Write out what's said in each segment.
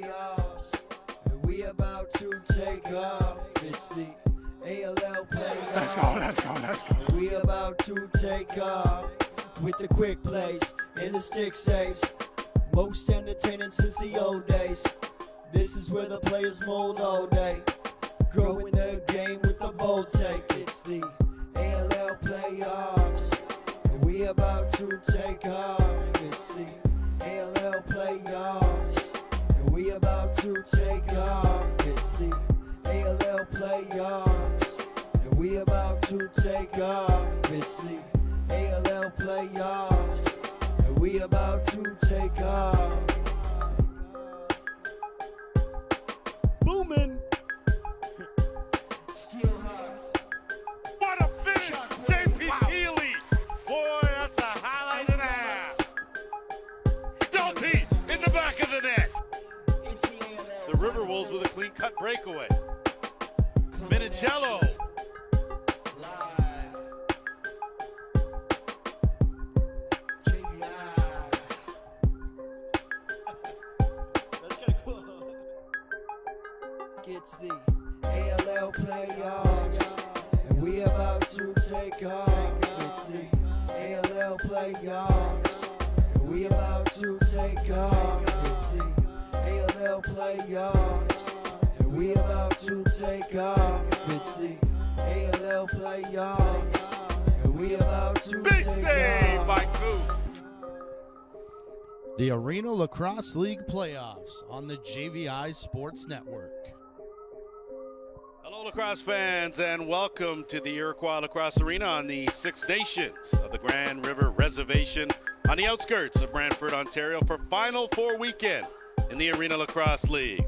playoffs, and we about to take off. It's the ALL playoffs. Let's go. We about to take off with the quick plays and the stick saves. Most entertaining since the old days. This is where the players mold all day. Growing the game with the bold take. It's the ALL playoffs, and we about to take off. It's the ALL playoffs, and we about to take off. It's the ALL playoffs, and we about to take off. It's the ALL playoffs, and we about to take off. Boomin'! Steelhawks. What a finish! JP Healy! Boy, that's a highlight and a half. Doughty in the back of the net. It's the ALL. The River Wolves with a clean-cut breakaway. Minicello. Live. JVI. That's kind of cool. It's the ALL playoffs, and we about to take off. It's the ALL playoffs, and we about to take off. It's the ALL playoffs, and we about to take off. It's the ALL playoffs, and we about to Big take save off. by Coop. The Arena Lacrosse League playoffs on the JVI Sports Network. Hello, lacrosse fans, and welcome to the Iroquois Lacrosse Arena on the Six Nations of the Grand River Reservation on the outskirts of Brantford, Ontario for Final Four weekend in the Arena Lacrosse League.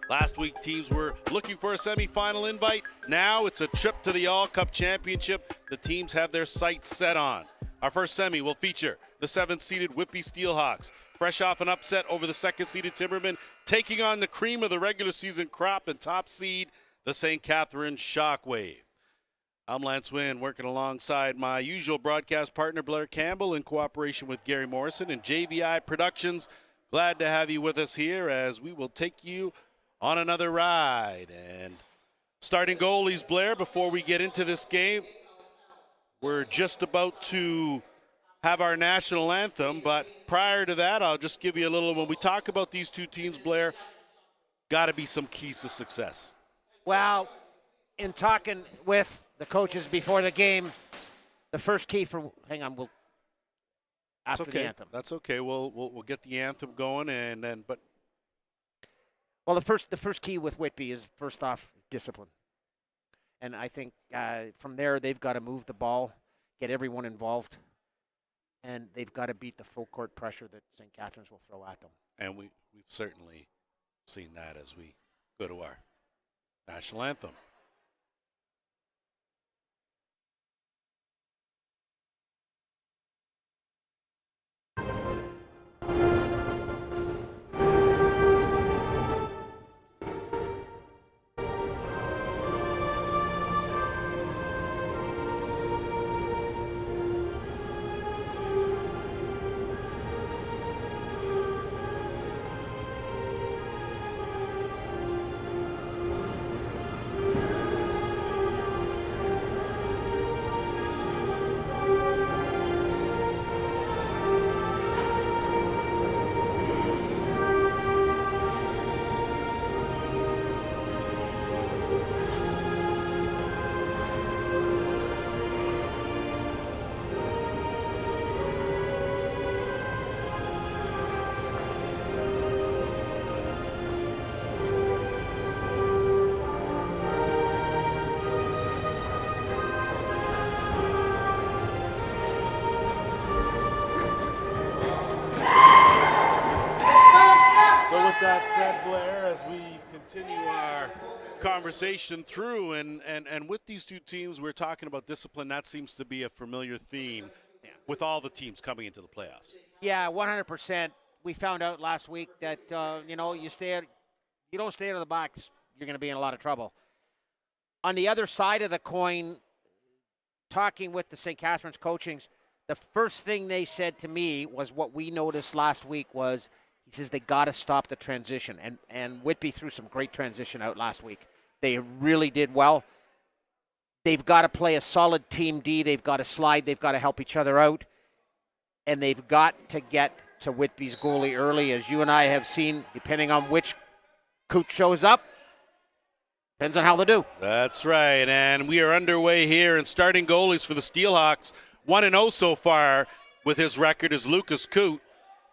Last week, teams were looking for a semifinal invite. Now it's a trip to the All-Cup Championship the teams have their sights set on. Our first semi will feature the 7th-seeded Whitby Steelhawks, fresh off an upset over the 2nd-seeded Timbermen, taking on the cream of the regular season crop and top seed, the St Catharines Shockwave. I'm Lance Wynn, working alongside my usual broadcast partner, Blair Campbell, in cooperation with Gary Morrison and JVI Productions. Glad to have you with us here as we will take you on another ride. And starting goalies, Blair, before we get into this game, we're just about to have our national anthem, but prior to that, I'll just give you a little, when we talk about these two teams, Blair, got to be some keys to success. Well, in talking with the coaches before the game, the first key for after the anthem. That's okay. We'll get the anthem going, and then Well, the first key with Whitby is, first off, discipline, and I think from there they've got to move the ball, get everyone involved, and they've got to beat the full court pressure that St. Catharines will throw at them. And we've certainly seen that as we go to our national anthem. With that said, Blair, as we continue our conversation through, and with these two teams, we're talking about discipline. That seems to be a familiar theme with all the teams coming into the playoffs. Yeah, 100%. We found out last week that you don't stay out of the box, you're going to be in a lot of trouble. On the other side of the coin, talking with the St. Catharines coachings, the first thing they said to me was what we noticed last week was He says they got to stop the transition. And Whitby threw some great transition out last week. They really did well. They've got to play a solid team D. They've got to slide. They've got to help each other out. And they've got to get to Whitby's goalie early, as you and I have seen, depending on which coach shows up. Depends on how they do. That's right, and we are underway here, and starting goalies for the Steelhawks, 1-0 so far with his record is Lucas Coote,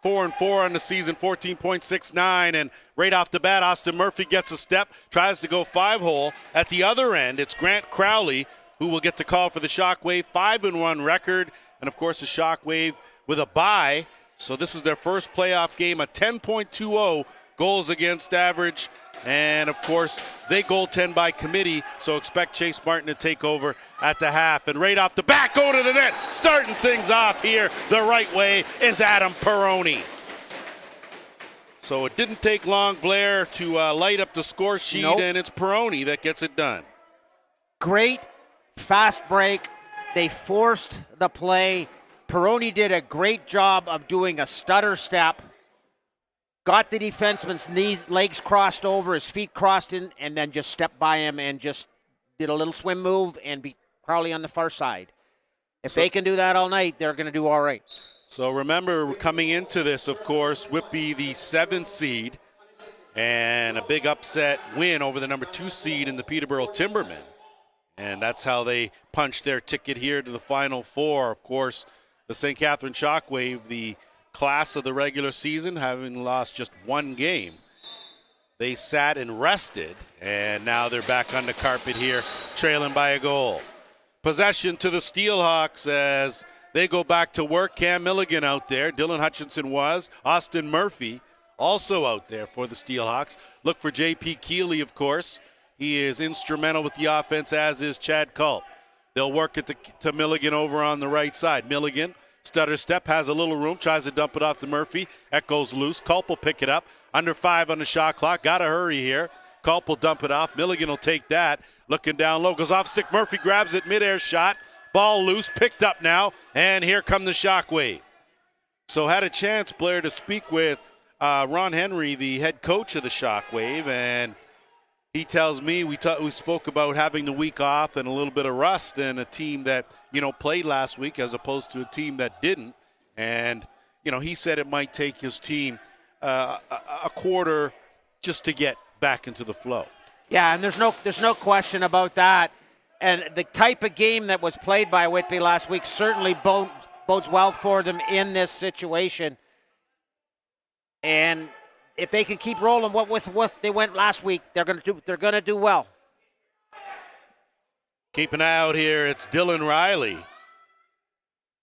4-4 on the season, 14.69, and right off the bat, Austin Murphy gets a step, tries to go 5-hole. At the other end, it's Grant Crowley who will get the call for the Shockwave, 5-1 record, and of course the Shockwave with a bye, so this is their first playoff game, a 10.20 goals against average. And, of course, they goaltend by committee, so expect Chase Martin to take over at the half. And right off the bat, go to the net, starting things off here the right way is Adam Peroni. So it didn't take long, Blair, to light up the score sheet, Nope. and it's Peroni that gets it done. Great fast break. They forced the play. Peroni did a great job of doing a stutter step. Got the defenseman's knees, legs crossed over, his feet crossed in, and then just stepped by him and just did a little swim move and beat Crowley on the far side. If they can do that all night, they're going to do all right. So remember, coming into this, of course, Whitby the 7th seed and a big upset win over the number 2 seed in the Peterborough Timbermen. And that's how they punched their ticket here to the Final Four. Of course, the St. Catharines Shockwave, the class of the regular season, having lost just one game. They sat and rested, and now they're back on the carpet here, trailing by a goal. Possession to the Steelhawks as they go back to work. Cam Milligan out there. Dylan Hutchinson was. Austin Murphy also out there for the Steelhawks. Look for J.P. Keeley, of course. He is instrumental with the offense, as is Chad Culp. They'll work it to Milligan over on the right side. Milligan, stutter step, has a little room, tries to dump it off to Murphy. That goes loose. Culp will pick it up. Under 5 on the shot clock. Got to hurry here. Culp will dump it off. Milligan will take that. Looking down low. Goes off stick. Murphy grabs it. Midair shot. Ball loose. Picked up now. And here come the Shockwave. So had a chance, Blair, to speak with Ron Henry, the head coach of the Shockwave. And he tells me we spoke about having the week off and a little bit of rust and a team that, played last week as opposed to a team that didn't. And, he said it might take his team a quarter just to get back into the flow. Yeah, and there's no question about that. And the type of game that was played by Whitby last week certainly bodes well for them in this situation. And if they can keep rolling with what they went last week, they're gonna do well. Keep an eye out here. It's Dylan Riley.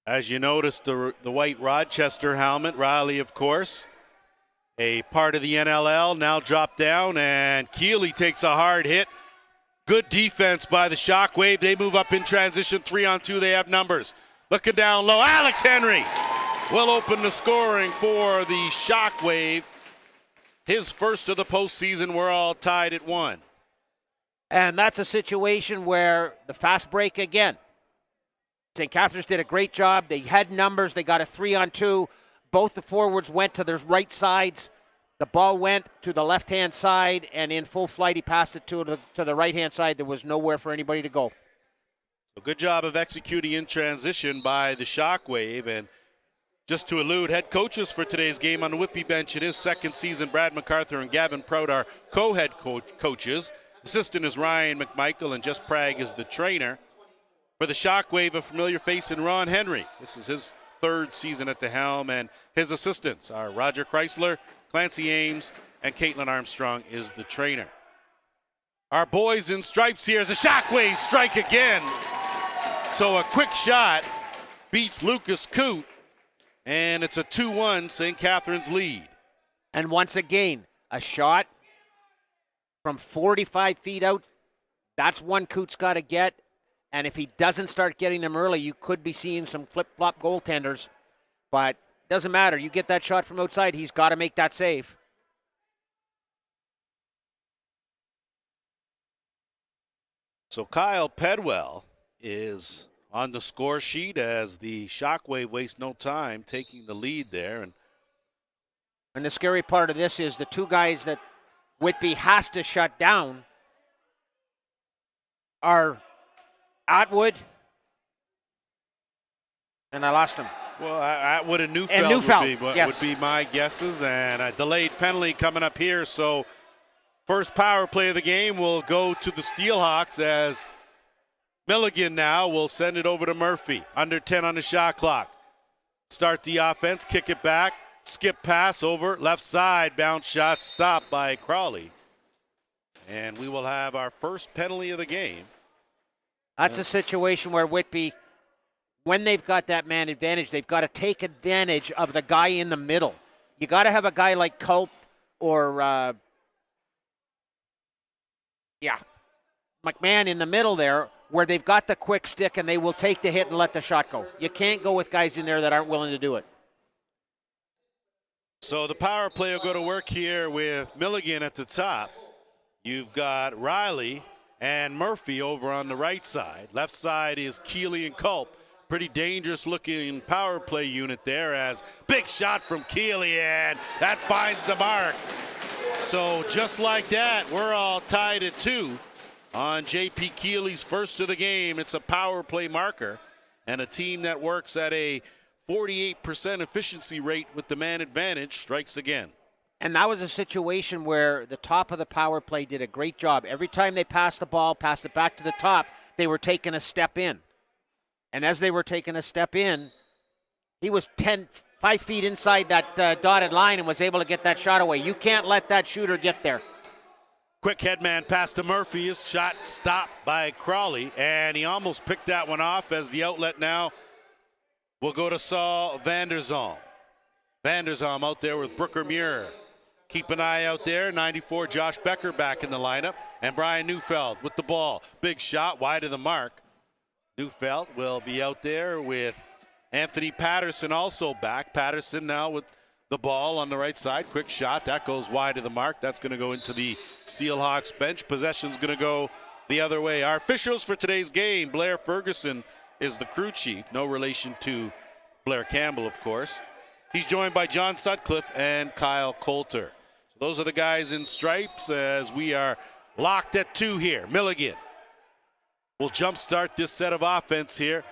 As you notice, the white Rochester helmet. Riley, of course, a part of the NLL, now dropped down, and Keeley takes a hard hit. Good defense by the Shockwave. They move up in transition, 3-on-2. They have numbers. Looking down low, Alex Henry will open the scoring for the Shockwave. His first of the postseason. We're all tied at 1. And that's a situation where the fast break again. St. Catharines did a great job. They had numbers. They got a 3-on-2. Both the forwards went to their right sides. The ball went to the left-hand side, and in full flight, he passed it to the right-hand side. There was nowhere for anybody to go. So good job of executing in transition by the Shockwave. And just to allude, head coaches for today's game on the Whitby bench in his second season, Brad MacArthur and Gavin Prout are co-head coaches. Assistant is Ryan McMichael, and Jess Pragg is the trainer. For the Shockwave, a familiar face in Ron Henry. This is his third season at the helm, and his assistants are Roger Chrysler, Clancy Ames, and Caitlin Armstrong is the trainer. Our boys in stripes here as the Shockwave strike again. So a quick shot beats Lucas Coote, and it's a 2-1 St. Catharines lead. And once again, a shot from 45 feet out. That's one Coote's got to get. And if he doesn't start getting them early, you could be seeing some flip-flop goaltenders. But doesn't matter. You get that shot from outside, he's got to make that save. So Kyle Pedwell is on the score sheet as the Shockwave waste no time taking the lead there. And And the scary part of this is the two guys that Whitby has to shut down are Atwood, and I lost him. Well, Atwood and Neufeld, would be my guesses. And a delayed penalty coming up here. So first power play of the game will go to the Steelhawks as Milligan now will send it over to Murphy. Under 10 on the shot clock. Start the offense, kick it back, skip pass over, left side, bounce shot stopped by Crowley. And we will have our first penalty of the game. That's a situation where Whitby, when they've got that man advantage, they've got to take advantage of the guy in the middle. You got to have a guy like Culp or McMahon in the middle there where they've got the quick stick and they will take the hit and let the shot go. You can't go with guys in there that aren't willing to do it. So the power play will go to work here with Milligan at the top. You've got Riley and Murphy over on the right side. Left side is Keeley and Culp. Pretty dangerous looking power play unit there as big shot from Keeley, and that finds the mark. So just like that, we're all tied at 2 on J.P. Keeley's first of the game. It's a power play marker, and a team that works at a 48% efficiency rate with the man advantage strikes again. And that was a situation where the top of the power play did a great job. Every time they passed the ball, passed it back to the top, they were taking a step in. And as they were taking a step in, he was 5 feet inside that dotted line and was able to get that shot away. You can't let that shooter get there. Quick headman pass to Murphy. His shot stopped by Crowley, and he almost picked that one off as the outlet now will go to Saul Vanderzalm. Vanderzalm out there with Brooker Muir. Keep an eye out there. 94, Josh Becker back in the lineup. And Brian Neufeld with the ball. Big shot wide of the mark. Neufeld will be out there with Anthony Patterson also back. Patterson now with the ball on the right side. Quick shot. That goes wide of the mark. That's going to go into the Steelhawks bench. Possession's going to go the other way. Our officials for today's game, Blair Ferguson is the crew chief. No relation to Blair Campbell, of course. He's joined by John Sutcliffe and Kyle Coulter. So those are the guys in stripes as we are locked at 2 here. Milligan will jumpstart this set of offense here.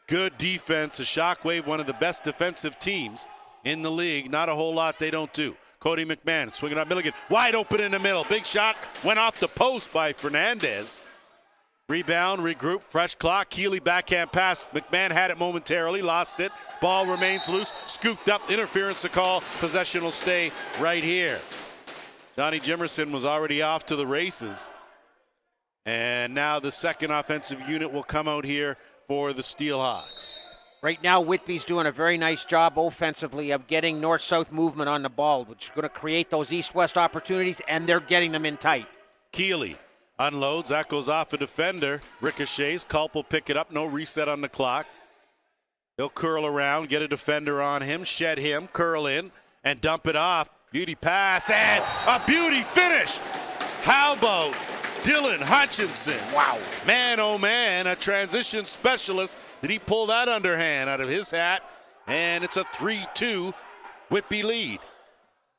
Good defense. The Shockwave, one of the best defensive teams in the league. Not a whole lot they don't do. Cody McMahon swinging on Milligan. Wide open in the middle. Big shot went off the post by Fernandez. Rebound, regroup, fresh clock. Keeley backhand pass. McMahon had it momentarily, lost it. Ball remains loose, scooped up, interference to call. Possession will stay right here. Johnny Jimerson was already off to the races. And now the second offensive unit will come out here for the Steelhawks. Right now, Whitby's doing a very nice job offensively of getting north-south movement on the ball, which is going to create those east-west opportunities, and they're getting them in tight. Keeley unloads. That goes off a defender. Ricochets. Culp will pick it up. No reset on the clock. He'll curl around, get a defender on him, shed him, curl in, and dump it off. Beauty pass, and a beauty finish. How about Dylan Hutchinson? Wow. Man, oh man, a transition specialist. Did he pull that underhand out of his hat? And it's a 3-2 Whitby lead.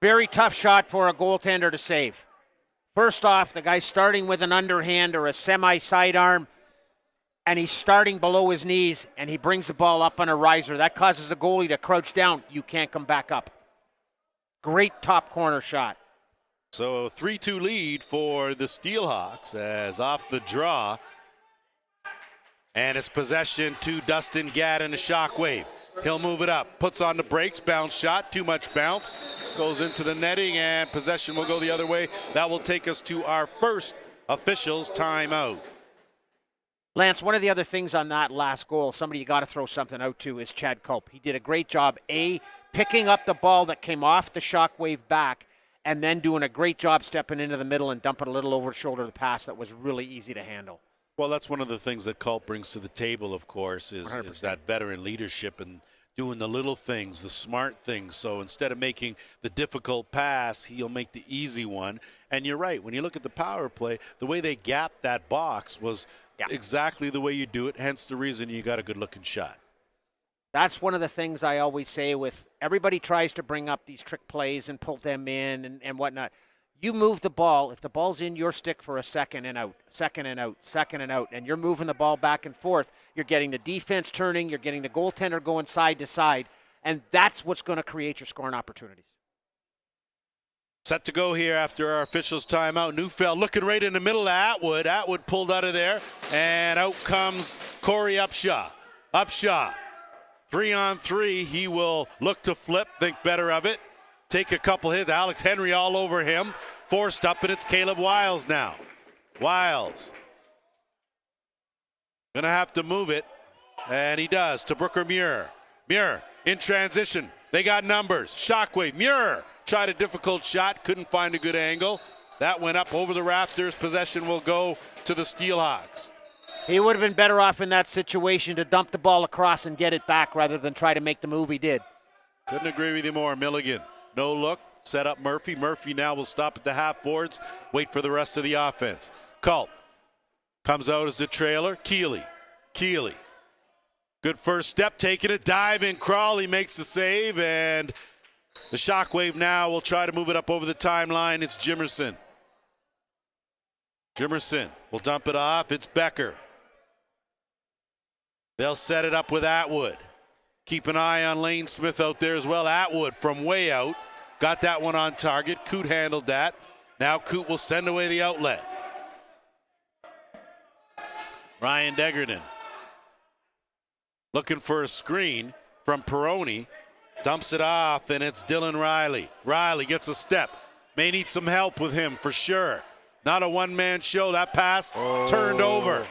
Very tough shot for a goaltender to save. First off, the guy's starting with an underhand or a semi-sidearm, and he's starting below his knees, and he brings the ball up on a riser. That causes the goalie to crouch down. You can't come back up. Great top corner shot. So a 3-2 lead for the Steelhawks as off the draw. And it's possession to Dustin Gadd and the Shockwave. He'll move it up, puts on the brakes, bounce shot, too much bounce. Goes into the netting, and possession will go the other way. That will take us to our first officials timeout. Lance, one of the other things on that last goal, somebody you got to throw something out to, is Chad Culp. He did a great job, picking up the ball that came off the Shockwave back, and then doing a great job stepping into the middle and dumping a little over the shoulder of the pass that was really easy to handle. Well, that's one of the things that Culp brings to the table, of course, is that veteran leadership and doing the little things, the smart things. So instead of making the difficult pass, he'll make the easy one. And you're right, when you look at the power play, the way they gapped that box was exactly the way you do it, hence the reason you got a good-looking shot. That's one of the things I always say with everybody tries to bring up these trick plays and pull them in and whatnot. You move the ball. If the ball's in your stick for a second and out, second and out, second and out, and you're moving the ball back and forth, you're getting the defense turning, you're getting the goaltender going side to side, and that's what's going to create your scoring opportunities. Set to go here after our officials' timeout. Neufeld looking right in the middle of Atwood. Atwood pulled out of there, and out comes Corey Upshaw. Upshaw, 3-on-3. He will look to flip, think better of it, take a couple hits. Alex Henry all over him, forced up, and it's Caleb Wiles now. Wiles gonna have to move it, and he does to Brooker Muir. Muir in transition. They got numbers. Shockwave. Muir tried a difficult shot, couldn't find a good angle. That went up over the rafters. Possession will go to the Steelhawks. He would have been better off in that situation to dump the ball across and get it back rather than try to make the move he did. Couldn't agree with you more. Milligan, no look, set up Murphy. Murphy now will stop at the half boards, wait for the rest of the offense. Culp comes out as the trailer. Keeley. Good first step, taking it, diving. Crawley makes the save, and the Shockwave now will try to move it up over the timeline. It's Jimerson. Jimerson will dump it off. It's Becker. They'll set it up with Atwood. Keep an eye on Lane Smith out there as well. Atwood from way out. Got that one on target. Coote handled that. Now Coote will send away the outlet. Ryan Degerden looking for a screen from Peroni. Dumps it off, and it's Dylan Riley. Riley gets a step. May need some help with him for sure. Not a one-man show. That pass turned over.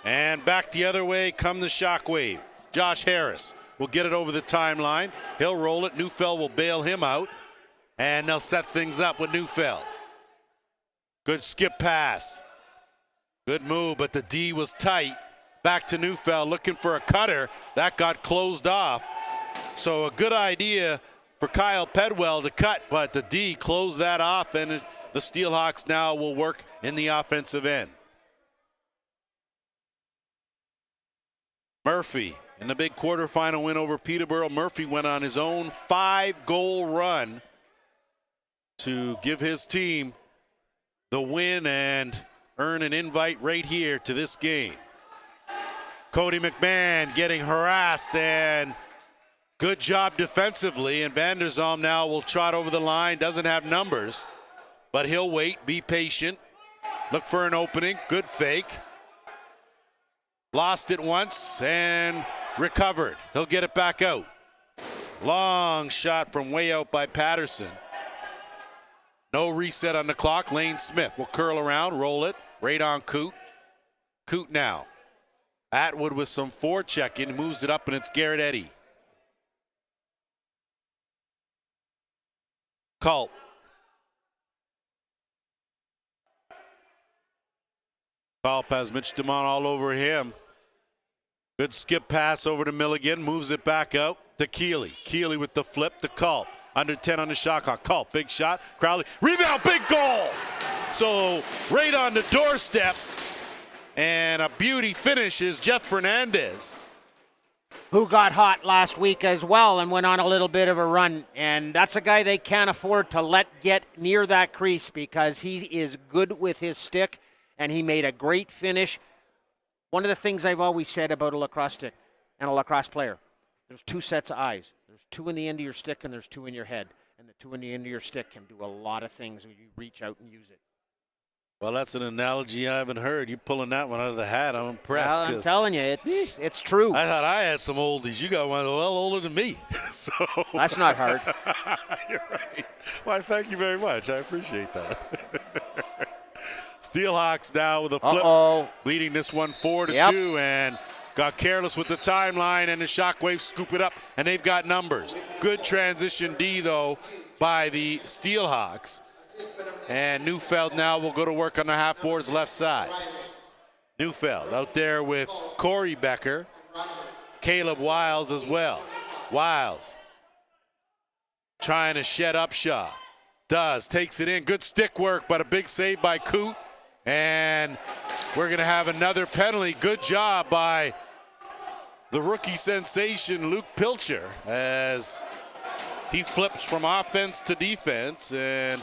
And back the other way come the Shockwave. Josh Harris will get it over the timeline. He'll roll it. Neufeld will bail him out. And they'll set things up with Neufeld. Good skip pass. Good move, but the D was tight. Back to Neufeld looking for a cutter. That got closed off. So a good idea for Kyle Pedwell to cut, but the D closed that off, and the Steelhawks now will work in the offensive end. Murphy in the big quarterfinal win over Peterborough. Murphy went on his own 5-goal run to give his team the win and earn an invite right here to this game. Cody McMahon getting harassed, and good job defensively, and Van der Zalm now will trot over the line. Doesn't have numbers, but he'll wait, be patient, look for an opening. Good fake. Lost it once and recovered. He'll get it back out. Long shot from way out by Patterson. No reset on the clock. Lane Smith will curl around, roll it, right on Coote. Coote now. Atwood with some forechecking, moves it up, and it's Garrett Eddy. Culp. Culp has Mitch DeMont all over him. Good skip pass over to Milligan, moves it back out to Keeley. Keeley with the flip to Culp. Under 10 on the shot clock. Culp, big shot. Crowley, rebound, big goal! So right on the doorstep, and a beauty finish is Jeff Fernandez. Who got hot last week as well and went on a little bit of a run. And that's a guy they can't afford to let get near that crease because he is good with his stick, and he made a great finish. One of the things I've always said about a lacrosse stick and a lacrosse player, there's two sets of eyes. There's two in the end of your stick and there's two in your head. And the two in the end of your stick can do a lot of things when you reach out and use it. Well, that's an analogy I haven't heard. You pulling that one out of the hat. I'm impressed. Well, I'm telling you, it's true. I thought I had some oldies. You got one well older than me. So that's not hard. You're right. Why, thank you very much. I appreciate that. Steelhawks now with a flip, leading this one 4-2, and got careless with the timeline, and the Shockwave scoop it up, and they've got numbers. Good transition D, though, by the Steelhawks. And Neufeld now will go to work on the half boards left side. Neufeld out there with Corey Becker, Caleb Wiles as well. Wiles trying to shed Upshaw. Takes it in. Good stick work, but a big save by Coote. And we're going to have another penalty. Good job by the rookie sensation, Luke Pilcher, as he flips from offense to defense. And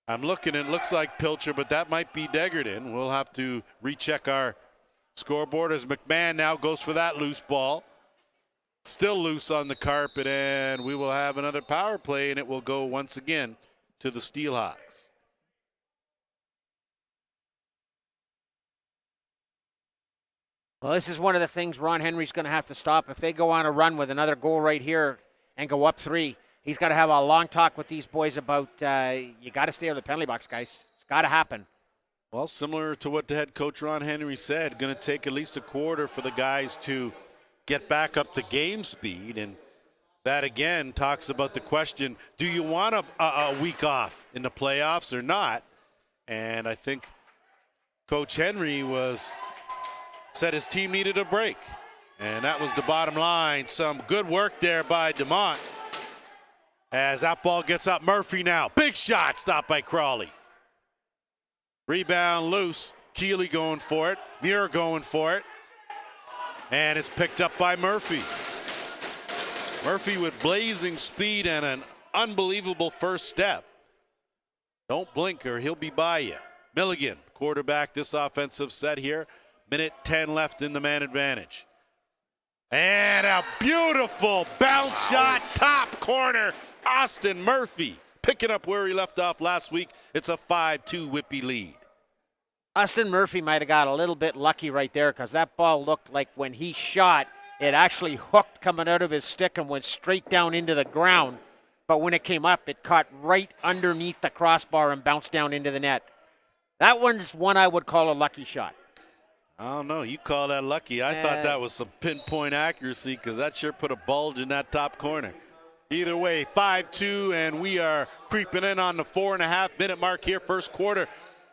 I'm looking, it looks like Pilcher, but that might be Degerton. We'll have to recheck our scoreboard as McMahon now goes for that loose ball. Still loose on the carpet, and we will have another power play, and it will go once again to the Steelhawks. Well, this is one of the things Ron Henry's going to have to stop. If they go on a run with another goal right here and go up 3, he's got to have a long talk with these boys about you got to stay out of the penalty box, guys. It's got to happen. Well, similar to what the head coach Ron Henry said, going to take at least a quarter for the guys to get back up to game speed. And that, again, talks about the question, do you want a week off in the playoffs or not? And I think Coach Henry said his team needed a break. And that was the bottom line. Some good work there by DeMont. As that ball gets up, Murphy now. Big shot, stopped by Crawley. Rebound loose. Keeley going for it. Muir going for it. And it's picked up by Murphy. Murphy with blazing speed and an unbelievable first step. Don't blink or he'll be by you. Milligan, quarterback this offensive set here. Minute 10 left in the man advantage. And a beautiful bounce shot, top corner. Austin Murphy picking up where he left off last week. It's a 5-2 Whitby lead. Austin Murphy might have got a little bit lucky right there because that ball looked like when he shot, it actually hooked coming out of his stick and went straight down into the ground. But when it came up, it caught right underneath the crossbar and bounced down into the net. That one's one I would call a lucky shot. I don't know. You call that lucky. I thought that was some pinpoint accuracy because that sure put a bulge in that top corner. Either way, 5-2, and we are creeping in on the 4.5-minute mark here, first quarter.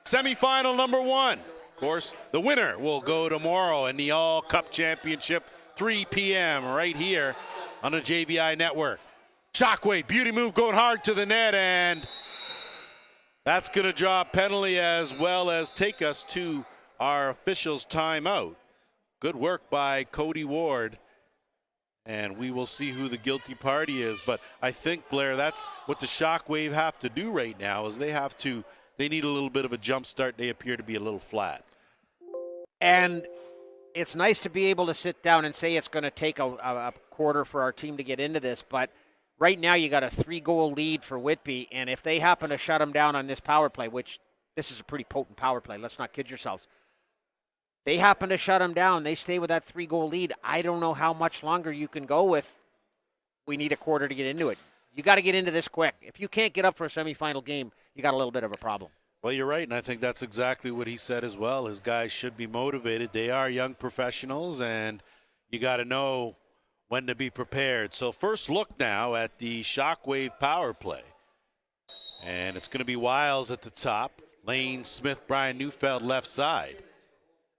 Semifinal number 1. Of course, the winner will go tomorrow in the All Cup Championship, 3 p.m. right here on the JVI Network. Shockwave, beauty move going hard to the net, and that's going to draw a penalty as well as take us to our officials' timeout. Good work by Cody Ward. And we will see who the guilty party is. But I think, Blair, that's what the Shockwave have to do right now is they need a little bit of a jump start. They appear to be a little flat. And it's nice to be able to sit down and say it's going to take a quarter for our team to get into this. But right now you got a 3-goal lead for Whitby. And if they happen to shut them down on this power play, which this is a pretty potent power play, let's not kid yourselves. They happen to shut them down. They stay with that 3-goal lead. I don't know how much longer you can go with. We need a quarter to get into it. You got to get into this quick. If you can't get up for a semifinal game, you got a little bit of a problem. Well, you're right, and I think that's exactly what he said as well. His guys should be motivated. They are young professionals, and you got to know when to be prepared. So first look now at the Shockwave power play. And it's going to be Wiles at the top. Lane, Smith, Brian Neufeld left side.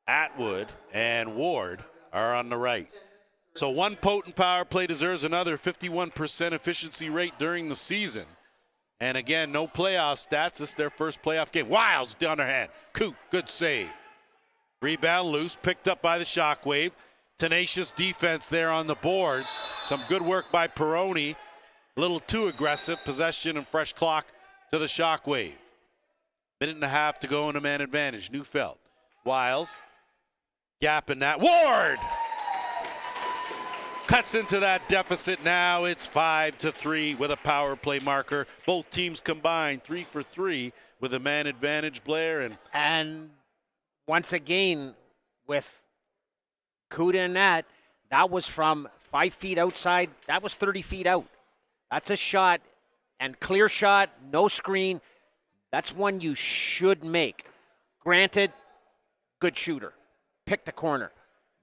Atwood and Ward are on the right. So one potent power play deserves another. 51% efficiency rate during the season. And again, no playoff stats. This is their first playoff game. Wiles, the underhand. Coop, good save. Rebound loose, picked up by the Shockwave. Tenacious defense there on the boards. Some good work by Peroni. A little too aggressive. Possession and fresh clock to the Shockwave. Minute and a half to go in a man advantage. Neufeld. Wiles. Gap in that. Ward cuts into that deficit. Now it's 5-3 with a power play marker. Both teams combined 3 for 3 with a man advantage, Blair. And once again, with Kuda and that was from 5 feet outside. That was 30 feet out. That's a shot, and clear shot, no screen. That's one you should make. Granted, good shooter. Pick the corner.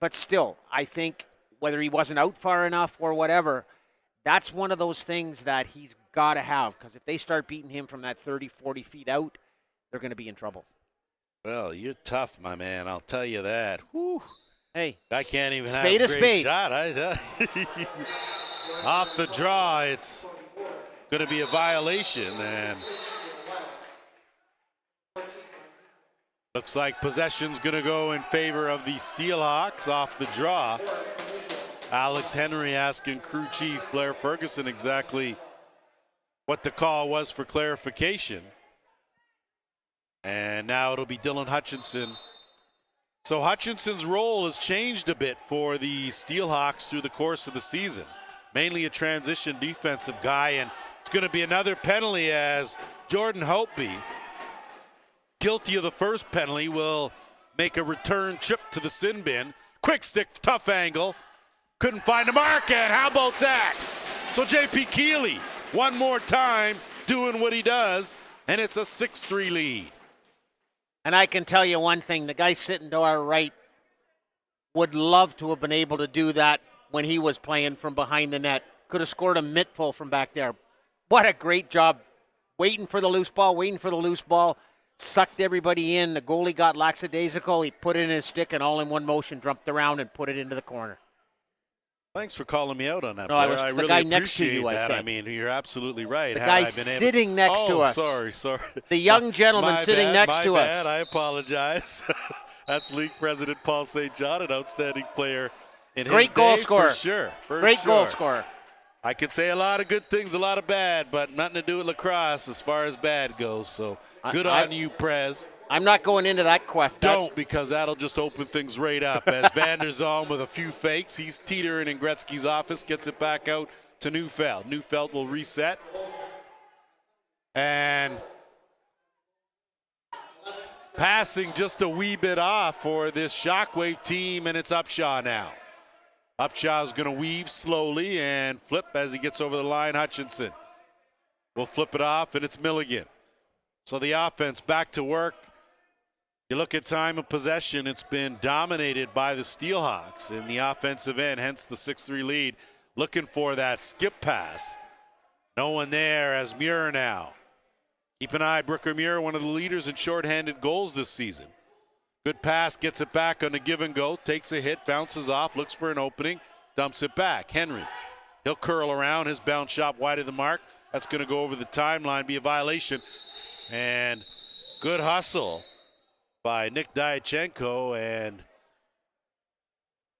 But still, I think whether he wasn't out far enough or whatever, that's one of those things that he's got to have, because if they start beating him from that 30, 40 feet out, they're going to be in trouble. Well, you're tough, my man. I'll tell you that. Whew. Hey, I can't even have spade a a spade. shot. Off the draw, it's going to be a violation. And Looks like possession's going to go in favor of the Steelhawks off the draw. Alex Henry asking crew chief Blair Ferguson exactly what the call was for clarification. And now it'll be Dylan Hutchinson. So Hutchinson's role has changed a bit for the Steelhawks through the course of the season. Mainly a transition defensive guy, and it's going to be another penalty as Jordan Holtby, guilty of the first penalty, will make a return trip to the sin bin. Quick stick, tough angle. Couldn't find a mark, and how about that? So J.P. Keeley, one more time, doing what he does, and it's a 6-3 lead. And I can tell you one thing, the guy sitting to our right would love to have been able to do that when he was playing from behind the net. Could have scored a mittful from back there. What a great job. Waiting for the loose ball, sucked everybody in. The goalie got lackadaisical. He put it in his stick and all in one motion, jumped around and put it into the corner. Thanks for calling me out on that. No, I was I the really guy next to you, that. I said. I mean, you're absolutely right. The guy sitting next to us. Sorry. The young gentleman sitting next to us. I apologize. That's League President Paul St. John, an outstanding player in his Great goal day, scorer. For sure. Great goal scorer. I could say a lot of good things, a lot of bad, but nothing to do with lacrosse as far as bad goes. So good on you, Prez. I'm not going into that question. Don't, because that'll just open things right up. As Van der Zalm with a few fakes, he's teetering in Gretzky's office, gets it back out to Neufeld. Neufeld will reset. And passing just a wee bit off for this Shockwave team, and it's Upshaw now. Upshaw's going to weave slowly and flip as he gets over the line. Hutchinson will flip it off, and it's Milligan. So the offense back to work. You look at time of possession, it's been dominated by the Steelhawks in the offensive end, hence the 6-3 lead. Looking for that skip pass. No one there as Muir now. Keep an eye, Brooker Muir, one of the leaders in shorthanded goals this season. Good pass, gets it back on the give and go, takes a hit, bounces off, looks for an opening, dumps it back. Henry, he'll curl around, his bounce shot wide of the mark. That's going to go over the timeline, be a violation. And good hustle by Nick Diachenko, and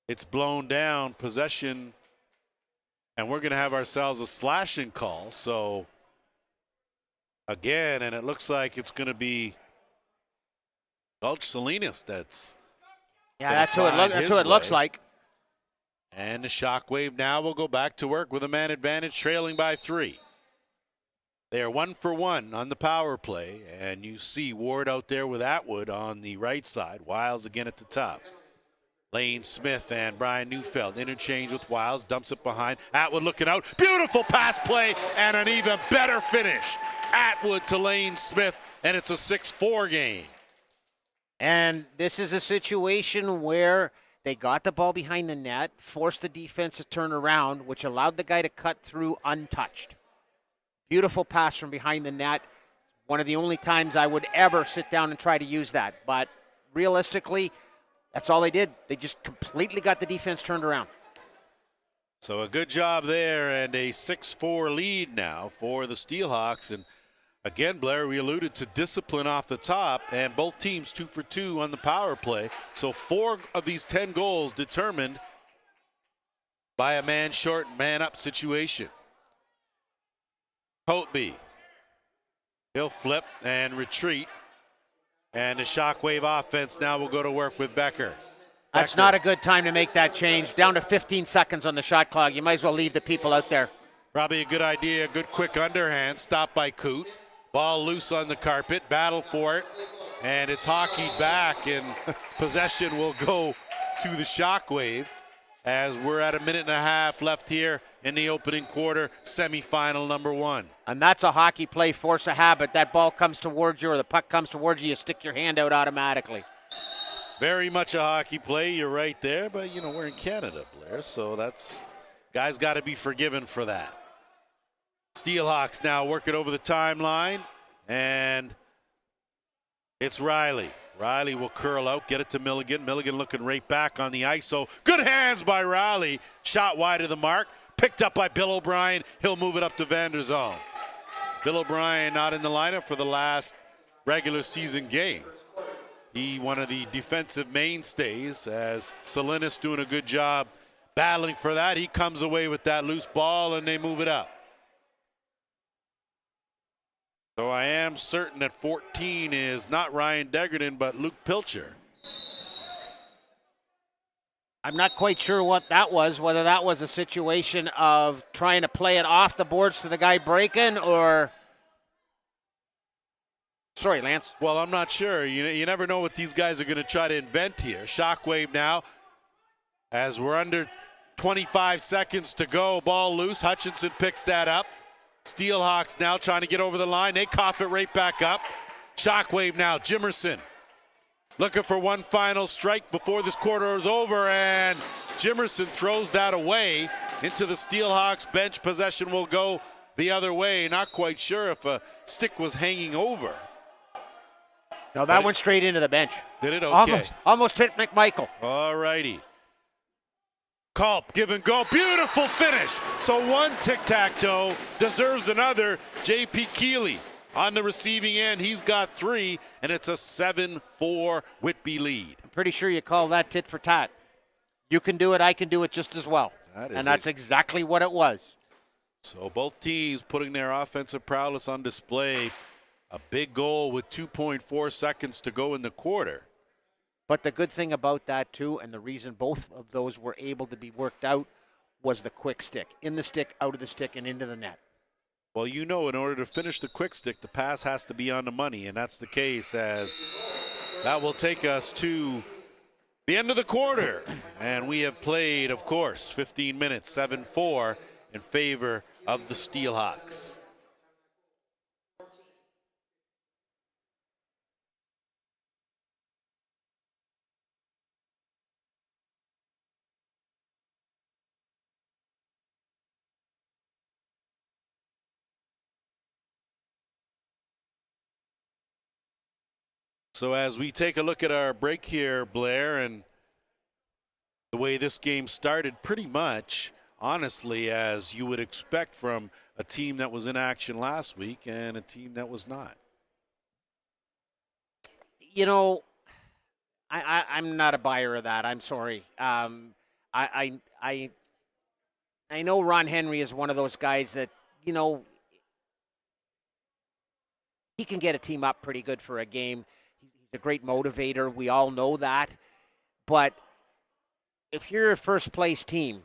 it's blown down, possession, and we're going to have ourselves a slashing call. So again, and it looks like it's going to be Gulch Salinas that's that's who it looks like. And the Shockwave now will go back to work with a man advantage, trailing by 3. They are 1 for 1 on the power play, and you see Ward out there with Atwood on the right side. Wiles again at the top. Lane Smith and Brian Neufeld interchange with Wiles, dumps it behind. Atwood looking out. Beautiful pass play and an even better finish. Atwood to Lane Smith, and it's a 6-4 game. And this is a situation where they got the ball behind the net, forced the defense to turn around, which allowed the guy to cut through untouched. Beautiful pass from behind the net. One of the only times I would ever sit down and try to use that. But realistically, that's all they did. They just completely got the defense turned around. So a good job there, and a 6-4 lead now for the Steelhawks. And again, Blair, we alluded to discipline off the top, and both teams 2 for 2 on the power play. So 4 of these 10 goals determined by a man short, man up situation. Holtby, he'll flip and retreat, and the Shockwave offense now will go to work with Becker. That's not a good time to make that change. Down to 15 seconds on the shot clock. You might as well leave the people out there. Probably a good idea. A good quick underhand. Stop by Coot. Ball loose on the carpet. Battle for it. And it's hockeyed back, and possession will go to the Shockwave as we're at 1.5 minutes left here in the opening quarter, semifinal number 1. And that's a hockey play, force of habit. That ball comes towards you or the puck comes towards you, you stick your hand out automatically. Very much a hockey play. You're right there, but, you know, we're in Canada, Blair, so that's guys got to be forgiven for that. Steelhawks now working over the timeline, and it's Riley. Riley will curl out, get it to Milligan. Milligan looking right back on the ice. So good hands by Riley. Shot wide of the mark. Picked up by Bill O'Brien. He'll move it up to Van der Zalm. Bill O'Brien not in the lineup for the last regular season game. one of the defensive mainstays, as Salinas doing a good job battling for that. He comes away with that loose ball and they move it up. So I am certain that 14 is not Ryan Degerton, but Luke Pilcher. I'm not quite sure what that was, whether that was a situation of trying to play it off the boards to the guy breaking or... Sorry, Lance. Well, I'm not sure. You never know what these guys are going to try to invent here. Shockwave now, as we're under 25 seconds to go. Ball loose. Hutchinson picks that up. Steelhawks now trying to get over the line. They cough it right back up. Shockwave now. Jimerson looking for one final strike before this quarter is over, and Jimerson throws that away into the Steelhawks bench. Possession will go the other way. Not quite sure if a stick was hanging over. No, that went straight into the bench. Did it? Okay. Almost hit McMichael. All righty. Culp, give and go. Beautiful finish. So one tic-tac-toe deserves another. J.P. Keeley on the receiving end. He's got 3, and it's a 7-4 Whitby lead. I'm pretty sure you call that tit for tat. You can do it, I can do it just as well. And that's exactly what it was. So both teams putting their offensive prowess on display. A big goal with 2.4 seconds to go in the quarter. But the good thing about that, too, and the reason both of those were able to be worked out, was the quick stick. In the stick, out of the stick, and into the net. Well, you know, in order to finish the quick stick, the pass has to be on the money, and that's the case, as that will take us to the end of the quarter. And we have played, of course, 15 minutes, 7-4 in favor of the Steelhawks. So as we take a look at our break here, Blair, and the way this game started, pretty much, honestly, as you would expect from a team that was in action last week and a team that was not. You know, I'm not a buyer of that. I'm sorry. I know Ron Henry is one of those guys that, you know, he can get a team up pretty good for a game. He's a great motivator. We all know that. But if you're a first-place team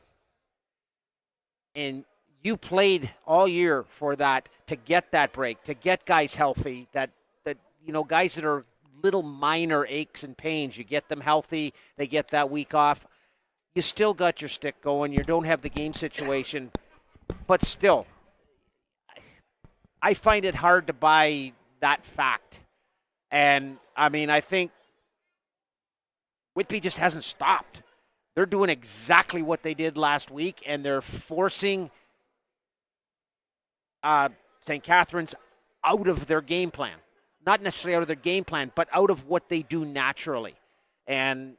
and you played all year for that, to get that break, to get guys healthy, that you know, guys that are little minor aches and pains, you get them healthy, they get that week off, you still got your stick going. You don't have the game situation. But still, I find it hard to buy that fact. And, I mean, I think Whitby just hasn't stopped. They're doing exactly what they did last week, and they're forcing St. Catharines out of their game plan. Not necessarily out of their game plan, but out of what they do naturally. And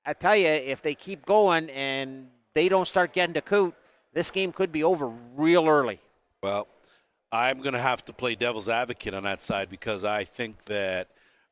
I tell you, if they keep going and they don't start getting to Coot, this game could be over real early. Well, I'm going to have to play devil's advocate on that side, because I think that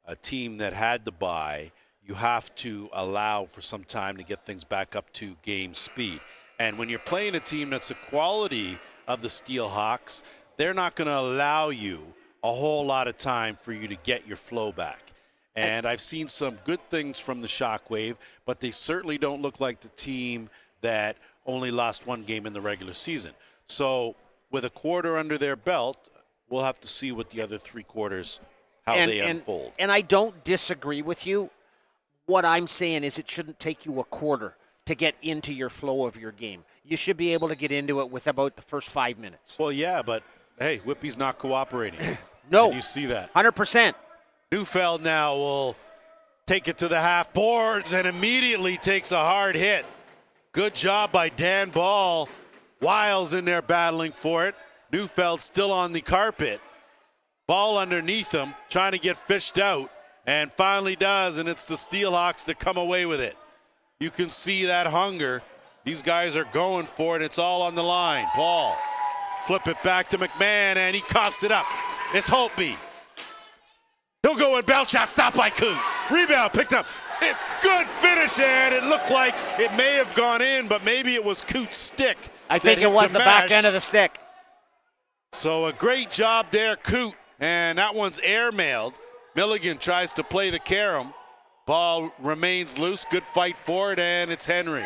a team that had the bye, you have to allow for some time to get things back up to game speed. And when you're playing a team that's the quality of the Steelhawks, they're not going to allow you a whole lot of time for you to get your flow back. And I've seen some good things from the Shockwave, but they certainly don't look like the team that only lost one game in the regular season. So with a quarter under their belt, we'll have to see what the other 3 quarters, how they unfold. And I don't disagree with you. What I'm saying is it shouldn't take you a quarter to get into your flow of your game. You should be able to get into it with about the first 5 minutes. Well, yeah, but, hey, Whitby's not cooperating. No. And you see that. 100%. Neufeld now will take it to the half boards and immediately takes a hard hit. Good job by Dan Ball. Wiles in there battling for it. Neufeld still on the carpet. Ball underneath him, trying to get fished out, and finally does, and it's the Steelhawks that come away with it. You can see that hunger. These guys are going for it. It's all on the line. Ball. Flip it back to McMahon, and he coughs it up. It's Holtby. He'll go and belch out. Stop by Coot. Rebound picked up. It's good finish, and it looked like it may have gone in, but maybe it was Coote's stick. I think it was the back end of the stick. So a great job there, Coote. And that one's airmailed. Milligan tries to play the carom. Ball remains loose. Good fight for it, and it's Henry.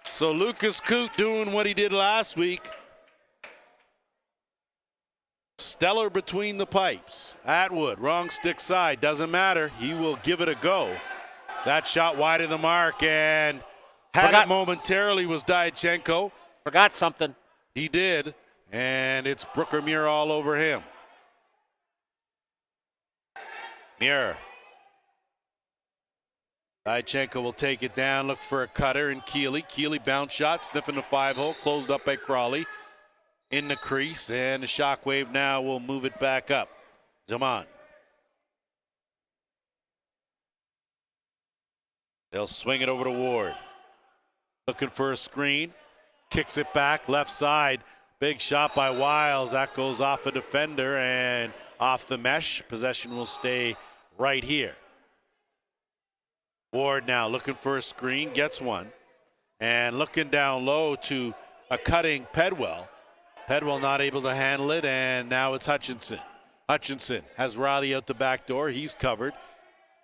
So Lucas Coote doing what he did last week. Stellar between the pipes. Atwood, wrong stick side. Doesn't matter. He will give it a go. That shot wide of the mark, and had it momentarily was Diachenko. Forgot something. He did, and it's Brooker Muir all over him. Muir. Diachenko will take it down, look for a cutter, and Keeley. Keeley bounce shot, sniffing the 5-hole, closed up by Crawley. In the crease, and the Shockwave now will move it back up. Zaman. They'll swing it over to Ward. Looking for a screen. Kicks it back, left side. Big shot by Wiles. That goes off a defender and off the mesh. Possession will stay right here. Ward now looking for a screen, gets one. And looking down low to a cutting Pedwell. Pedwell not able to handle it, and now it's Hutchinson. Hutchinson has Riley out the back door. He's covered.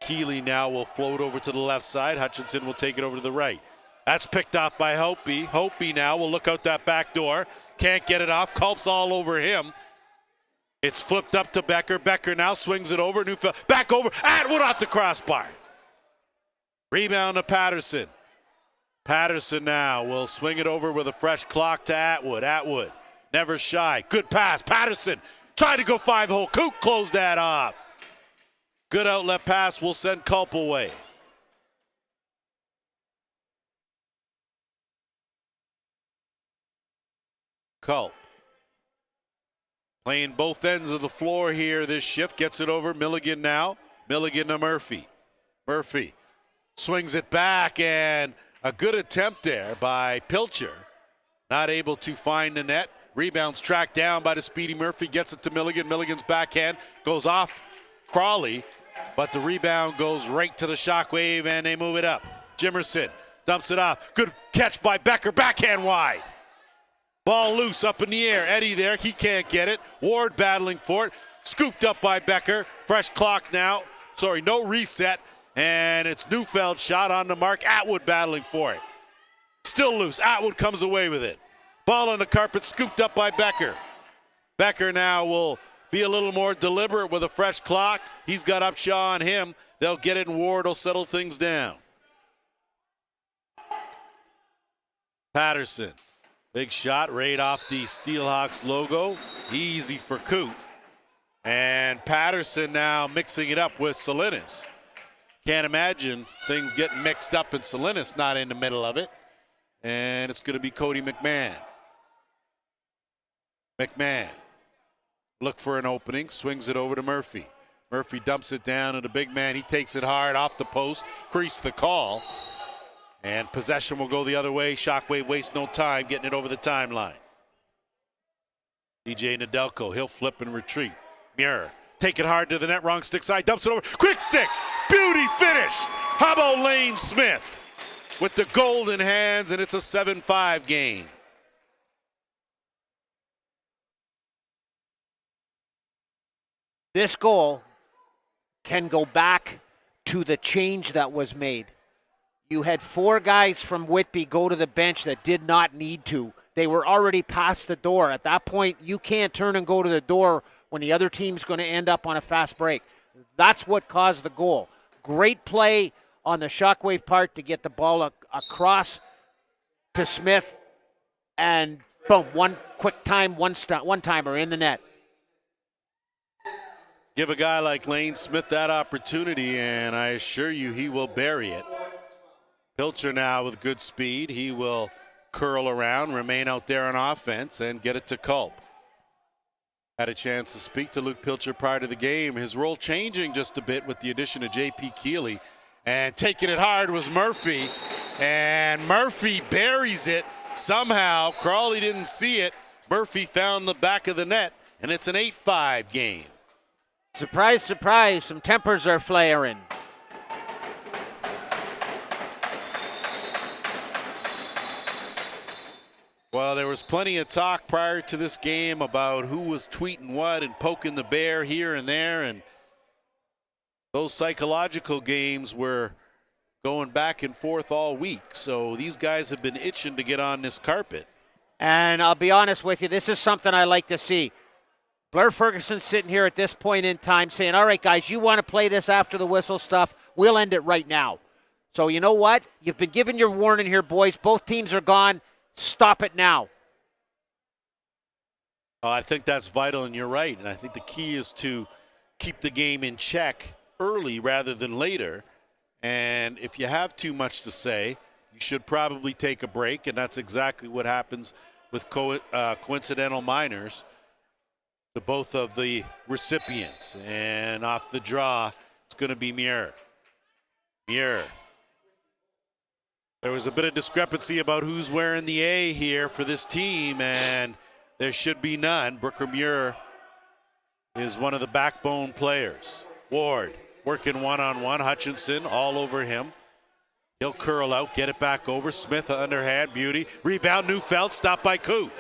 Keeley now will float over to the left side. Hutchinson will take it over to the right. That's picked off by Hopi. Hopi now will look out that back door. Can't get it off. Culp's all over him. It's flipped up to Becker. Becker now swings it over. Neufeld back over. Atwood off the crossbar. Rebound to Patterson. Patterson now will swing it over with a fresh clock to Atwood. Atwood. Never shy. Good pass. Patterson tried to go 5-hole. Coote closed that off. Good outlet pass will send Culp away. Culp. Playing both ends of the floor here this shift. Gets it over. Milligan now. Milligan to Murphy. Murphy swings it back, and a good attempt there by Pilcher. Not able to find the net. Rebounds tracked down by the speedy Murphy. Gets it to Milligan. Milligan's backhand goes off Crawley, but the rebound goes right to the Shockwave, and they move it up. Jimerson dumps it off. Good catch by Becker. Backhand wide. Ball loose up in the air. Eddie there. He can't get it. Ward battling for it. Scooped up by Becker. Fresh clock now. Sorry, no reset. And it's Neufeld shot on the mark. Atwood battling for it. Still loose. Atwood comes away with it. Ball on the carpet, scooped up by Becker. Becker now will be a little more deliberate with a fresh clock. He's got Upshaw on him. They'll get it, and Ward will settle things down. Patterson. Big shot right off the Steelhawks logo. Easy for Coote. And Patterson now mixing it up with Salinas. Can't imagine things getting mixed up and Salinas not in the middle of it. And it's going to be Cody McMahon. McMahon. Look for an opening. Swings it over to Murphy. Murphy dumps it down to the big man. He takes it hard off the post. Crease the call. And possession will go the other way. Shockwave wastes no time getting it over the timeline. DJ Nedelko. He'll flip and retreat. Muir. Take it hard to the net. Wrong stick side. Dumps it over. Quick stick. Beauty finish. How about Lane Smith with the golden hands, and it's a 7-5 game. This goal can go back to the change that was made. You had 4 guys from Whitby go to the bench that did not need to. They were already past the door. At that point, you can't turn and go to the door when the other team's going to end up on a fast break. That's what caused the goal. Great play on the Shockwave part to get the ball across to Smith, and boom, one quick time, one-timer in the net. Give a guy like Lane Smith that opportunity, and I assure you he will bury it. Pilcher now with good speed. He will curl around, remain out there on offense, and get it to Culp. Had a chance to speak to Luke Pilcher prior to the game. His role changing just a bit with the addition of J.P. Keeley. And taking it hard was Murphy. And Murphy buries it somehow. Crawley didn't see it. Murphy found the back of the net, and it's an 8-5 game. Surprise, surprise, some tempers are flaring. Well, there was plenty of talk prior to this game about who was tweeting what and poking the bear here and there, and those psychological games were going back and forth all week. So these guys have been itching to get on this carpet. And I'll be honest with you, this is something I like to see. Blair Ferguson sitting here at this point in time saying, all right, guys, you want to play this after the whistle stuff? We'll end it right now. So you know what? You've been given your warning here, boys. Both teams are gone. Stop it now. I think that's vital, and you're right. And I think the key is to keep the game in check early rather than later. And if you have too much to say, you should probably take a break, and that's exactly what happens with coincidental minors to both of the recipients. And off the draw, it's going to be Muir. Muir. There was a bit of discrepancy about who's wearing the A here for this team, and there should be none. Brooker Muir is one of the backbone players. Ward working one-on-one. Hutchinson all over him. He'll curl out, get it back over. Smith underhand, beauty. Rebound, Neufeld, stopped by Coote.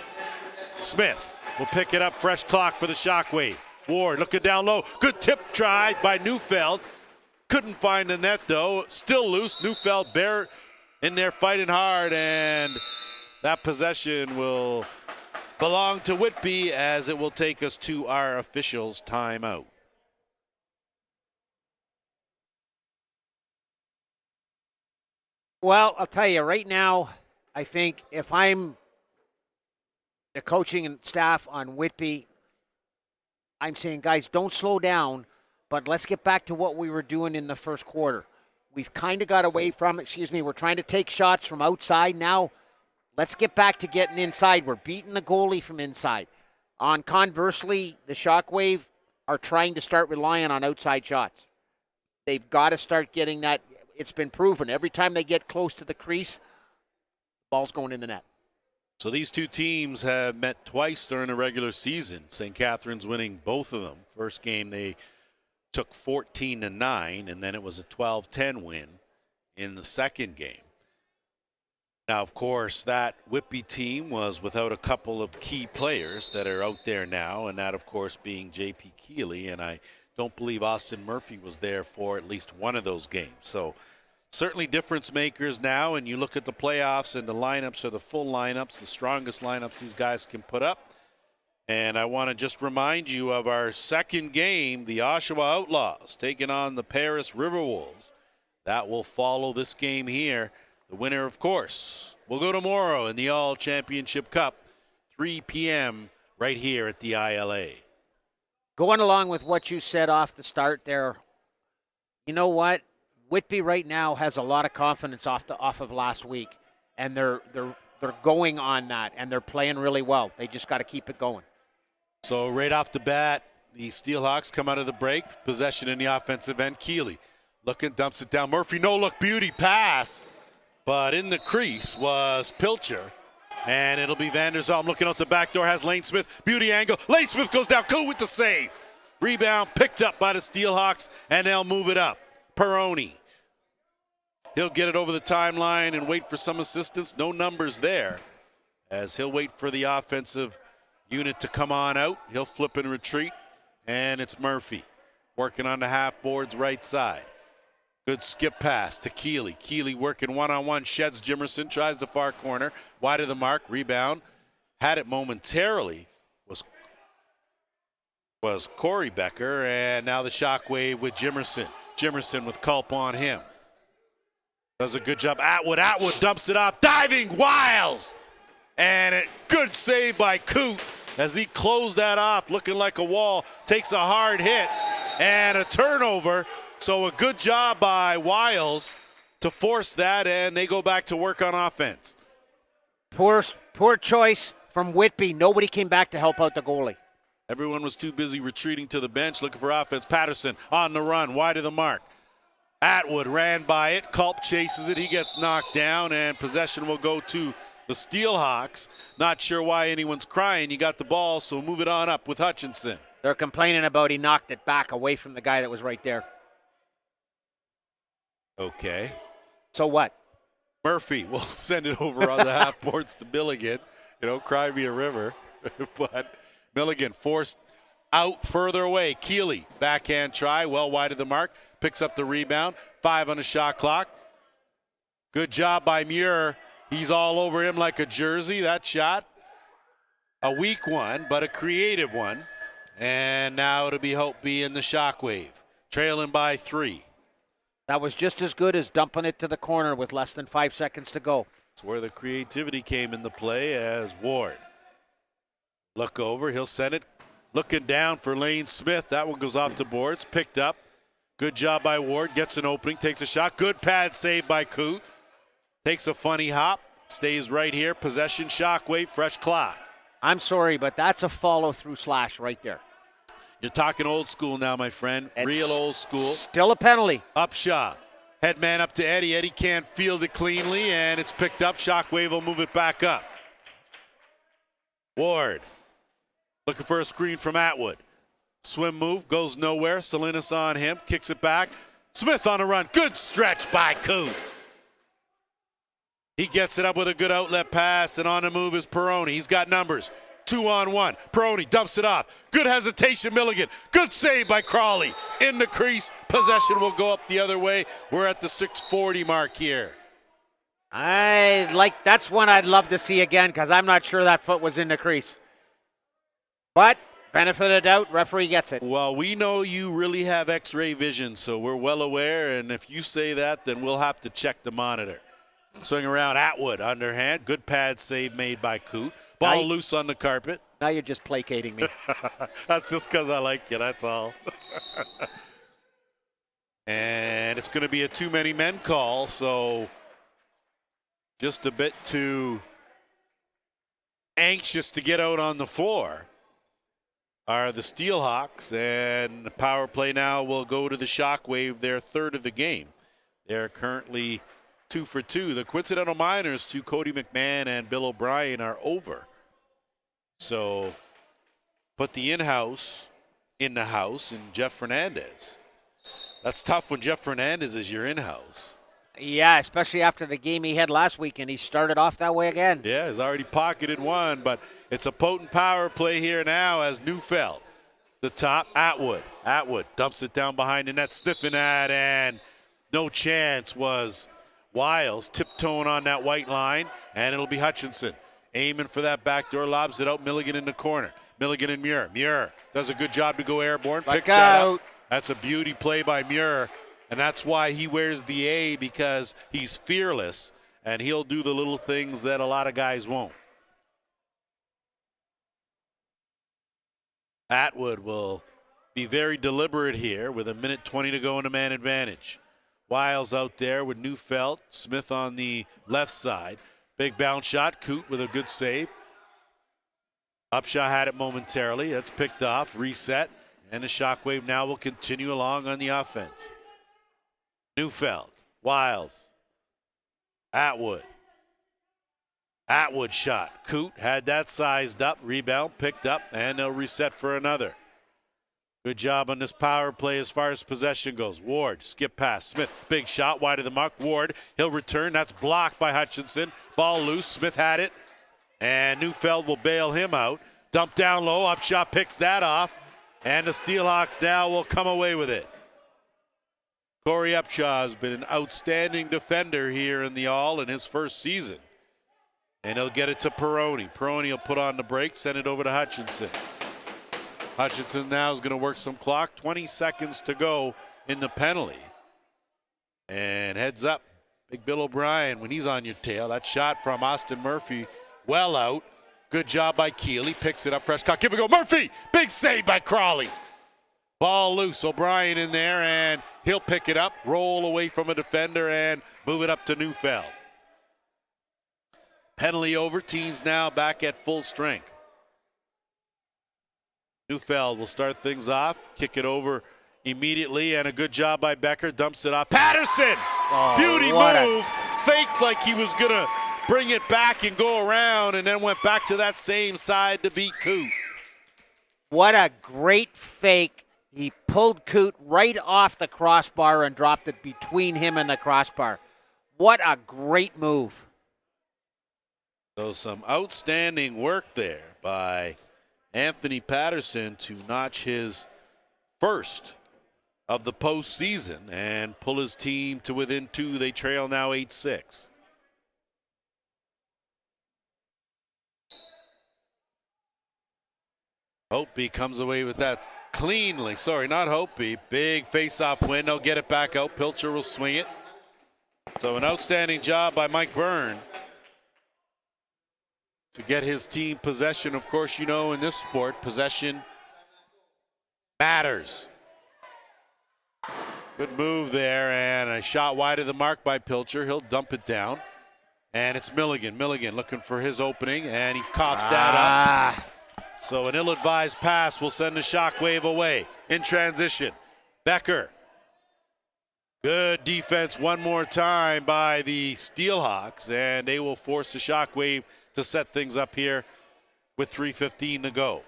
Smith will pick it up, fresh clock for the Shockwave. Ward looking down low. Good tip try by Neufeld. Couldn't find the net, though. Still loose. Neufeld bare in there fighting hard, and that possession will belong to Whitby as it will take us to our officials' timeout. Well, I'll tell you right now, I think if I'm the coaching and staff on Whitby, I'm saying, guys, don't slow down, but let's get back to what we were doing in the first quarter. We've kind of got away from it. We're trying to take shots from outside now. Let's get back to getting inside. We're beating the goalie from inside. Conversely, the Shockwave are trying to start relying on outside shots. They've got to start getting that. It's been proven. Every time they get close to the crease, ball's going in the net. So these two teams have met twice during the regular season. St. Catharines winning both of them. First game they took 14-9, and then it was a 12-10 win in the second game. Now, of course, that Whitby team was without a couple of key players that are out there now, and that, of course, being J.P. Keeley, and I don't believe Austin Murphy was there for at least one of those games. So certainly difference makers now, and you look at the playoffs and the lineups are the full lineups, the strongest lineups these guys can put up. And I want to just remind you of our second game, the Oshawa Outlaws taking on the Paris Riverwolves. That will follow this game here. The winner, of course, will go tomorrow in the All Championship Cup, 3 p.m. right here at the ILA. Going along with what you said off the start there, you know what? Whitby right now has a lot of confidence off of last week, and they're going on that, and they're playing really well. They just got to keep it going. So right off the bat, the Steelhawks come out of the break, possession in the offensive end. Keeley looking, dumps it down. Murphy, no-look beauty pass, but in the crease was Pilcher. And it'll be Van der Zalm looking out the back door, has Lane Smith, beauty angle. Lane Smith goes down, cool with the save. Rebound picked up by the Steelhawks, and they'll move it up. Peroni. He'll get it over the timeline and wait for some assistance. No numbers there, as he'll wait for the offensive unit to come on out. He'll flip and retreat, and it's Murphy working on the half boards right side. Good skip pass to Keeley. Keeley working one-on-one, sheds Jimerson, tries the far corner, wide of the mark, rebound. Had it momentarily was Corey Becker, and now the Shockwave with Jimerson. Jimerson with Culp on him. Does a good job. Atwood dumps it off, diving Wiles. And good save by Coote as he closed that off, looking like a wall. Takes a hard hit and a turnover. So a good job by Wiles to force that, and they go back to work on offense. Poor choice from Whitby. Nobody came back to help out the goalie. Everyone was too busy retreating to the bench, looking for offense. Patterson on the run, wide of the mark. Atwood ran by it. Culp chases it. He gets knocked down, and possession will go to the Steelhawks. Not sure why anyone's crying. You got the ball, so move it on up with Hutchinson. They're complaining about he knocked it back away from the guy that was right there. Okay. So what? Murphy will send it over on the half boards to Billigan. cry me a river. But Milligan forced out further away. Keeley, backhand try, well wide of the mark. Picks up the rebound. 5 on the shot clock. Good job by Muir. He's all over him like a jersey. That shot, a weak one, but a creative one. And now it'll be Hope in the Shockwave, trailing by 3. That was just as good as dumping it to the corner with less than 5 seconds to go. That's where the creativity came into play as Ward. Look over, he'll send it. Looking down for Lane Smith. That one goes off the boards, picked up. Good job by Ward, gets an opening, takes a shot. Good pad save by Coote. Takes a funny hop, stays right here. Possession, Shockwave, fresh clock. I'm sorry, but that's a follow-through slash right there. You're talking old school now, my friend. It's real old school. Still a penalty. Upshaw. Head man up to Eddie. Eddie can't field it cleanly, and it's picked up. Shockwave will move it back up. Ward looking for a screen from Atwood. Swim move, goes nowhere. Salinas on him, kicks it back. Smith on a run. Good stretch by Coote. He gets it up with a good outlet pass, and on the move is Peroni. He's got numbers. 2-on-1. Peroni dumps it off. Good hesitation, Milligan. Good save by Crawley. In the crease. Possession will go up the other way. We're at the 6:40 mark here. That's one I'd love to see again because I'm not sure that foot was in the crease. But benefit of doubt, referee gets it. Well, we know you really have X-ray vision, so we're well aware, and if you say that, then we'll have to check the monitor. Swing around, Atwood, underhand. Good pad save made by Coote. Ball loose on the carpet. Now you're just placating me. That's just because I like you, that's all. And it's going to be a too many men call, so just a bit too anxious to get out on the floor are the Steelhawks, and the power play now will go to the Shockwave, their third of the game. They're currently 2 for 2. The coincidental minors to Cody McMahon and Bill O'Brien are over. So put the in-house in the house and Jeff Fernandez. That's tough when Jeff Fernandez is your in-house. Yeah, especially after the game he had last week, and he started off that way again. Yeah, he's already pocketed one, but it's a potent power play here now as Neufeld. The top, Atwood. Atwood dumps it down behind the net, sniffing at, and no chance was Wiles tiptoeing on that white line, and it'll be Hutchinson aiming for that backdoor, lobs it out. Milligan in the corner. Milligan and Muir. Muir does a good job to go airborne, picks that up. That's a beauty play by Muir, and that's why he wears the A, because he's fearless, and he'll do the little things that a lot of guys won't. Atwood will be very deliberate here with 1:20 to go in a man advantage. Wiles out there with Neufeld. Smith on the left side. Big bounce shot. Coote with a good save. Upshaw had it momentarily. That's picked off. Reset. And the Shockwave now will continue along on the offense. Neufeld. Wiles. Atwood. Atwood shot. Coote had that sized up. Rebound picked up. And they'll reset for another. Good job on this power play as far as possession goes. Ward, skip pass. Smith, big shot, wide of the mark. Ward, he'll return. That's blocked by Hutchinson. Ball loose. Smith had it. And Neufeld will bail him out. Dump down low. Upshot picks that off. And the Steelhawks now will come away with it. Corey Upshaw has been an outstanding defender here in the All in his first season. And he'll get it to Peroni. Peroni will put on the brakes, send it over to Hutchinson. Hutchinson now is going to work some clock. 20 seconds to go in the penalty. And heads up, Big Bill O'Brien, when he's on your tail. That shot from Austin Murphy, well out. Good job by Keeley. Picks it up, fresh cock. Give it a go. Murphy! Big save by Crawley. Ball loose. O'Brien in there, and he'll pick it up, roll away from a defender, and move it up to Neufeld. Penalty over. Teens now back at full strength. Neufeld will start things off, kick it over immediately, and a good job by Becker. Dumps it off. Patterson! Beauty move. Faked like he was going to bring it back and go around, and then went back to that same side to beat Coote. What a great fake. He pulled Coote right off the crossbar and dropped it between him and the crossbar. What a great move. So some outstanding work there by Anthony Patterson to notch his first of the postseason and pull his team to within 2. They trail now 8-6. Hopi comes away with that cleanly. Sorry, not Hopi. Big face-off win. They'll get it back out. Pilcher will swing it. So an outstanding job by Mike Byrne to get his team possession. Of course, you know, in this sport, possession matters. Good move there, and a shot wide of the mark by Pilcher. He'll dump it down. And it's Milligan. Milligan looking for his opening, and he coughs that up. So an ill-advised pass will send the Shockwave away. In transition, Becker. Good defense one more time by the Steelhawks, and they will force the Shockwave to set things up here with 3:15 to go.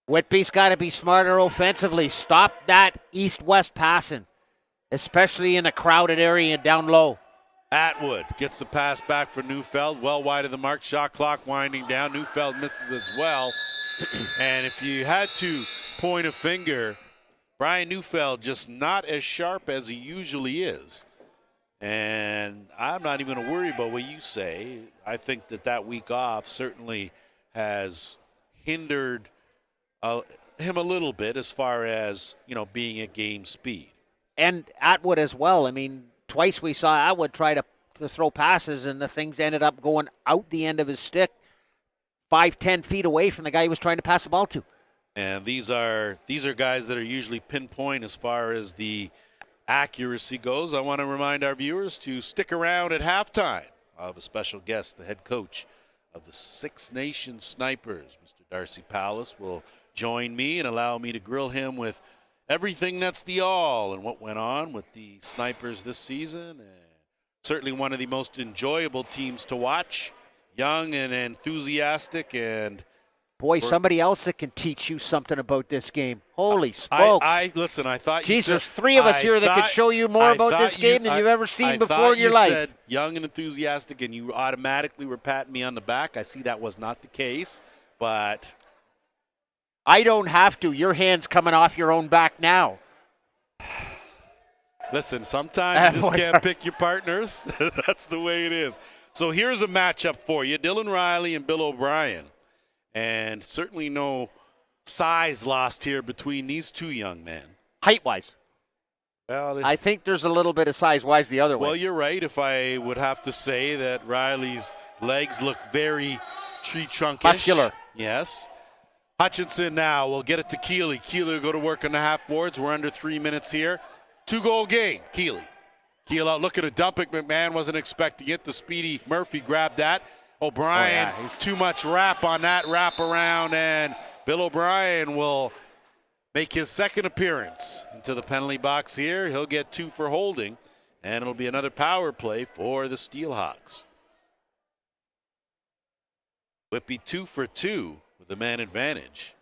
Whitby's got to be smarter offensively. Stop that east-west passing, especially in a crowded area down low. Atwood gets the pass back for Neufeld, well wide of the mark. Shot clock winding down. Neufeld misses as well. And if you had to point a finger, Brian Neufeld just not as sharp as he usually is. And I'm not even going to worry about what you say. I think that week off certainly has hindered him a little bit as far as, you know, being at game speed. And Atwood as well. I mean, twice we saw Atwood try to throw passes, and the things ended up going out the end of his stick 5-10 feet away from the guy he was trying to pass the ball to. And these are guys that are usually pinpoint as far as the accuracy goes. I want to remind our viewers to stick around at halftime. I have a special guest, the head coach of the Six Nations Snipers, Mr. Darcy Palace, will join me and allow me to grill him with everything that's the all and what went on with the Snipers this season. And certainly one of the most enjoyable teams to watch, young and enthusiastic. And boy, somebody else that can teach you something about this game. Holy smokes. Listen, I thought Jesus, you said, there's 3 of us here that could show you more about this game than you've ever seen before in your life. Said young and enthusiastic, and you automatically were patting me on the back. I see that was not the case, but I don't have to. Your hand's coming off your own back now. Listen, sometimes you just can't pick your partners. That's the way it is. So here's a matchup for you. Dylan Riley and Bill O'Brien. And certainly no size lost here between these two young men. Height-wise. Well, I think there's a little bit of size-wise the other way. Well, you're right. If I would have to say that Riley's legs look very tree trunkish. Muscular. Yes. Hutchinson now will get it to Keeley. Keeley will go to work on the half boards. We're under 3 minutes here. 2-goal game, Keeley. Keeley out looking to dump it. McMahon wasn't expecting it. The speedy Murphy grabbed that. O'Brien, too much wrap on that wrap around, and Bill O'Brien will make his second appearance into the penalty box here. He'll get 2 for holding, and it'll be another power play for the Steelhawks. Whitby 2 for 2 with the man advantage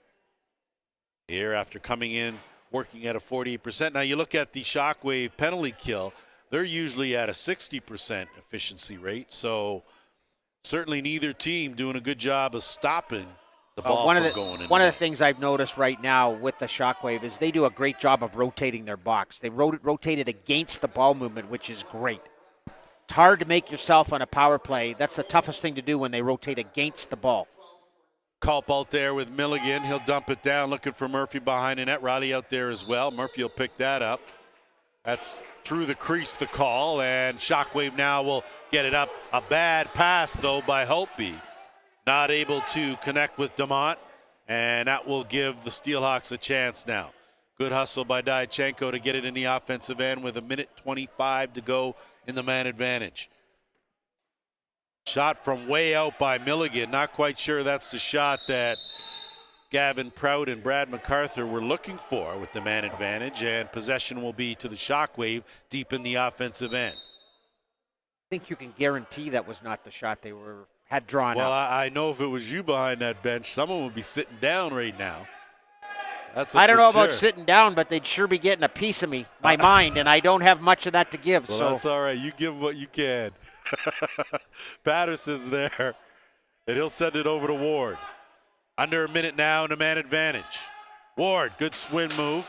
here after coming in working at a 48%. Now you look at the Shockwave penalty kill, they're usually at a 60% efficiency rate, so certainly neither team doing a good job of stopping the ball from going in. One of the things I've noticed right now with the Shockwave is they do a great job of rotating their box. They rotate it against the ball movement, which is great. It's hard to make yourself on a power play. That's the toughest thing to do when they rotate against the ball. Culp out there with Milligan. He'll dump it down, looking for Murphy behind the net. Riley out there as well. Murphy will pick that up. That's through the crease, the call, and Shockwave now will get it up. A bad pass, though, by Holtby. Not able to connect with DeMont, and that will give the Steelhawks a chance now. Good hustle by Diachenko to get it in the offensive end with 1:25 to go in the man advantage. Shot from way out by Milligan. Not quite sure that's the shot that Gavin Prout and Brad MacArthur were looking for with the man advantage, and possession will be to the Shockwave deep in the offensive end. I think you can guarantee that was not the shot they had drawn up. Well, I know if it was you behind that bench, someone would be sitting down right now. I don't know about sitting down, but they'd sure be getting a piece of me, my mind, and I don't have much of that to give. Well, so that's all right. You give what you can. Patterson's there, and he'll send it over to Ward. Under a minute now and a man advantage. Ward, good swing move.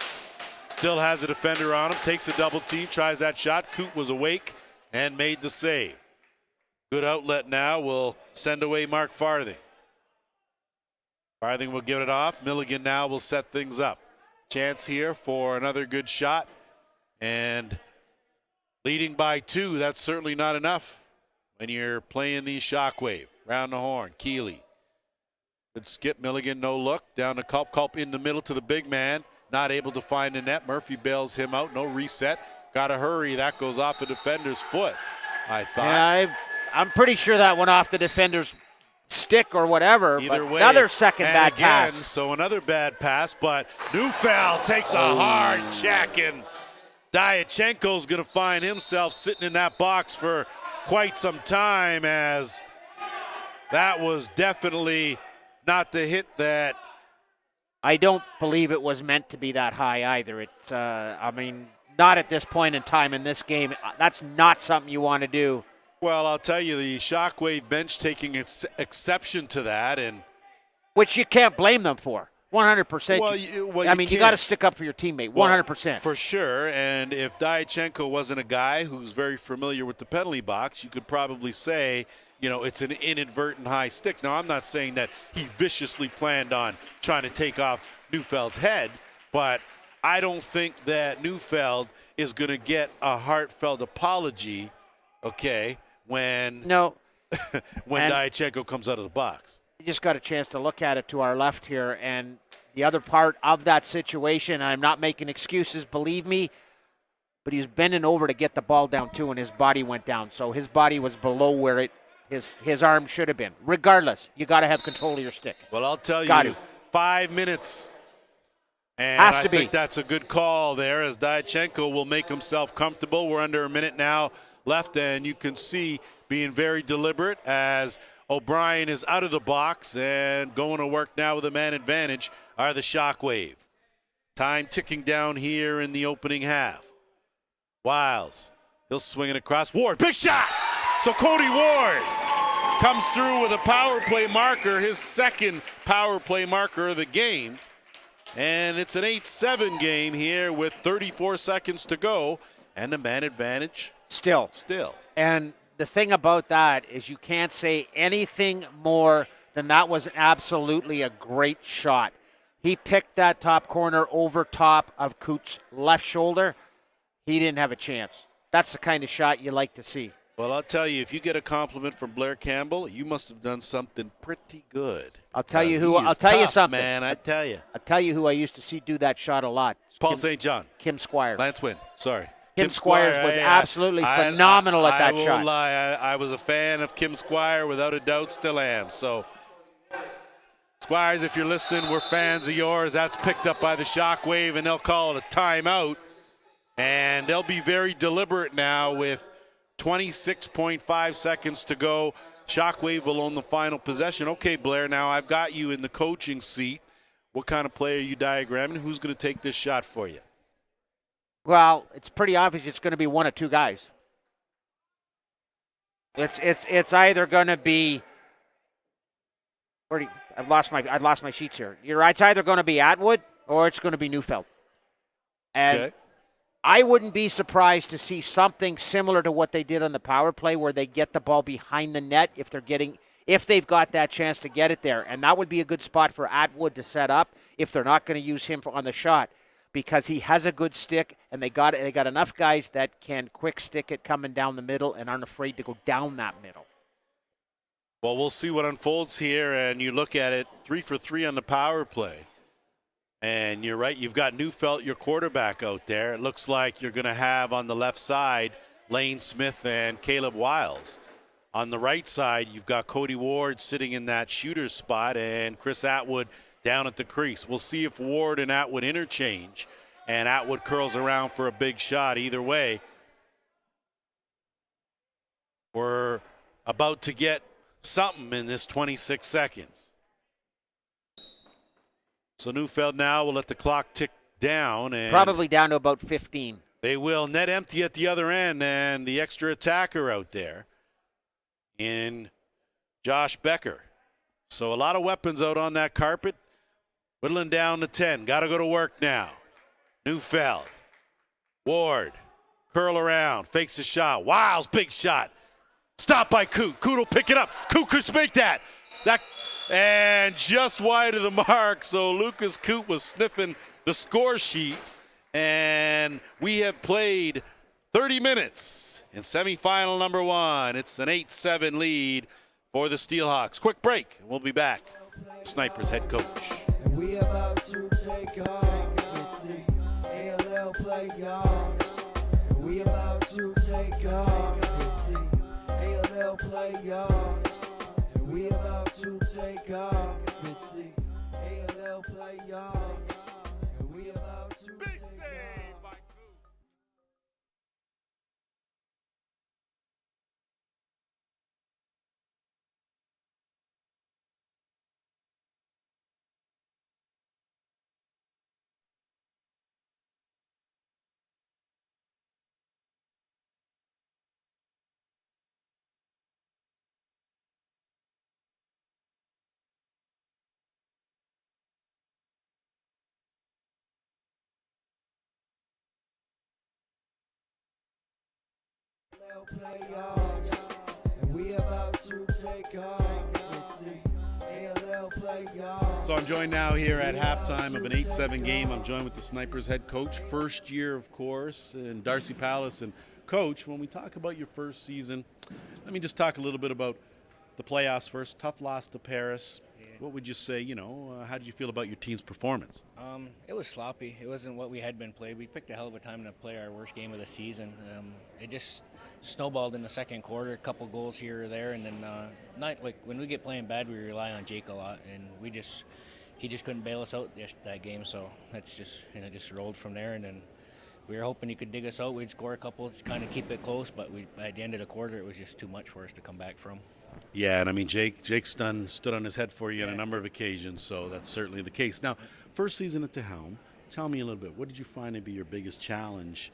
Still has a defender on him. Takes a double team, tries that shot. Coote was awake and made the save. Good outlet now will send away Mark Farthing. Farthing will give it off. Milligan now will set things up. Chance here for another good shot. And leading by 2, that's certainly not enough when you're playing the Shockwave. Round the horn, Keeley. Good skip, Milligan, no look. Down to Culp. Culp in the middle to the big man. Not able to find the net. Murphy bails him out. No reset. Got to hurry. That goes off the defender's foot, I thought. Yeah, I'm pretty sure that went off the defender's stick or whatever. Either way, another second and bad again, pass. So another bad pass, but Neufeld takes a hard check, and Diachenko's going to find himself sitting in that box for quite some time, as that was definitely not the hit that. I don't believe it was meant to be that high either. It's, I mean, not at this point in time in this game. That's not something you want to do. Well, I'll tell you, the Shockwave bench taking exception to that, and which you can't blame them for. 100%. Well, I mean, you got to stick up for your teammate. 100%. For sure. And if Diachenko wasn't a guy who's very familiar with the penalty box, you could probably say, you know, it's an inadvertent high stick. Now, I'm not saying that he viciously planned on trying to take off Neufeld's head, but I don't think that Neufeld is going to get a heartfelt apology, okay, when Diachenko comes out of the box. You just got a chance to look at it to our left here, and the other part of that situation, I'm not making excuses, believe me, but he was bending over to get the ball down too, and his body went down. So his body was below where his arm should have been. Regardless, you got to have control of your stick. Well, I'll tell you, 5 minutes. And I think that's a good call there, as Diachenko will make himself comfortable. We're under a minute now left, and you can see being very deliberate as O'Brien is out of the box and going to work now with a man advantage are the Shockwave. Time ticking down here in the opening half. Wiles, he'll swing it across. Ward, big shot! So Cody Ward comes through with a power play marker, his second power play marker of the game. And it's an 8-7 game here with 34 seconds to go and a man advantage. Still. And the thing about that is you can't say anything more than that was absolutely a great shot. He picked that top corner over top of Coote's left shoulder. He didn't have a chance. That's the kind of shot you like to see. Well, I'll tell you, if you get a compliment from Blair Campbell, you must have done something pretty good. I'll tell you something. Man, I tell you. I'll tell you who I used to see do that shot a lot. Paul St. John. Kim Squires. Lance Wynn. Sorry. Kim Squires was absolutely phenomenal at that shot. I won't lie. I was a fan of Kim Squire, without a doubt, still am. So, Squires, if you're listening, we're fans of yours. That's picked up by the Shockwave, and they'll call it a timeout. And they'll be very deliberate now with 26.5 seconds to go. Shockwave will own the final possession. Okay, Blair, now I've got you in the coaching seat. What kind of play are you diagramming? Who's going to take this shot for you? Well, it's pretty obvious it's going to be one of two guys. It's either going to be. I've lost my sheets here. You're right. It's either going to be Atwood or it's going to be Neufeld. And okay. I wouldn't be surprised to see something similar to what they did on the power play, where they get the ball behind the net if they've got that chance to get it there, and that would be a good spot for Atwood to set up if they're not going to use him on the shot, because he has a good stick, and they got enough guys that can quick stick it coming down the middle and aren't afraid to go down that middle. Well, we'll see what unfolds here, and you look at it, 3 for 3 on the power play. And you're right, you've got Neufeld, your quarterback, out there. It looks like you're going to have on the left side Lane Smith and Caleb Wiles. On the right side, you've got Cody Ward sitting in that shooter spot and Chris Atwood down at the crease. We'll see if Ward and Atwood interchange and Atwood curls around for a big shot. Either way, we're about to get something in this 26 seconds. So Neufeld now will let the clock tick down. And Probably down to about 15. they will net empty at the other end, and the extra attacker out there in Josh Becker. So a lot of weapons out on that carpet. Whittling down to 10. Got to go to work now. Neufeld. Ward. Curl around. Fakes a shot. Wiles, big shot. Stop by Coot. Coot will pick it up. Coot could make that. And just wide of the mark. So Lucas Coot was sniffing the score sheet. And we have played 30 minutes in semifinal number 1. It's an 8-7 lead for the Steelhawks. Quick break. We'll be back. Snipers head coach. We about to take off. It's the ALL playoffs. We about to take off. It's the ALL playoffs. We about to take off. It's the ALL playoffs. We about to take off. Playoffs, and we about to take off. It's the ALL playoffs. So I'm joined now here at halftime of an 8-7 game. I'm joined with the Snipers head coach, first year, of course, and Darcy Palace. And Coach, when we talk about your first season, let me just talk a little bit about the playoffs first. Tough loss to Paris. What would you say, how did you feel about your team's performance? It was sloppy. It wasn't what we had been played. We picked a hell of a time to play our worst game of the season. It just snowballed in the second quarter, a couple goals here or there, and then not like when we get playing bad, we rely on Jake a lot, and he just couldn't bail us out that game. So that's just just rolled from there, and then we were hoping he could dig us out. We'd score a couple, just kind of keep it close, but at the end of the quarter, it was just too much for us to come back from. Yeah, and I mean, Jake stood on his head for you on a number of occasions, so that's certainly the case. Now, first season at the helm, tell me a little bit, what did you find to be your biggest challenge,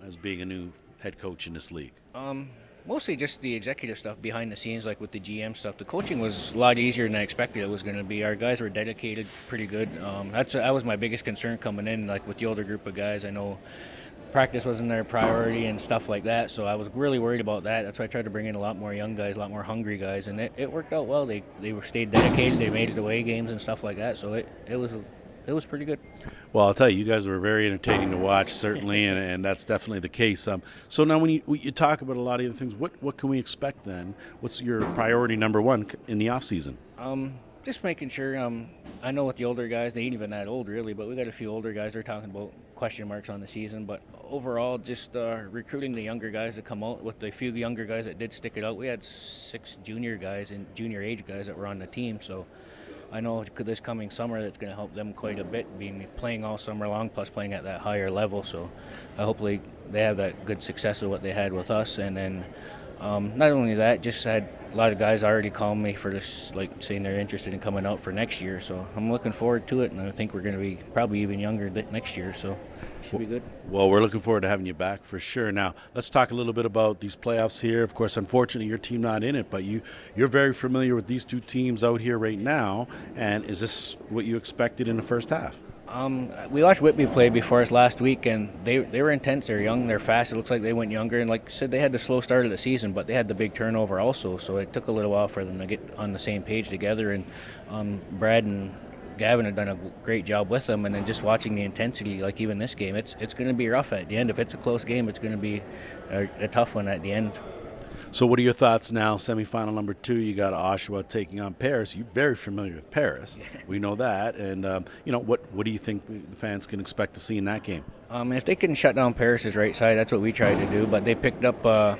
as being a new head coach in this league? Mostly just the executive stuff behind the scenes, like with the GM stuff. The coaching was a lot easier than I expected it was going to be. Our guys were dedicated, pretty good. That was my biggest concern coming in, like with the older group of guys. I know practice wasn't their priority and stuff like that, so I was really worried about that. That's why I tried to bring in a lot more young guys, a lot more hungry guys, and it worked out well. They stayed dedicated. They made it away games and stuff like that, so it was pretty good. Well, I'll tell you guys were very entertaining to watch, certainly, and that's definitely the case. So now when you talk about a lot of the things, what can we expect then? What's your priority number 1 in the off season? Just making sure. I know with the older guys, they ain't even that old really, but we got a few older guys. They're talking about question marks on the season, but overall, just recruiting the younger guys to come out. With the few younger guys that did stick it out, we had 6 junior guys and junior age guys that were on the team. So I know this coming summer that's going to help them quite a bit, being playing all summer long, plus playing at that higher level. So hopefully they have that good success of what they had with us, and then. Not only that, just had a lot of guys already called me for this, like saying they're interested in coming out for next year. So I'm looking forward to it, and I think we're going to be probably even younger next year. So should be good. Well, we're looking forward to having you back for sure. Now, let's talk a little bit about these playoffs here. Of course, unfortunately, your team not in it, but you're very familiar with these two teams out here right now. And is this what you expected in the first half? We watched Whitby play before us last week, and they were intense. They're young, they're fast. It looks like they went younger, and like I said, they had the slow start of the season, but they had the big turnover also, so it took a little while for them to get on the same page together, and Brad and Gavin have done a great job with them, and then just watching the intensity, like even this game, it's going to be rough at the end. If it's a close game, it's going to be a tough one at the end. So what are your thoughts now? Semifinal number 2, you got Oshawa taking on Paris. You're very familiar with Paris. We know that. And, what do you think the fans can expect to see in that game? If they can shut down Paris's right side, that's what we tried to do. But they picked up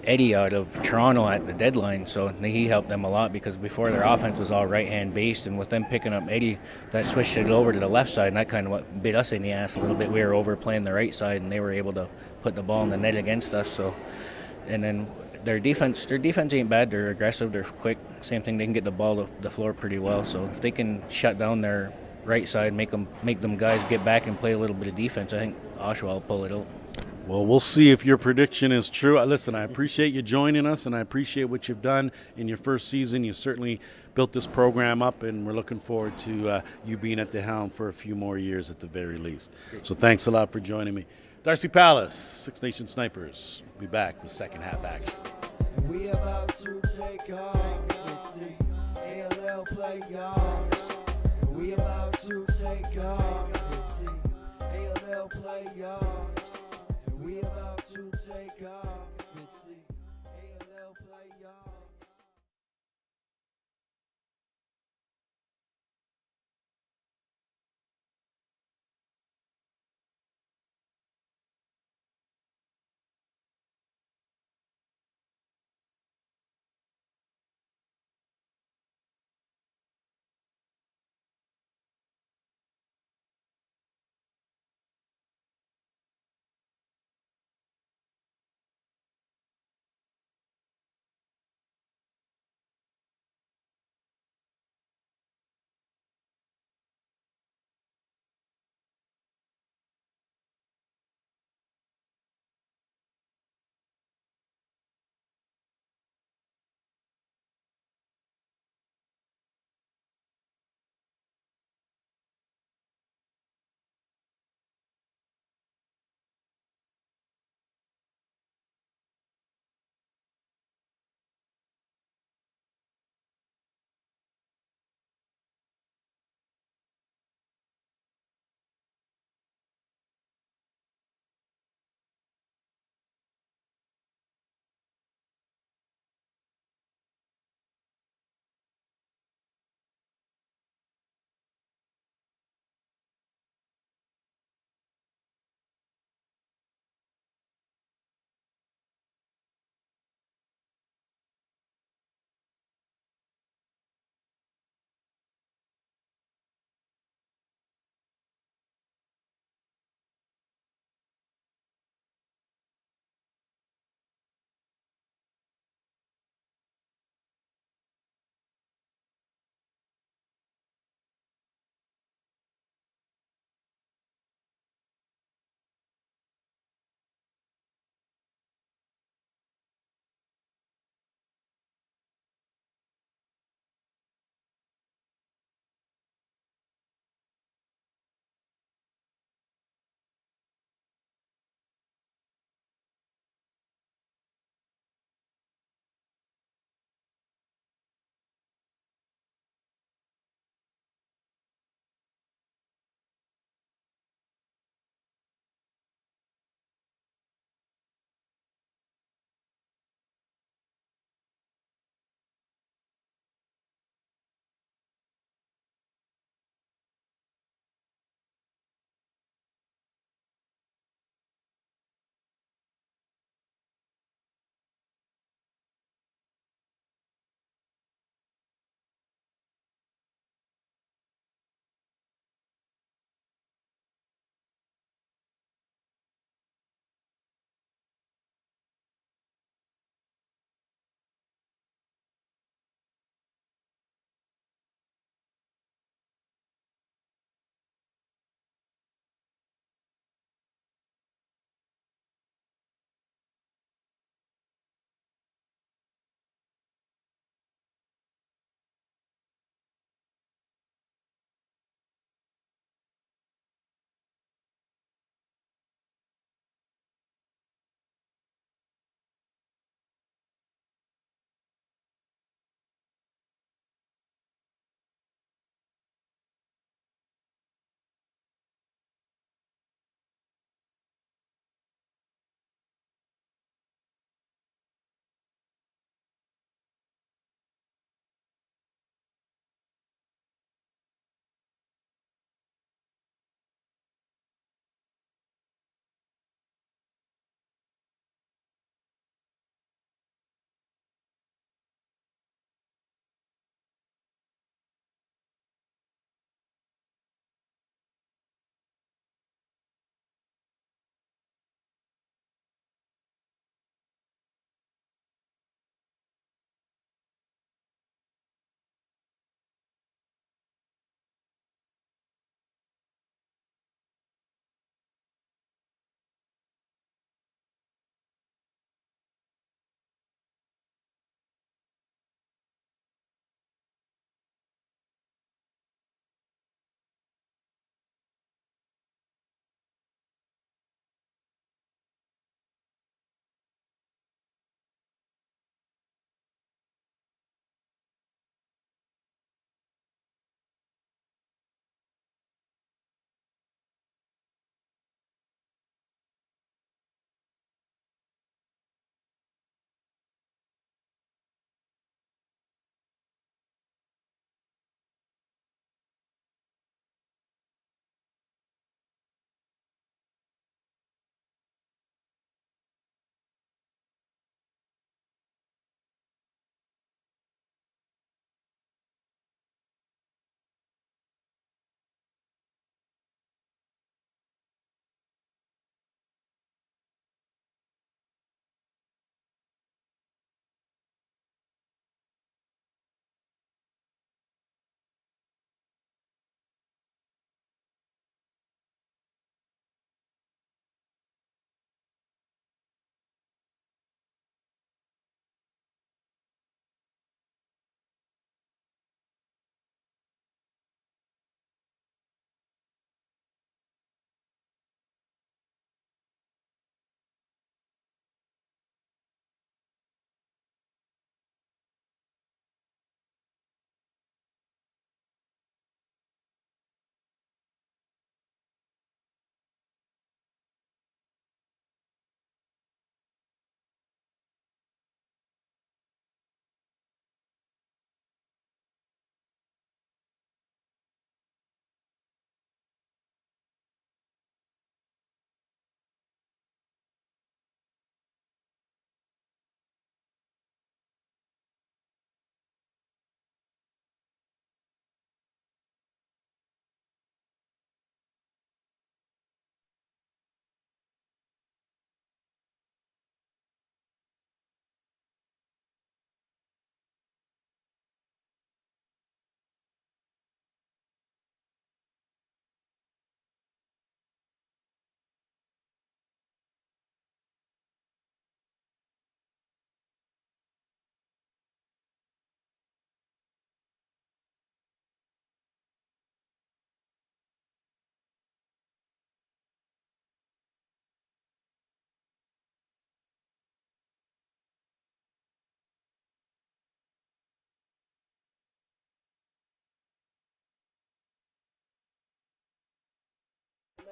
Eddie out of Toronto at the deadline, so he helped them a lot because before their offense was all right-hand based, and with them picking up Eddie, that switched it over to the left side, and that kind of what bit us in the ass a little bit. We were over playing the right side, and they were able to put the ball in the net against us. So, and then their defense ain't bad. They're aggressive. They're quick. Same thing. They can get the ball to the floor pretty well. So if they can shut down their right side, make them guys get back and play a little bit of defense. I think Oshawa will pull it out. Well, we'll see if your prediction is true. Listen, I appreciate you joining us, and I appreciate what you've done in your first season. You certainly built this program up, and we're looking forward to you being at the helm for a few more years at the very least. So thanks a lot for joining me. Darcy Palace, Six Nation Snipers. Be back with second half action. We about to take off. It's the ALL playoffs. We about to take off. It's the ALL playoffs. We about to take off. It's the ALL playoffs.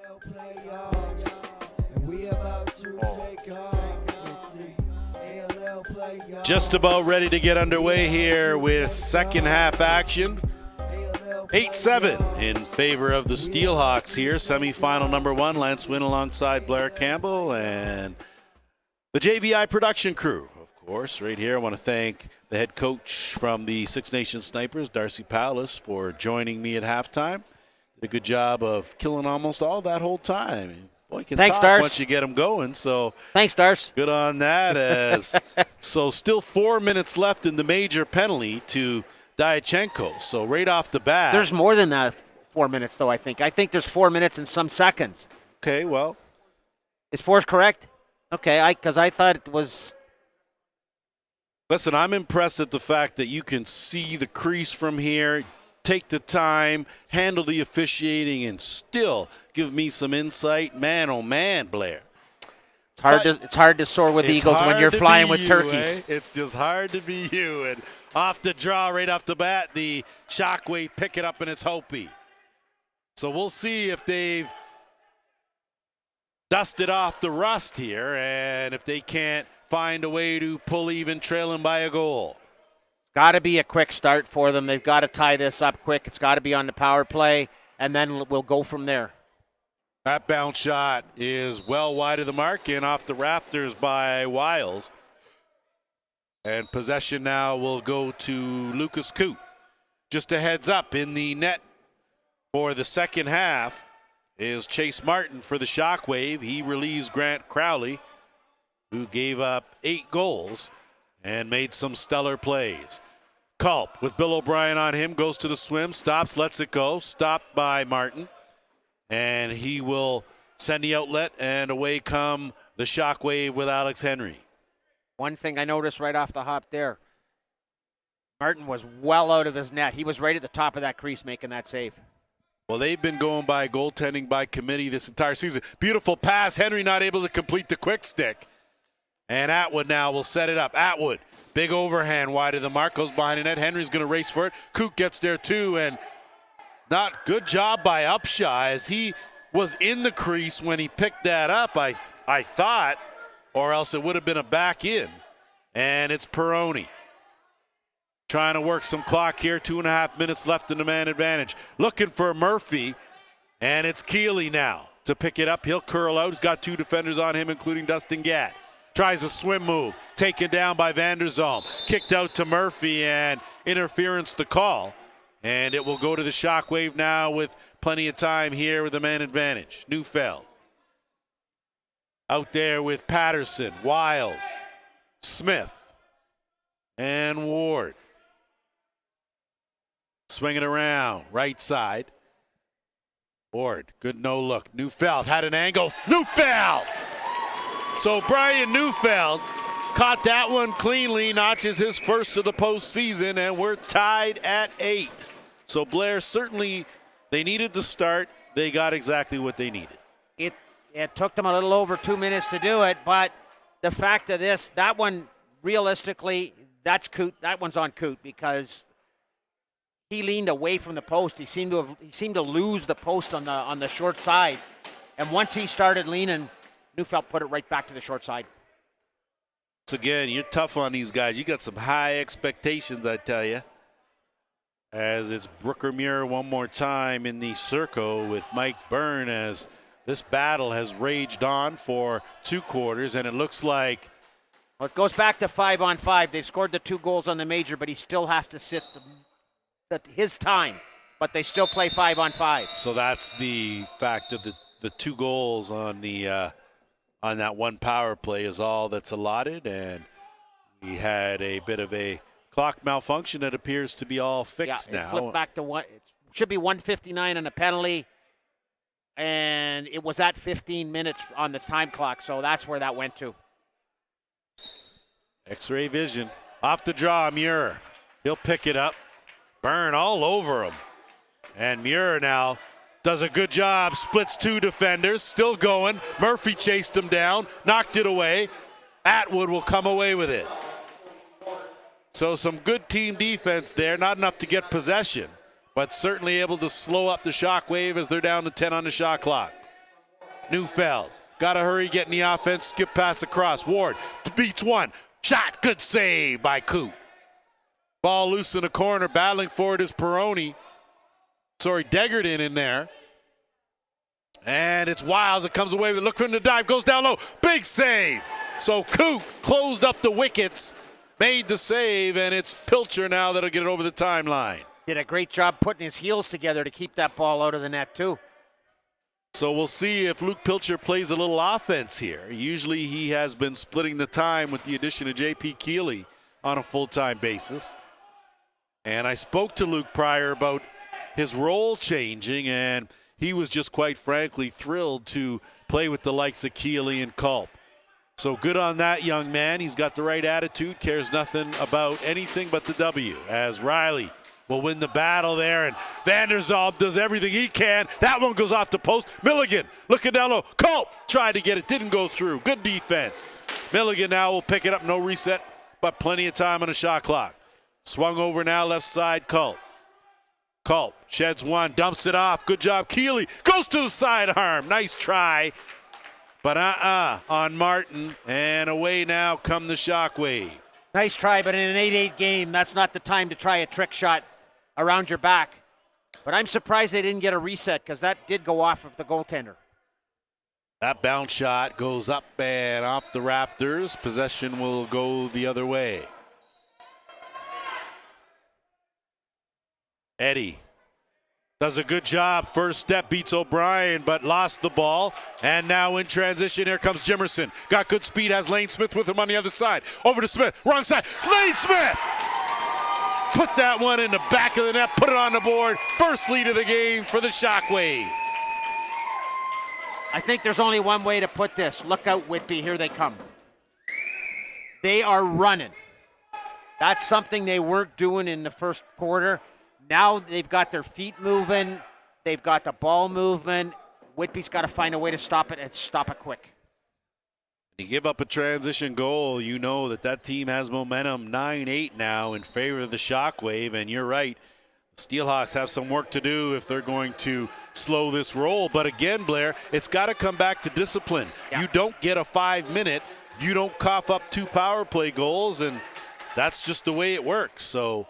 Playoffs, and we about to take off. Let's see. ALL playoffs. Just about ready to get underway here with second half action. 8-7 in favor of the Steelhawks here. Semifinal number 1. Lance Wynn alongside Blair Campbell and the JVI production crew. Of course, right here I want to thank the head coach from the Six Nations Snipers, Darcy Powlis, for joining me at halftime. Did a good job of killing almost all that whole time. Boy, can Thanks, talk Darce. once you get them going. So Thanks, Darce. good on that. As so still 4 minutes left in the major penalty to Diachenko. So right off the bat. There's more than that 4 minutes, though, I think. I think there's 4 minutes and some seconds. Okay, well. Is 4 correct? Okay, because I thought it was. Listen, I'm impressed at the fact that you can see the crease from here, take the time, handle the officiating, and still give me some insight. Man, oh man, Blair. It's hard to soar with eagles when you're flying with turkeys. It's just hard to be you. And off the draw, right off the bat, the Shockwave pick it up and it's Hopi. So we'll see if they've dusted off the rust here and if they can't find a way to pull even trailing by a goal. Got to be a quick start for them. They've got to tie this up quick. It's got to be on the power play, and then we'll go from there. That bounce shot is well wide of the mark and off the rafters by Wiles. And possession now will go to Lucas Coote. Just a heads up, in the net for the second half is Chase Martin for the Shockwave. He relieves Grant Crowley, who gave up 8 goals and made some stellar plays. Culp with Bill O'Brien on him, goes to the swim, stops, lets it go, stopped by Martin. And he will send the outlet, and away come the Shockwave with Alex Henry. One thing I noticed right off the hop there, Martin was well out of his net. He was right at the top of that crease making that save. Well, they've been going by goaltending by committee this entire season. Beautiful pass. Henry not able to complete the quick stick. And Atwood now will set it up. Atwood, big overhand wide of the mark, goes behind the net. Henry's going to race for it. Coote gets there too, and not good job by Upshaw as he was in the crease when he picked that up, I thought, or else it would have been a back in. And it's Peroni trying to work some clock here. 2.5 minutes left in the man advantage. Looking for Murphy, and it's Keeley now to pick it up. He'll curl out. He's got 2 defenders on him, including Dustin Gatt. Tries a swim move, taken down by Vanderzalm. Kicked out to Murphy, and interference the call. And it will go to the Shockwave now with plenty of time here with the man advantage. Neufeld out there with Patterson, Wiles, Smith, and Ward. Swing it around, right side. Ward, good no look. Neufeld had an angle. Neufeld! So Brian Neufeld caught that one cleanly, notches his first of the postseason, and we're tied at 8. So Blair, certainly they needed the start. They got exactly what they needed. It took them a little over 2 minutes to do it, but the fact of this, that one, realistically, that's Coote. That one's on Coote because he leaned away from the post. He seemed to lose the post on the short side, and once he started leaning, Neufeld put it right back to the short side. So again, you're tough on these guys. You got some high expectations, I tell you. As it's Brooker Muir one more time in the circle with Mike Byrne, as this battle has raged on for 2 quarters, and it looks like. Well, it goes back to 5-on-5. They've scored the 2 goals on the major, but he still has to sit his time. But they still play 5-on-5. So that's the fact of the 2 goals on the on that one power play is all that's allotted, and we had a bit of a clock malfunction that appears to be all fixed now. It flipped back to one. It should be 1:59 on a penalty, and it was at 15 minutes on the time clock, so that's where that went to. X-ray vision. Off the draw, Muir. He'll pick it up. Byrne all over him. And Muir now does a good job, splits 2 defenders, still going. Murphy chased him down, knocked it away. Atwood will come away with it. So some good team defense there, not enough to get possession, but certainly able to slow up the Shockwave as they're down to 10 on the shot clock. Neufeld. Got to hurry getting the offense. Skip pass across. Ward beats one. Shot. Good save by Coot. Ball loose in the corner. Battling for it is Peroni. Degerton in there. And it's Wiles. It comes away with it. Look for him to dive. Goes down low. Big save. So Coot closed up the wickets. Made the save. And it's Pilcher now that'll get it over the timeline. Did a great job putting his heels together to keep that ball out of the net, too. So we'll see if Luke Pilcher plays a little offense here. Usually he has been splitting the time with the addition of J.P. Keeley on a full-time basis. And I spoke to Luke prior about his role changing, and he was just quite frankly thrilled to play with the likes of Keeley and Culp. So good on that young man. He's got the right attitude, cares nothing about anything but the W, as Riley will win the battle there, and Van der Zalm does everything he can. That one goes off the post. Milligan looking down low. Culp tried to get it, didn't go through. Good defense. Milligan now will pick it up. No reset, but plenty of time on the shot clock. Swung over now, left side, Culp. Culp sheds one, dumps it off. Good job, Keeley. Goes to the sidearm. Nice try, but on Martin. And away now come the Shockwave. Nice try, but in an 8-8 game, that's not the time to try a trick shot around your back. But I'm surprised they didn't get a reset because that did go off of the goaltender. That bounce shot goes up and off the rafters. Possession will go the other way. Eddie does a good job. First step beats O'Brien, but lost the ball. And now in transition, here comes Jimerson. Got good speed, has Lane Smith with him on the other side. Over to Smith, wrong side. Lane Smith! Put that one in the back of the net, put it on the board. First lead of the game for the Shockwave. I think there's only one way to put this. Look out, Whitby, here they come. They are running. That's something they weren't doing in the first quarter. Now they've got their feet moving. They've got the ball movement. Whitby's got to find a way to stop it and stop it quick. You give up a transition goal, you know that team has momentum 9-8 now in favor of the Shockwave, and you're right. The Steelhawks have some work to do if they're going to slow this roll. But again, Blair, it's got to come back to discipline. Yeah. You don't get a 5-minute, you don't cough up 2 power play goals, and that's just the way it works. So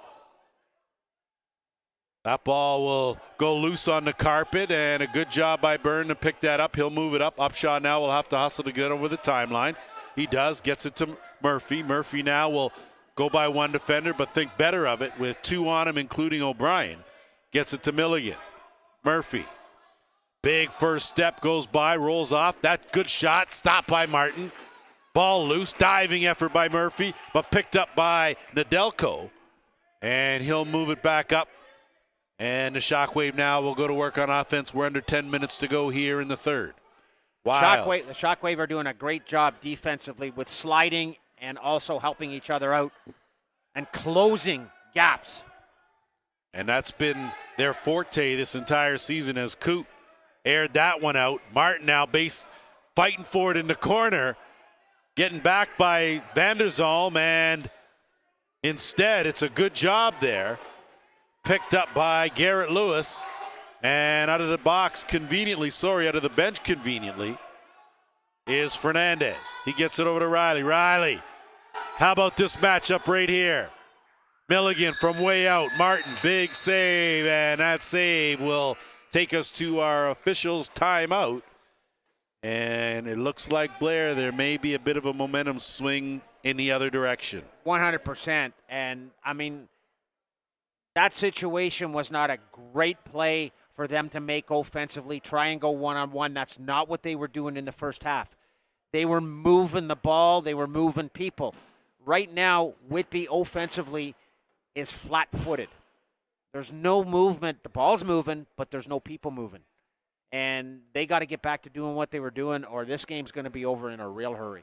that ball will go loose on the carpet, and a good job by Byrne to pick that up. He'll move it up. Upshaw now will have to hustle to get over the timeline. He does, gets it to Murphy. Murphy now will go by one defender, but think better of it with 2 on him, including O'Brien. Gets it to Milligan. Murphy. Big first step goes by, rolls off. That good shot, stopped by Martin. Ball loose, diving effort by Murphy, but picked up by Nedelko. And he'll move it back up. And the Shockwave now will go to work on offense. We're under 10 minutes to go here in the third. The Shockwave are doing a great job defensively with sliding and also helping each other out and closing gaps. And that's been their forte this entire season as Coot aired that one out. Martin now fighting for it in the corner, getting back by Van der Zalm, and instead it's a good job there. Picked up by Garrett Lewis, and out of the bench conveniently, is Fernandez. He gets it over to Riley. Riley, how about this matchup right here? Milligan from way out. Martin, big save, and that save will take us to our officials' timeout. And it looks like, Blair, there may be a bit of a momentum swing in the other direction. 100%. And, I mean, that situation was not a great play for them to make offensively, try and go one-on-one. That's not what they were doing in the first half. They were moving the ball. They were moving people. Right now, Whitby offensively is flat-footed. There's no movement. The ball's moving, but there's no people moving. And they got to get back to doing what they were doing, or this game's going to be over in a real hurry.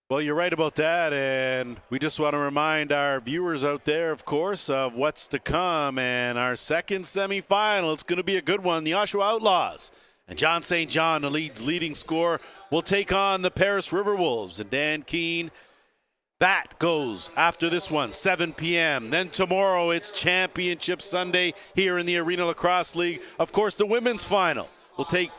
Well, you're right about that, and we just want to remind our viewers out there, of course, of what's to come. And our second semifinal, it's going to be a good one. The Oshawa Outlaws and John St. John, the Leeds leading scorer, will take on the Paris River Wolves and Dan Keene. That goes after this one, 7 p.m. Then tomorrow, it's Championship Sunday here in the Arena Lacrosse League. Of course, the women's final will take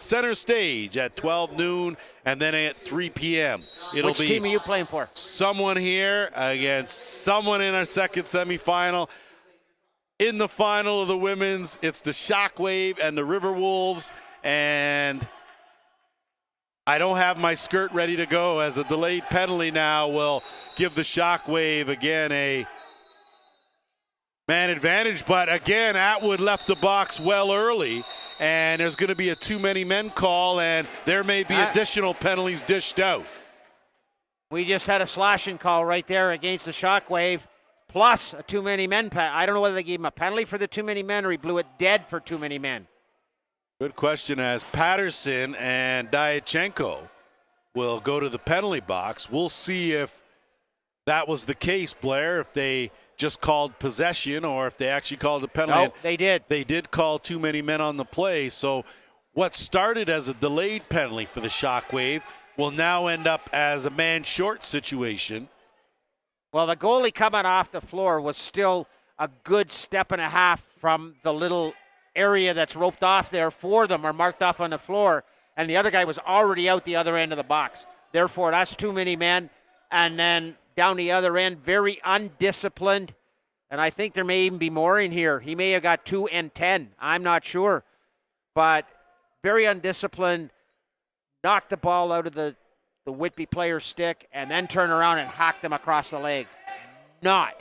center stage at 12 noon and then at 3 p.m. It'll Which be team are you playing for? someone here against someone in our second semifinal. In the final of the women's, it's the Shockwave and the River Wolves, and I don't have my skirt ready to go as a delayed penalty now will give the Shockwave again a man advantage. But again, Atwood left the box well early, and there's going to be a too many men call, and there may be additional penalties dished out. We just had a slashing call right there against the Shockwave, plus a too many men. I don't know whether they gave him a penalty for the too many men or he blew it dead for too many men. Good question, as Patterson and Diachenko will go to the penalty box. We'll see if that was the case, Blair, if they just called possession or if they actually called a penalty. No, they did. They did call too many men on the play. So what started as a delayed penalty for the Shockwave will now end up as a man short situation. Well, the goalie coming off the floor was still a good step and a half from the little area that's roped off there for them or marked off on the floor, and the other guy was already out the other end of the box. Therefore, that's too many men. And then down the other end, very undisciplined, and I think there may even be more in here. He may have got 2 and 10. I'm not sure. But very undisciplined, knocked the ball out of the Whitby player's stick, and then turned around and hacked him across the leg. Not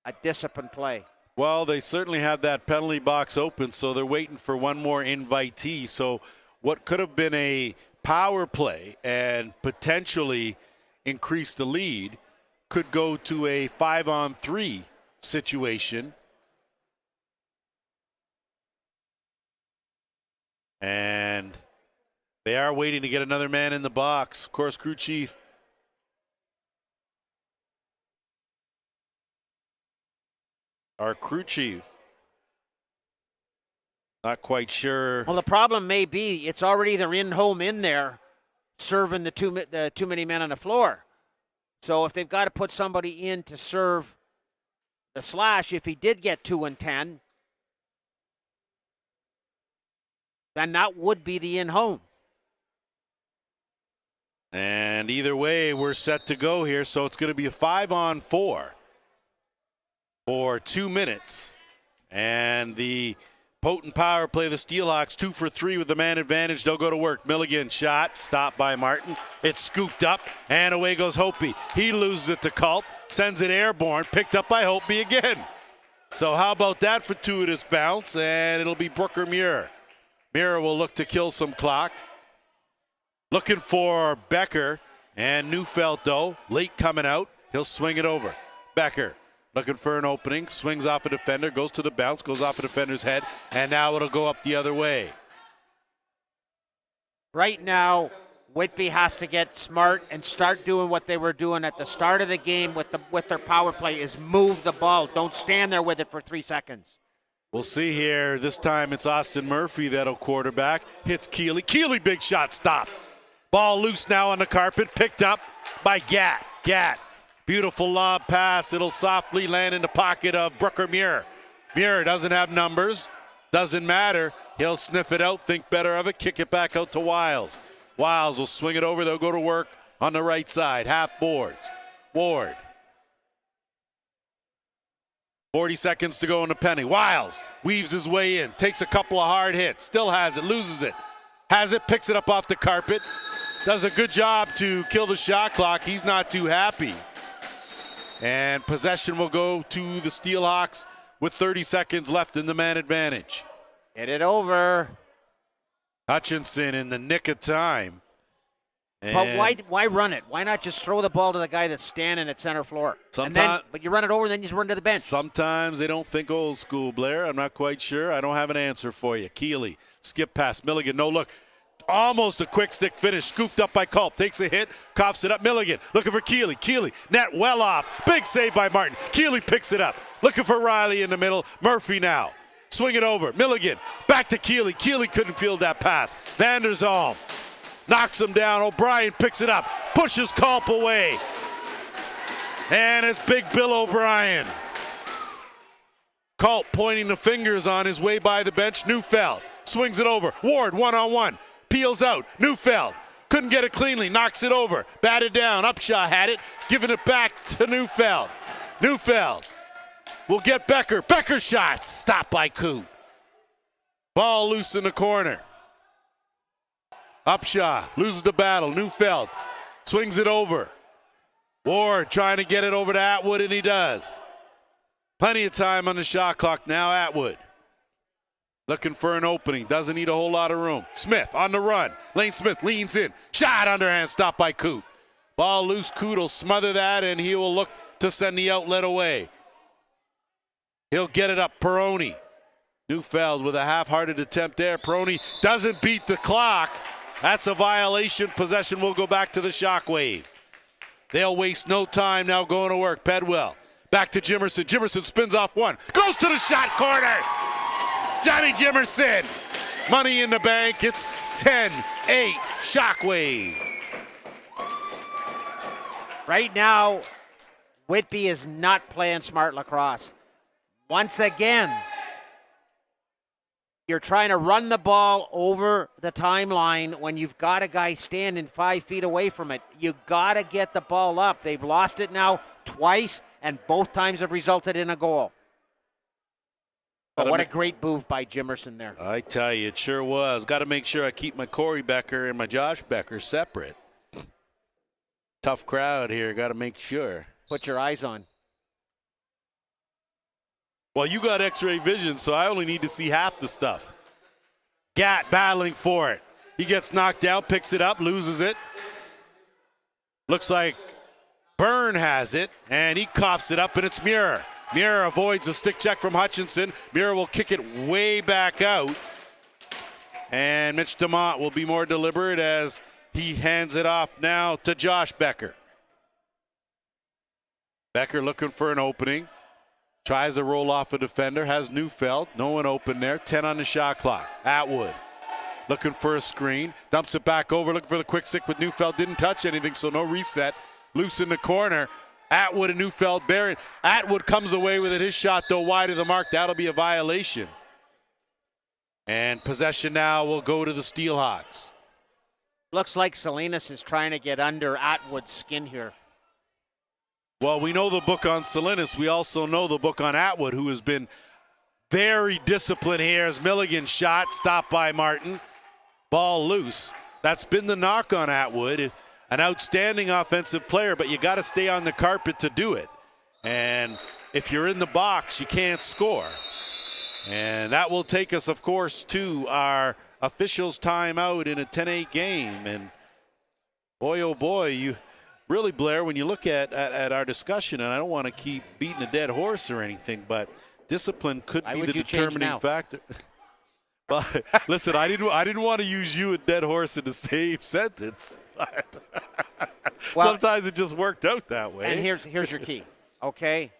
a disciplined play. Well, they certainly have that penalty box open, so they're waiting for one more invitee. So what could have been a power play and potentially increase the lead could go to a 5-on-3 situation. And they are waiting to get another man in the box. Of course, crew chief our crew chief, not quite sure. Well, the problem may be it's already their in-home in there serving the too many men on the floor. So if they've got to put somebody in to serve the slash, if he did get 2 and 10, then that would be the in-home. And either way, we're set to go here. So it's going to be a 5-on-4 for 2 minutes. And the potent power play, the Steelhawks 2 for 3 with the man advantage. They'll go to work. Milligan shot, stopped by Martin. It's scooped up, and away goes Hopi. He loses it to Culp, sends it airborne, picked up by Hopi again. So how about that fortuitous bounce? And it'll be Brooker Muir. Muir will look to kill some clock. Looking for Becker and Neufeld, though. Late coming out. He'll swing it over. Becker looking for an opening. Swings off a defender. Goes to the bounce. Goes off a defender's head. And now it'll go up the other way. Right now, Whitby has to get smart and start doing what they were doing at the start of the game with their power play, is move the ball. Don't stand there with it for 3 seconds. We'll see here. This time it's Austin Murphy that'll quarterback. Hits Keeley. Keeley, big shot, stop. Ball loose now on the carpet, picked up by Gat. Gat, beautiful lob pass. It'll softly land in the pocket of Brooker Muir. Muir doesn't have numbers, doesn't matter. He'll sniff it out, think better of it, kick it back out to Wiles. Wiles will swing it over. They'll go to work on the right side, half boards. Ward. 40 seconds to go in the penny. Wiles weaves his way in, takes a couple of hard hits, still has it, loses it. Has it, picks it up off the carpet. Does a good job to kill the shot clock. He's not too happy. And possession will go to the Steelhawks with 30 seconds left in the man advantage. Get it over. Hutchinson in the nick of time. But why run it? Why not just throw the ball to the guy that's standing at center floor? But you run it over and then you just run to the bench. Sometimes they don't think old school, Blair. I'm not quite sure. I don't have an answer for you. Keeley, skip pass. Milligan, no look. Almost a quick stick finish. Scooped up by Culp. Takes a hit. Coughs it up. Milligan looking for Keeley. Keeley, net well off. Big save by Martin. Keeley picks it up. Looking for Riley in the middle. Murphy now. Swing it over. Milligan back to Keeley. Keeley couldn't field that pass. Van der Zalm knocks him down. O'Brien picks it up. Pushes Culp away. And it's Big Bill O'Brien. Culp pointing the fingers on his way by the bench. Neufeld swings it over. Ward, one-on-one, peels out. Neufeld couldn't get it cleanly, knocks it over, batted down. Upshaw had it, giving it back to Neufeld. Neufeld will get Becker. Becker shots, stopped by Coote. Ball loose in the corner. Upshaw loses the battle. Neufeld swings it over. Ward trying to get it over to Atwood, and he does. Plenty of time on the shot clock now. Atwood looking for an opening. Doesn't need a whole lot of room. Smith on the run. Lane Smith leans in. Shot underhand, stopped by Coote. Ball loose. Coote will smother that, and he will look to send the outlet away. He'll get it up. Peroni. Neufeld with a half-hearted attempt there. Peroni doesn't beat the clock. That's a violation. Possession will go back to the Shockwave. They'll waste no time now going to work. Pedwell back to Jimerson. Jimerson spins off one. Goes to the shot corner. Johnny Jimerson. Money in the bank. It's 10-8 Shockwave. Right now, Whitby is not playing smart lacrosse. Once again, you're trying to run the ball over the timeline when you've got a guy standing 5 feet away from it. You got to get the ball up. They've lost it now twice, and both times have resulted in a goal. But what a great move by Jimerson there. I tell you, it sure was. Got to make sure I keep my Corey Becker and my Josh Becker separate. Tough crowd here. Got to make sure. Put your eyes on. Well, you got x-ray vision, so I only need to see half the stuff. Gatt battling for it. He gets knocked down, picks it up, loses it. Looks like Byrne has it, and he coughs it up, and it's Muir. Muir avoids a stick check from Hutchinson. Muir will kick it way back out. And Mitch DeMont will be more deliberate as he hands it off now to Josh Becker. Becker looking for an opening. Tries to roll off a defender, has Neufeld. No one open there. 10 on the shot clock. Atwood looking for a screen. Dumps it back over, looking for the quick stick with Neufeld. Didn't touch anything, so no reset. Loose in the corner. Atwood and Neufeld bearing. Atwood comes away with it. His shot, though, wide of the mark. That'll be a violation. And possession now will go to the Steelhawks. Looks like Salinas is trying to get under Atwood's skin here. Well, we know the book on Salinas. We also know the book on Atwood, who has been very disciplined here as Milligan's shot stopped by Martin. Ball loose. That's been the knock on Atwood. An outstanding offensive player, but you got to stay on the carpet to do it. And if you're in the box, you can't score. And that will take us, of course, to our officials' timeout in a 10-8 game. And boy, oh boy, you really, Blair, when you look at our discussion, and I don't want to keep beating a dead horse or anything, but discipline could be the determining factor. Well, listen, I didn't want to use you and dead horse in the same sentence. Well, sometimes it just worked out that way. And here's your key, okay?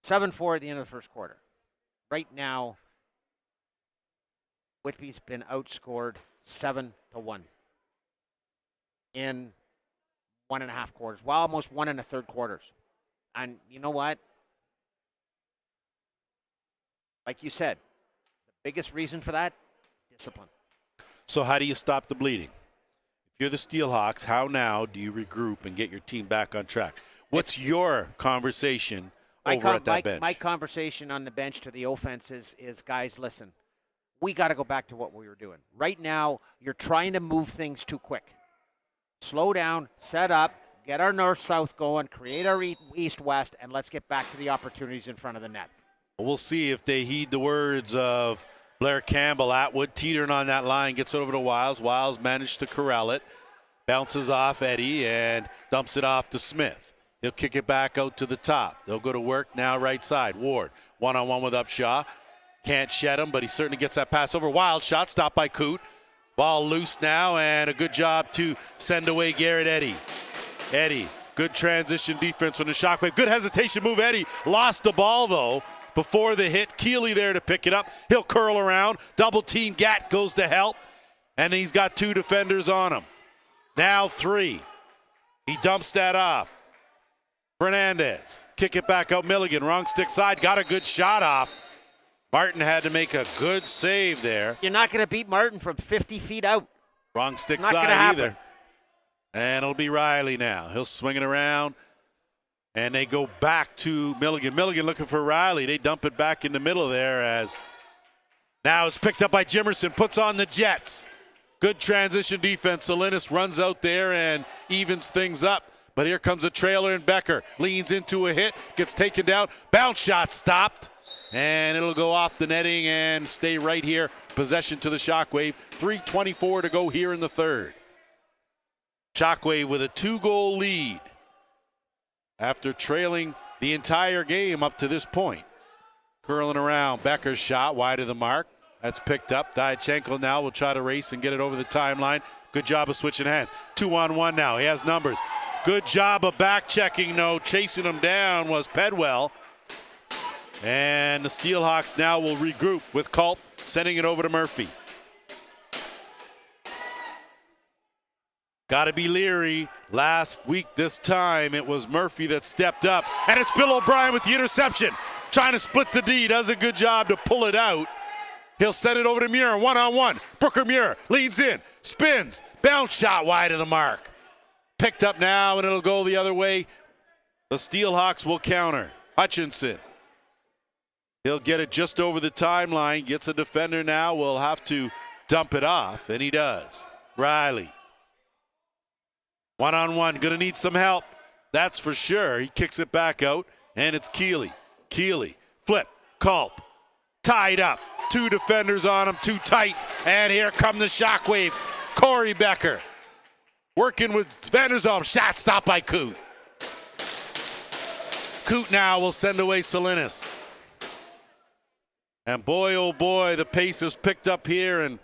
7-4 at the end of the first quarter. Right now, Whitby's been outscored 7-1 in 1.5 quarters. Well, almost 1 1/3 quarters. And you know what? Like you said, the biggest reason for that, discipline. So how do you stop the bleeding? If you're the Steelhawks, how now do you regroup and get your team back on track? What's your conversation over at that bench? My conversation on the bench to the offense is guys, listen, we got to go back to what we were doing. Right now, you're trying to move things too quick. Slow down, set up, get our north-south going, create our east-west, and let's get back to the opportunities in front of the net. We'll see if they heed the words of Blair Campbell. Atwood teetering on that line, gets it over to Wiles. Wiles managed to corral it, bounces off Eddie, and dumps it off to Smith. He'll kick it back out to the top. They'll go to work now right side. Ward, one-on-one with Upshaw. Can't shed him, but he certainly gets that pass over. Wild shot, stopped by Coote. Ball loose now, and a good job to send away Garrett Eddy. Eddy, good transition defense from the Shockwave. Good hesitation move, Eddy. Lost the ball, though, before the hit. Keeley there to pick it up. He'll curl around. Double team. Gatt goes to help, and he's got 2 defenders on him. Now 3. He dumps that off. Fernandez, kick it back out. Milligan, wrong stick side. Got a good shot off. Martin had to make a good save there. You're not going to beat Martin from 50 feet out. Wrong stick Not gonna side happen. either. And it'll be Riley now. He'll swing it around. And they go back to Milligan. Milligan looking for Riley. They dump it back in the middle there as now it's picked up by Jimerson. Puts on the Jets. Good transition defense. Salinas runs out there and evens things up. But here comes a trailer, and Becker leans into a hit. Gets taken down. Bounce shot stopped. And it'll go off the netting and stay right here. Possession to the Shockwave. 3:24 to go here in the third. Shockwave with a 2-goal lead after trailing the entire game up to this point. Curling around. Becker's shot wide of the mark. That's picked up. Diachenko now will try to race and get it over the timeline. Good job of switching hands. 2-on-1 now. He has numbers. Good job of back checking. No, chasing him down was Pedwell. And the Steelhawks now will regroup with Culp, sending it over to Murphy. Got to be leery. Last week, this time, it was Murphy that stepped up. And it's Bill O'Brien with the interception. Trying to split the D. Does a good job to pull it out. He'll send it over to Muir, one-on-one. Brooker Muir leans in, spins, bounce shot wide of the mark. Picked up now, and it'll go the other way. The Steelhawks will counter. Hutchinson. He'll get it just over the timeline. Gets a defender now. Will have to dump it off, and he does. Riley. One-on-one. Going to need some help. That's for sure. He kicks it back out, and it's Keeley. Keeley. Flip. Culp. Tied up. 2 defenders on him. Too tight. And here come the Shockwave. Corey Becker. Working with Vanderzalm. Shot stopped by Coot. Coot now will send away Salinas. And boy, oh boy, the pace is picked up here, and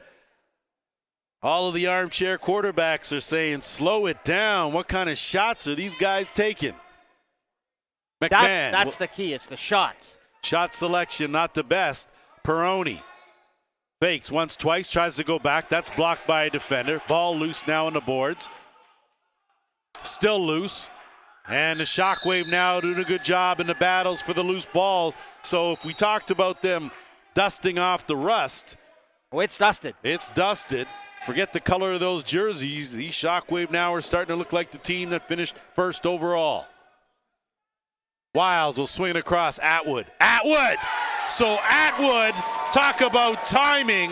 all of the armchair quarterbacks are saying, slow it down. What kind of shots are these guys taking? McMahon. That's the key. It's the shots. Shot selection, not the best. Peroni fakes once, twice, tries to go back. That's blocked by a defender. Ball loose now on the boards. Still loose. And the Shockwave now doing a good job in the battles for the loose balls. So if we talked about them dusting off the rust. Oh, it's dusted. It's dusted. Forget the color of those jerseys. These Shockwave now are starting to look like the team that finished first overall. Wiles will swing it across. Atwood. Atwood! So Atwood, talk about timing.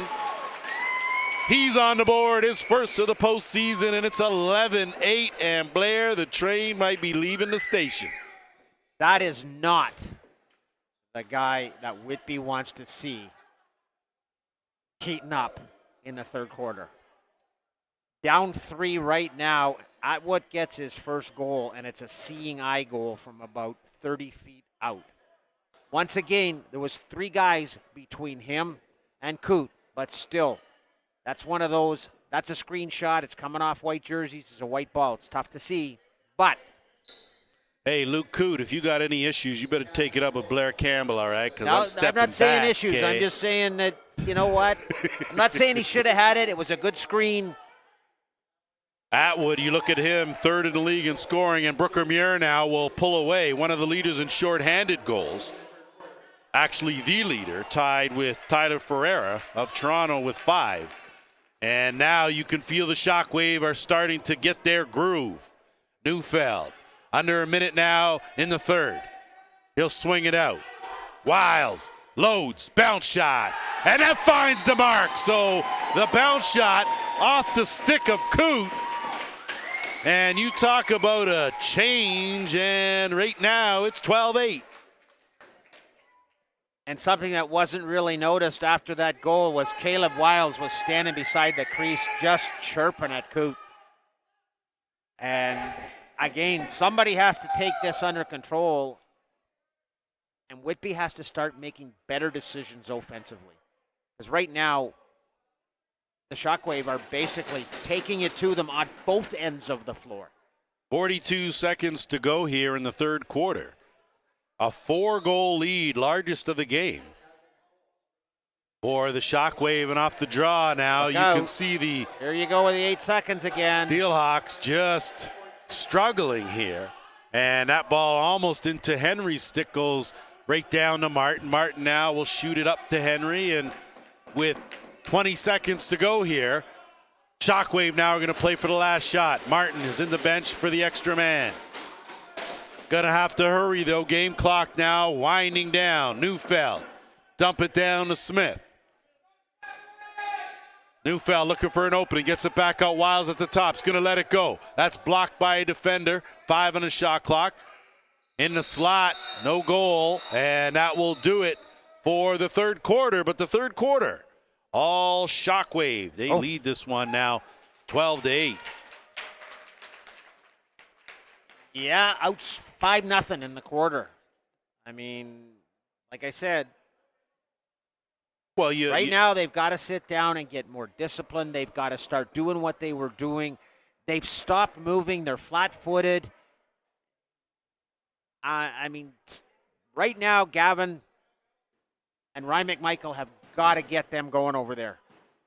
He's on the board, his first of the postseason, and it's 11-8, and Blair, the train might be leaving the station. That is not the guy that Whitby wants to see heating up in the third quarter. Down 3 right now. Atwood gets his first goal, and it's a seeing eye goal from about 30 feet out. Once again, there was 3 guys between him and Coot, but still, that's one of those, that's a screenshot. It's coming off white jerseys. It's a white ball. It's tough to see, but. Hey, Luke Coot, if you got any issues, you better take it up with Blair Campbell, all right? Because I'm not saying back, issues. okay? I'm just saying that, you know what? I'm not saying he should have had it. It was a good screen. Atwood, you look at him, 3rd in the league in scoring, and Brooker Muir now will pull away. One of the leaders in shorthanded goals. Actually, the leader, tied with Tyler Ferreira of Toronto with 5. And now you can feel the Shockwave are starting to get their groove. Neufeld, under a minute now in the third. He'll swing it out. Wiles, loads, bounce shot, and that finds the mark. So the bounce shot off the stick of Coot. And you talk about a change, and right now it's 12-8. And something that wasn't really noticed after that goal was Caleb Wiles was standing beside the crease just chirping at Coot. And again, somebody has to take this under control, and Whitby has to start making better decisions offensively. Because right now, the Shockwave are basically taking it to them on both ends of the floor. 42 seconds to go here in the third quarter. A 4-goal lead, largest of the game. For the Shockwave, and off the draw now, you can see the... There you go with the 8 seconds again. Steelhawks just struggling here. And that ball almost into Henry's stick goes Right down to Martin. Martin now will shoot it up to Henry, and with 20 seconds to go here, Shockwave now are going to play for the last shot. Martin is in the bench for the extra man. Gonna have to hurry though. Game clock now winding down. Neufeld. Dump it down to Smith. Neufeld looking for an opening. Gets it back out. Wiles at the top. He's gonna let it go. That's blocked by a defender. 5 on the shot clock. In the slot. No goal. And that will do it for the third quarter. But the third quarter, all Shockwave. They lead this one now 12-8. Yeah, out 5-0 in the quarter. I mean, like I said, Well, now they've got to sit down and get more disciplined. They've got to start doing what they were doing. They've stopped moving. They're flat-footed. I mean, right now, Gavin and Ryan McMichael have got to get them going over there.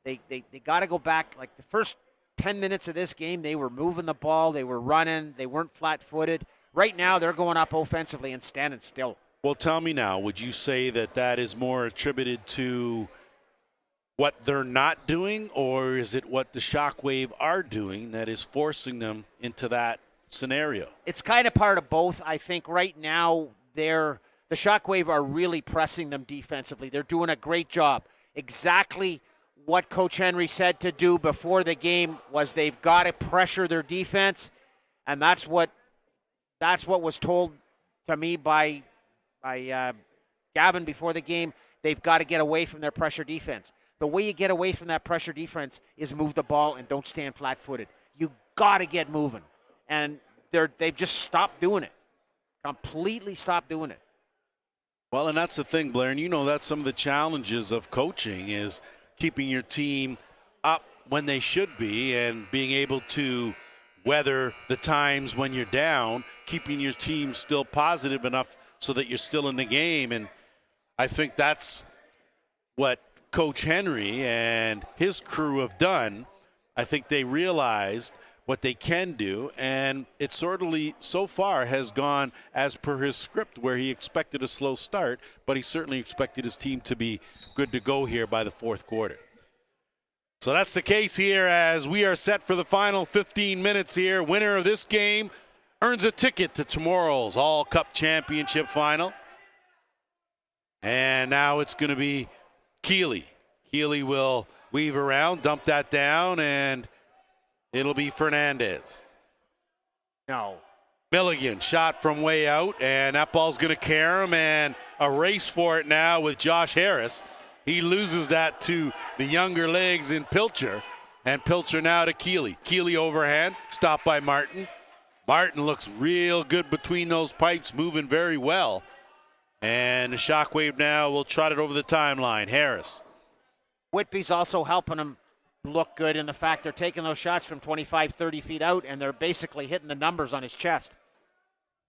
They got to go back. Like the first 10 minutes of this game, they were moving the ball. They were running. They weren't flat-footed. Right now, they're going up offensively and standing still. Well, tell me now, would you say that that is more attributed to what they're not doing, or is it what the Shockwave are doing that is forcing them into that scenario? It's kind of part of both. I think right now the Shockwave are really pressing them defensively. They're doing a great job. Exactly what Coach Henry said to do before the game was they've got to pressure their defense, and that's what was told to me by Gavin before the game. They've got to get away from their pressure defense. The way you get away from that pressure defense is move the ball and don't stand flat-footed. You got to get moving, and they've just stopped doing it. Completely stopped doing it. Well, and that's the thing, Blair, and you know that's some of the challenges of coaching is keeping your team up when they should be and being able to weather the times when you're down, keeping your team still positive enough so that you're still in the game. And I think that's what Coach Henry and his crew have done. I think they realized what they can do, and it certainly so far has gone as per his script, where he expected a slow start, but he certainly expected his team to be good to go here by the fourth quarter. So that's the case here as we are set for the final 15 minutes here. Winner of this game earns a ticket to tomorrow's All Cup Championship final. And now it's going to be Keeley. Keeley will weave around, dump that down, and it'll be Fernandez. No. Milligan shot from way out, and that ball's going to carry him, and a race for it now with Josh Harris. He loses that to the younger legs in Pilcher, and Pilcher now to Keeley. Keeley overhand, stopped by Martin. Martin looks real good between those pipes, moving very well. And the Shockwave now will trot it over the timeline. Harris. Whitby's also helping them look good in the fact they're taking those shots from 25, 30 feet out, and they're basically hitting the numbers on his chest.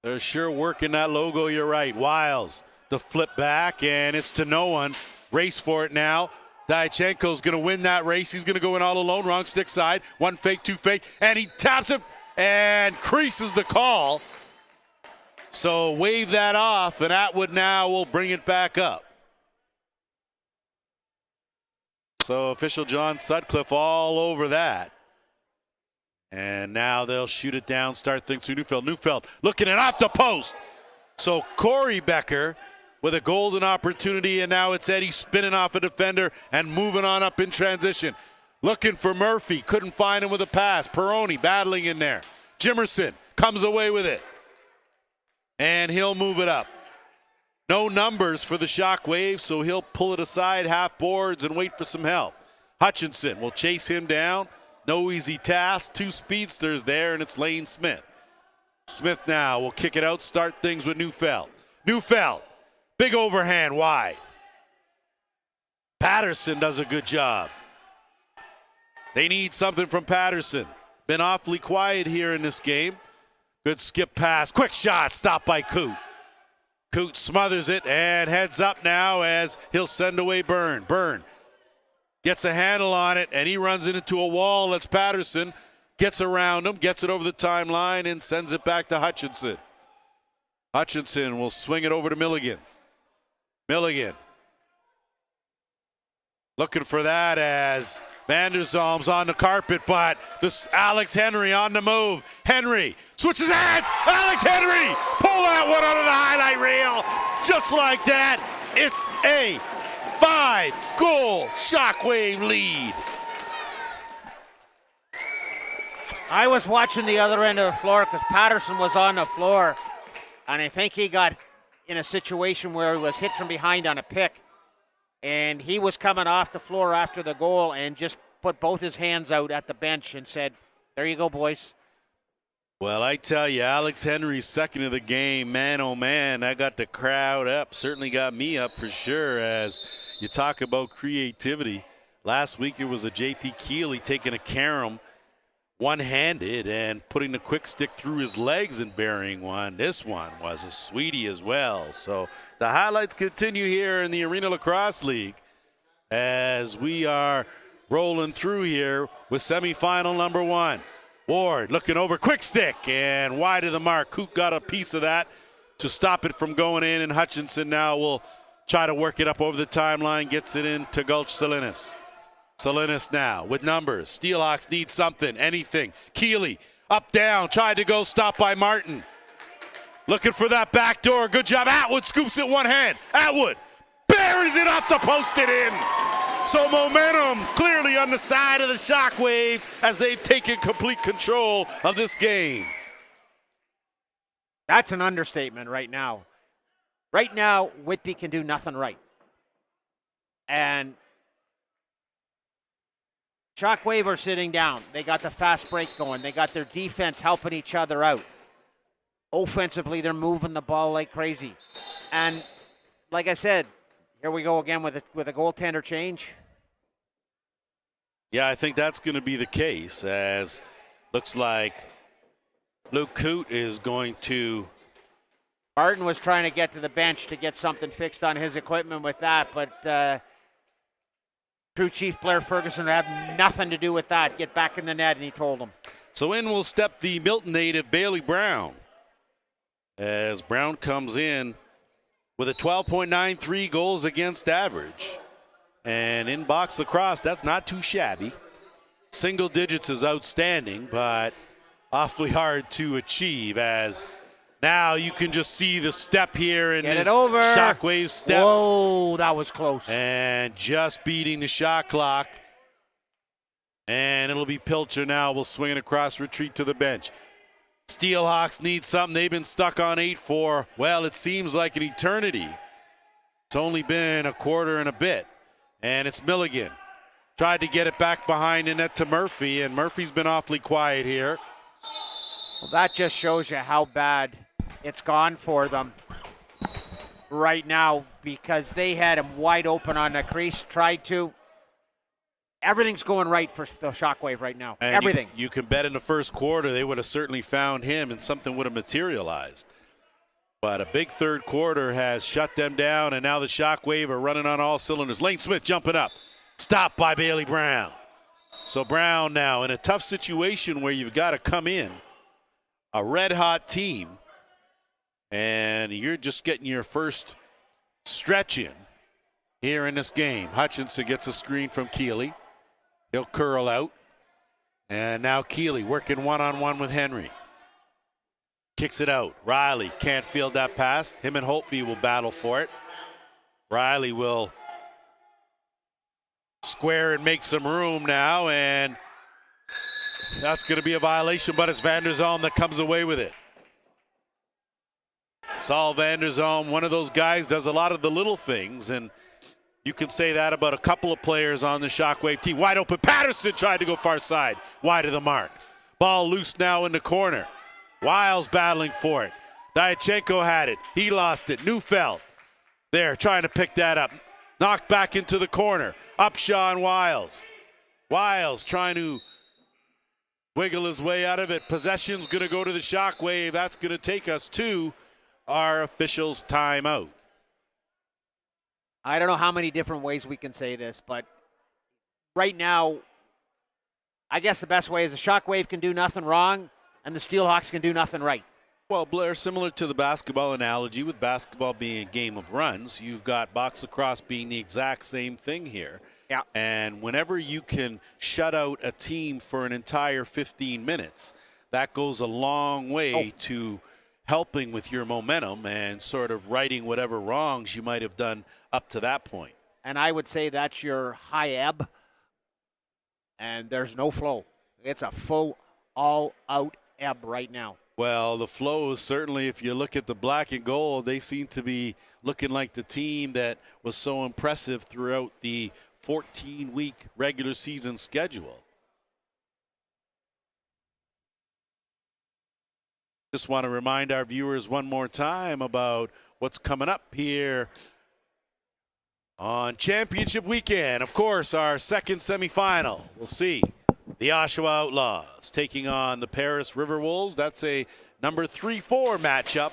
They're sure working that logo, you're right. Wiles, the flip back, and it's to no one. Race for it now. Diachenko's going to win that race. He's going to go in all alone, wrong stick side. One fake, two fake, and he taps it and creases the call. So wave that off, and Atwood now will bring it back up. So official John Sutcliffe all over that. And now they'll shoot it down, start things to Neufeld. Neufeld looking it off the post. So Corey Becker with a golden opportunity, and now it's Eddie spinning off a defender and moving on up in transition. Looking for Murphy, couldn't find him with a pass. Peroni battling in there. Jimerson comes away with it, and he'll move it up. No numbers for the Shockwave, so he'll pull it aside half boards and wait for some help. Hutchinson will chase him down. No easy task. Two speedsters there, and it's Lane Smith. Smith now will kick it out, start things with Neufeld. Neufeld, big overhand wide. Patterson does a good job. They need something from Patterson. Been awfully quiet here in this game. Good skip pass, quick shot, stopped by Coote. Coote smothers it and heads up now as he'll send away Byrne. Byrne gets a handle on it, and he runs it into a wall. That's Patterson. Gets around him, gets it over the timeline, and sends it back to Hutchinson. Hutchinson will swing it over to Milligan. Milligan looking for that as Vanderzalm's on the carpet, but this Alex Henry on the move. Henry switches hands. Alex Henry pull that one out of the highlight reel. Just like that, it's a 5-goal Shockwave lead. I was watching the other end of the floor because Patterson was on the floor, and I think he got in a situation where he was hit from behind on a pick, and he was coming off the floor after the goal and just put both his hands out at the bench and said, "There you go, boys." Well, I tell you, Alex Henry's second of the game, man, oh man, that got the crowd up. Certainly got me up for sure as you talk about creativity. Last week it was a J.P. Keeley taking a carom one-handed and putting the quick stick through his legs and burying one. This one was a sweetie as well. So the highlights continue here in the Arena Lacrosse League as we are rolling through here with semifinal number 1. Ward looking over, quick stick, and wide of the mark. Coot got a piece of that to stop it from going in, and Hutchinson now will try to work it up over the timeline, gets it into Gulch Salinas. Salinas now with numbers. Steelhawks need something, anything. Keeley up, down, tried to go, stopped by Martin. Looking for that back door. Good job. Atwood scoops it one hand. Atwood buries it off the post it in. So momentum clearly on the side of the Shockwave as they've taken complete control of this game. That's an understatement right now. Right now, Whitby can do nothing right. And Shockwave are sitting down. They got the fast break going. They got their defense helping each other out. Offensively, they're moving the ball like crazy. And like I said, here we go again with a goaltender change. Yeah, I think that's going to be the case as looks like Luke Coot is going to. Martin was trying to get to the bench to get something fixed on his equipment with that, but crew chief Blair Ferguson had nothing to do with that. Get back in the net, and he told him. So in will step the Milton native Bailey Brown as Brown comes in with a 12.93 goals against average. And in box lacrosse, that's not too shabby. Single digits is outstanding, but awfully hard to achieve as now you can just see the step here in Get this it over. Shockwave step. Whoa, that was close. And just beating the shot clock. And it'll be Pilcher now. Will swing it across, retreat to the bench. Steelhawks need something. They've been stuck on 8 for, well, it seems like an eternity. It's only been a quarter and a bit. And it's Milligan. Tried to get it back behind the net to Murphy, and Murphy's been awfully quiet here. Well, that just shows you how bad it's gone for them right now because they had him wide open on the crease, tried to. Everything's going right for the Shockwave right now. And everything. You can bet in the first quarter they would have certainly found him and something would have materialized. But a big third quarter has shut them down, and now the Shockwave are running on all cylinders. Lane Smith jumping up. Stopped by Bailey Brown. So Brown now in a tough situation where you've got to come in, a red-hot team, and you're just getting your first stretch in here in this game. Hutchinson gets a screen from Keeley. He'll curl out. And now Keeley working one-on-one with Henry. Kicks it out. Riley can't field that pass. Him and Holtby will battle for it. Riley will square and make some room now, and that's going to be a violation, but it's Vanderzalm that comes away with it. Saul Vanderzalm, one of those guys, does a lot of the little things, and you can say that about a couple of players on the Shockwave team. Wide open. Patterson tried to go far side. Wide of the mark. Ball loose now in the corner. Wiles battling for it. Diachenko had it. He lost it. Neufeld there trying to pick that up. Knocked back into the corner. Upshaw and Wiles. Wiles trying to wiggle his way out of it. Possession's going to go to the Shockwave. That's going to take us to our officials' timeout. I don't know how many different ways we can say this, but right now, I guess the best way is the Shockwave can do nothing wrong and the Steelhawks can do nothing right. Well, Blair, similar to the basketball analogy, with basketball being a game of runs, you've got box lacrosse being the exact same thing here. Yeah. And whenever you can shut out a team for an entire 15 minutes, that goes a long way to helping with your momentum and sort of righting whatever wrongs you might have done up to that point. And I would say that's your high ebb, and there's no flow. It's a full, all-out ebb right now. Well, the flow is certainly, if you look at the black and gold, they seem to be looking like the team that was so impressive throughout the 14-week regular season schedule. Just want to remind our viewers one more time about what's coming up here on championship weekend. Of course, our second semifinal. We'll see the Oshawa Outlaws taking on the Paris River Wolves. That's a number 3-4 matchup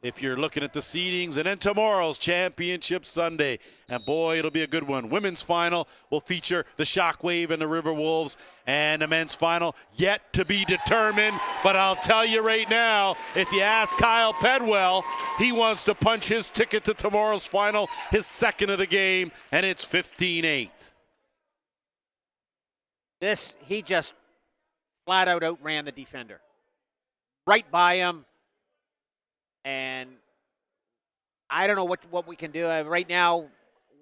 if you're looking at the seedings. And then tomorrow's Championship Sunday. And boy, it'll be a good one. Women's final will feature the Shockwave and the River Wolves. And the men's final yet to be determined. But I'll tell you right now, if you ask Kyle Pedwell, he wants to punch his ticket to tomorrow's final, his second of the game, and it's 15-8. He just flat out outran the defender. Right by him. And I don't know what we can do. Right now,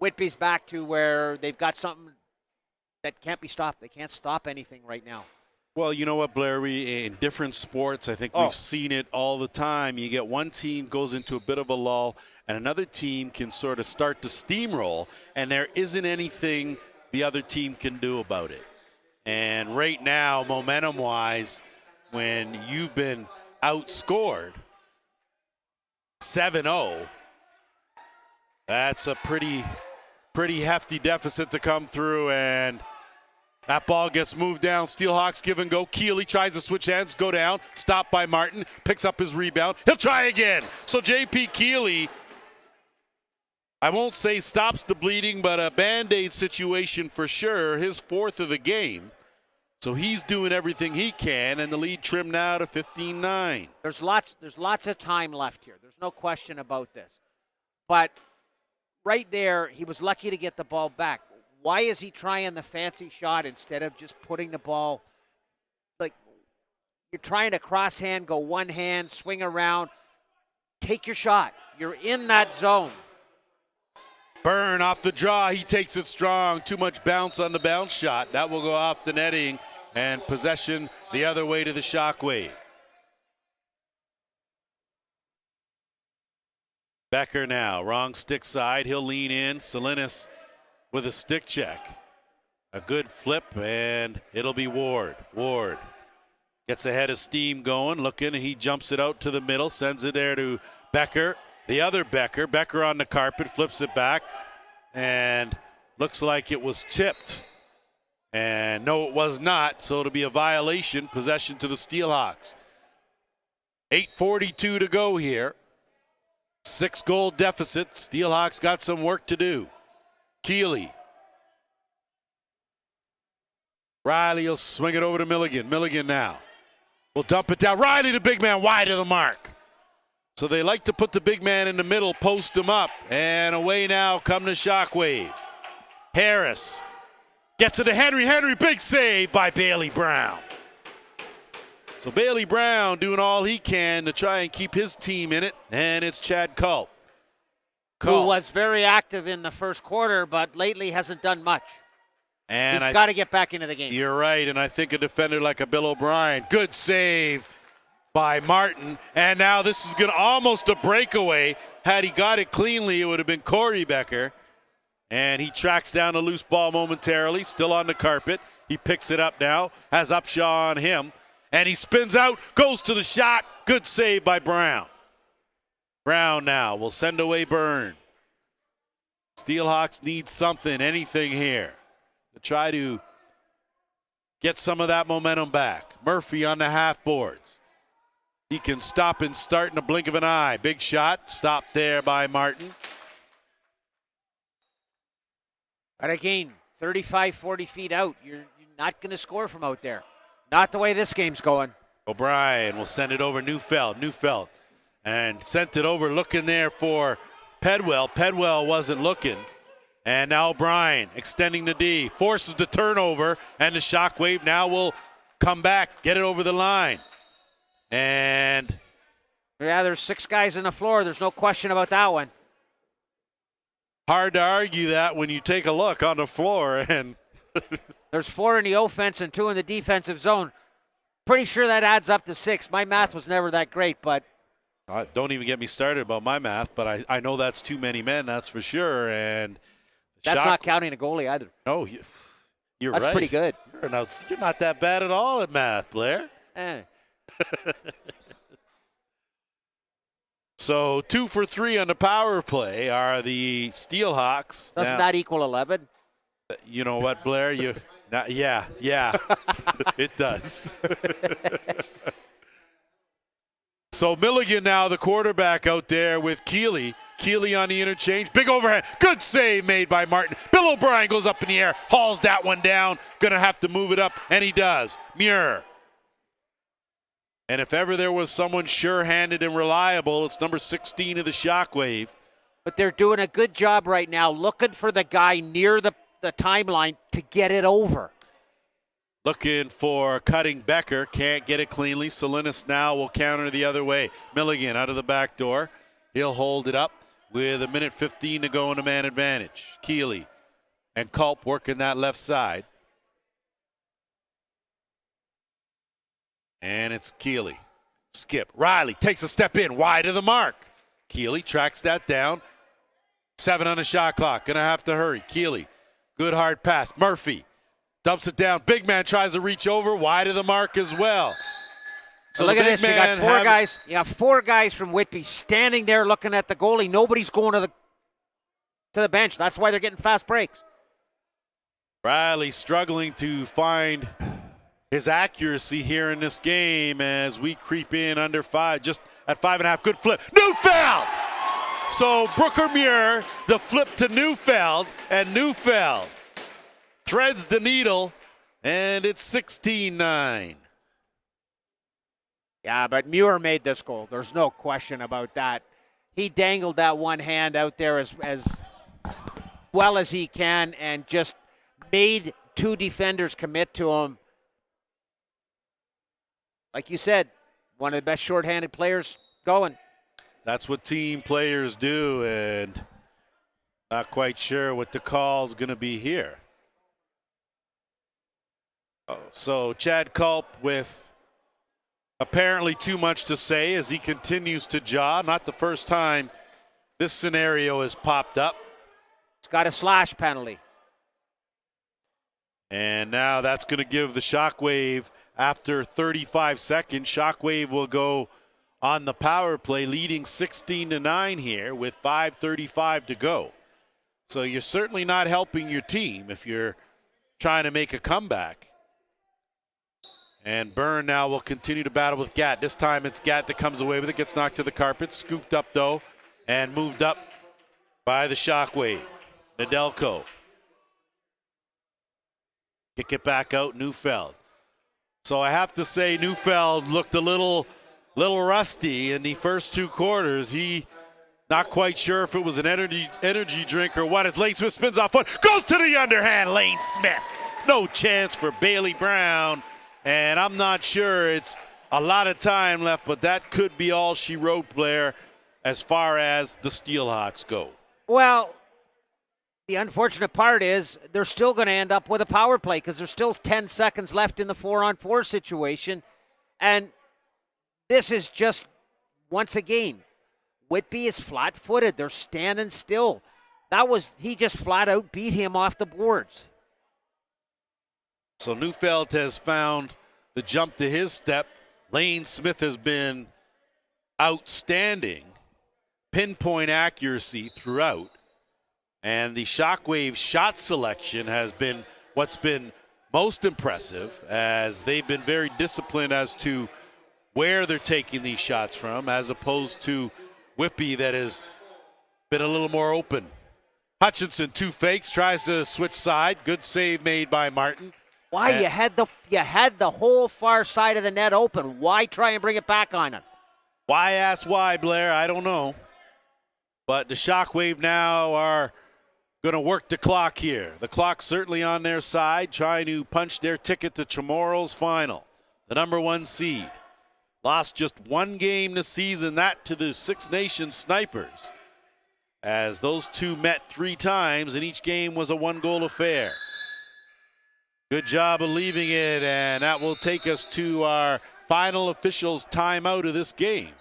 Whitby's back to where they've got something that can't be stopped. They can't stop anything right now. Well, you know what, Blair? In different sports, I think we've seen it all the time. You get one team goes into a bit of a lull, and another team can sort of start to steamroll, and there isn't anything the other team can do about it. And right now, momentum-wise, when you've been outscored 7-0, that's a pretty hefty deficit to come through, and that ball gets moved down. Steelhawks give and go. Keeley tries to switch hands, go down, stopped by Martin, picks up his rebound. He'll try again. So J.P. Keeley, I won't say stops the bleeding, but a Band-Aid situation for sure. His fourth of the game. So he's doing everything he can, and the lead trimmed now to 15-9. There's lots of time left here. There's no question about this. But right there, he was lucky to get the ball back. Why is he trying the fancy shot instead of just putting the ball, like you're trying to cross hand, go one hand, swing around, take your shot. You're in that zone. Byrne off the draw. He takes it strong. Too much bounce on the bounce shot. That will go off the netting, and possession the other way to the Shockwave. Becker now, wrong stick side. He'll lean in. Salinas with a stick check. A good flip, and it'll be Ward. Ward gets ahead of steam going, looking, and he jumps it out to the middle, sends it there to Becker. The other Becker. Becker on the carpet, flips it back, and looks like it was tipped. And no, it was not, so it'll be a violation. Possession to the Steelhawks. 8:42 to go here. 6-goal deficit. Steelhawks got some work to do. Keeley. Riley will swing it over to Milligan. Milligan now will dump it down. Riley, the big man, wide of the mark. So they like to put the big man in the middle, post him up, and away now come the Shockwave. Harris gets it to Henry. Henry, big save by Bailey Brown. So Bailey Brown doing all he can to try and keep his team in it, and it's Chad Culp. Who was very active in the first quarter, but lately hasn't done much. And he's got to get back into the game. You're right, and I think a defender like a Bill O'Brien, good save by Martin, and now this is going to almost a breakaway. Had he got it cleanly, it would have been Corey Becker, and he tracks down a loose ball momentarily, still on the carpet. He picks it up now, has Upshaw on him, and he spins out, goes to the shot. Good save by Brown. Brown now will send away Byrne. Steelhawks need something, anything here to try to get some of that momentum back. Murphy on the half boards. He can stop and start in the blink of an eye. Big shot, stopped there by Martin. But again, 35, 40 feet out. You're not going to score from out there. Not the way this game's going. O'Brien will send it over Neufeld, and sent it over looking there for Pedwell. Pedwell wasn't looking. And now O'Brien extending the D, forces the turnover, and the Shockwave now will come back, get it over the line. And yeah, there's 6 guys on the floor. There's no question about that one. hard to argue that when you take a look on the floor. And there's 4 in the offense and 2 in the defensive zone. Pretty sure that adds up to 6. My math was never that great, but don't even get me started about my math, but I know that's too many men, that's for sure. And that's not counting a goalie either. No, you're that's right. pretty good. You're not that bad at all at math, Blair. So 2 for 3 on the power play are the Steelhawks. Doesn't that equal 11? You know what, Blair? Yeah, it does. So Milligan now the quarterback out there with Keeley. Keeley on the interchange. Big overhead. Good save made by Martin. Bill O'Brien goes up in the air. Hauls that one down. Going to have to move it up, and he does. Muir. And if ever there was someone sure-handed and reliable, it's number 16 of the Shockwave. But they're doing a good job right now looking for the guy near the timeline to get it over. Looking for cutting Becker. Can't get it cleanly. Salinas now will counter the other way. Milligan out of the back door. He'll hold it up with 1:15 to go in a man advantage. Keeley and Culp working that left side. And it's Keeley. Skip. Riley takes a step in. Wide of the mark. Keeley tracks that down. 7 on the shot clock. Gonna have to hurry. Keeley. Good hard pass. Murphy dumps it down. Big man tries to reach over. Wide of the mark as well. So look at this. You got 4 guys. You have 4 guys from Whitby standing there looking at the goalie. Nobody's going to the bench. That's why they're getting fast breaks. Riley struggling to find his accuracy here in this game as we creep in under 5, just at 5.5. Good flip. Neufeld! So Brooker Muir, the flip to Neufeld, and Neufeld threads the needle, and it's 16-9. Yeah, but Muir made this goal. There's no question about that. He dangled that one hand out there as well as he can and just made 2 defenders commit to him. Like you said, one of the best shorthanded players going. That's what team players do, and not quite sure what the call's going to be here. So Chad Culp with apparently too much to say as he continues to jaw. Not the first time this scenario has popped up. It's got a slash penalty. And now that's going to give the Shockwave, after 35 seconds, Shockwave will go on the power play, leading 16-9 here with 5:35 to go. So you're certainly not helping your team if you're trying to make a comeback. And Byrne now will continue to battle with Gatt. This time it's Gatt that comes away with it, gets knocked to the carpet, scooped up though, and moved up by the Shockwave. Nedelko. Kick it back out, Neufeld. So I have to say Neufeld looked a little rusty in the first 2 quarters. He not quite sure if it was an energy drink or what. As Lane Smith spins off foot, goes to the underhand, Lane Smith. No chance for Bailey Brown. And I'm not sure it's a lot of time left, but that could be all she wrote, Blair, as far as the Steelhawks go. Well, the unfortunate part is they're still going to end up with a power play because there's still 10 seconds left in the 4-on-4 situation. And this is just, once again, Whitby is flat-footed. They're standing still. He just flat out beat him off the boards. So Neufeld has found the jump to his step. Lane Smith has been outstanding. Pinpoint accuracy throughout. And the Shockwave shot selection has been what's been most impressive, as they've been very disciplined as to where they're taking these shots from, as opposed to Whitby that has been a little more open. Hutchinson, 2 fakes, tries to switch side. Good save made by Martin. Why? You had the whole far side of the net open. Why try and bring it back on him? Why ask why, Blair? I don't know. But the Shockwave now are going to work the clock here. The clock's certainly on their side, trying to punch their ticket to tomorrow's final. The number 1 seed. Lost just 1 game this season, that to the Six Nations Snipers, as those two met 3 times, and each game was a 1-goal affair. Good job of leaving it, and that will take us to our final officials timeout of this game.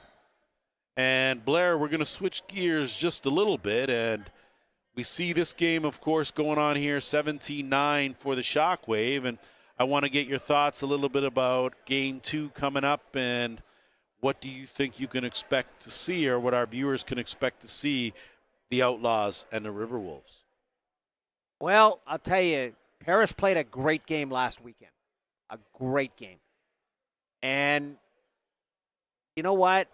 And Blair, we're going to switch gears just a little bit, and we see this game, of course, going on here, 17-9 for the Shockwave, and I want to get your thoughts a little bit about Game 2 coming up, and what do you think you can expect to see, or what our viewers can expect to see, the Outlaws and the Riverwolves? Well, I'll tell you, Paris played a great game last weekend. A great game. And you know what?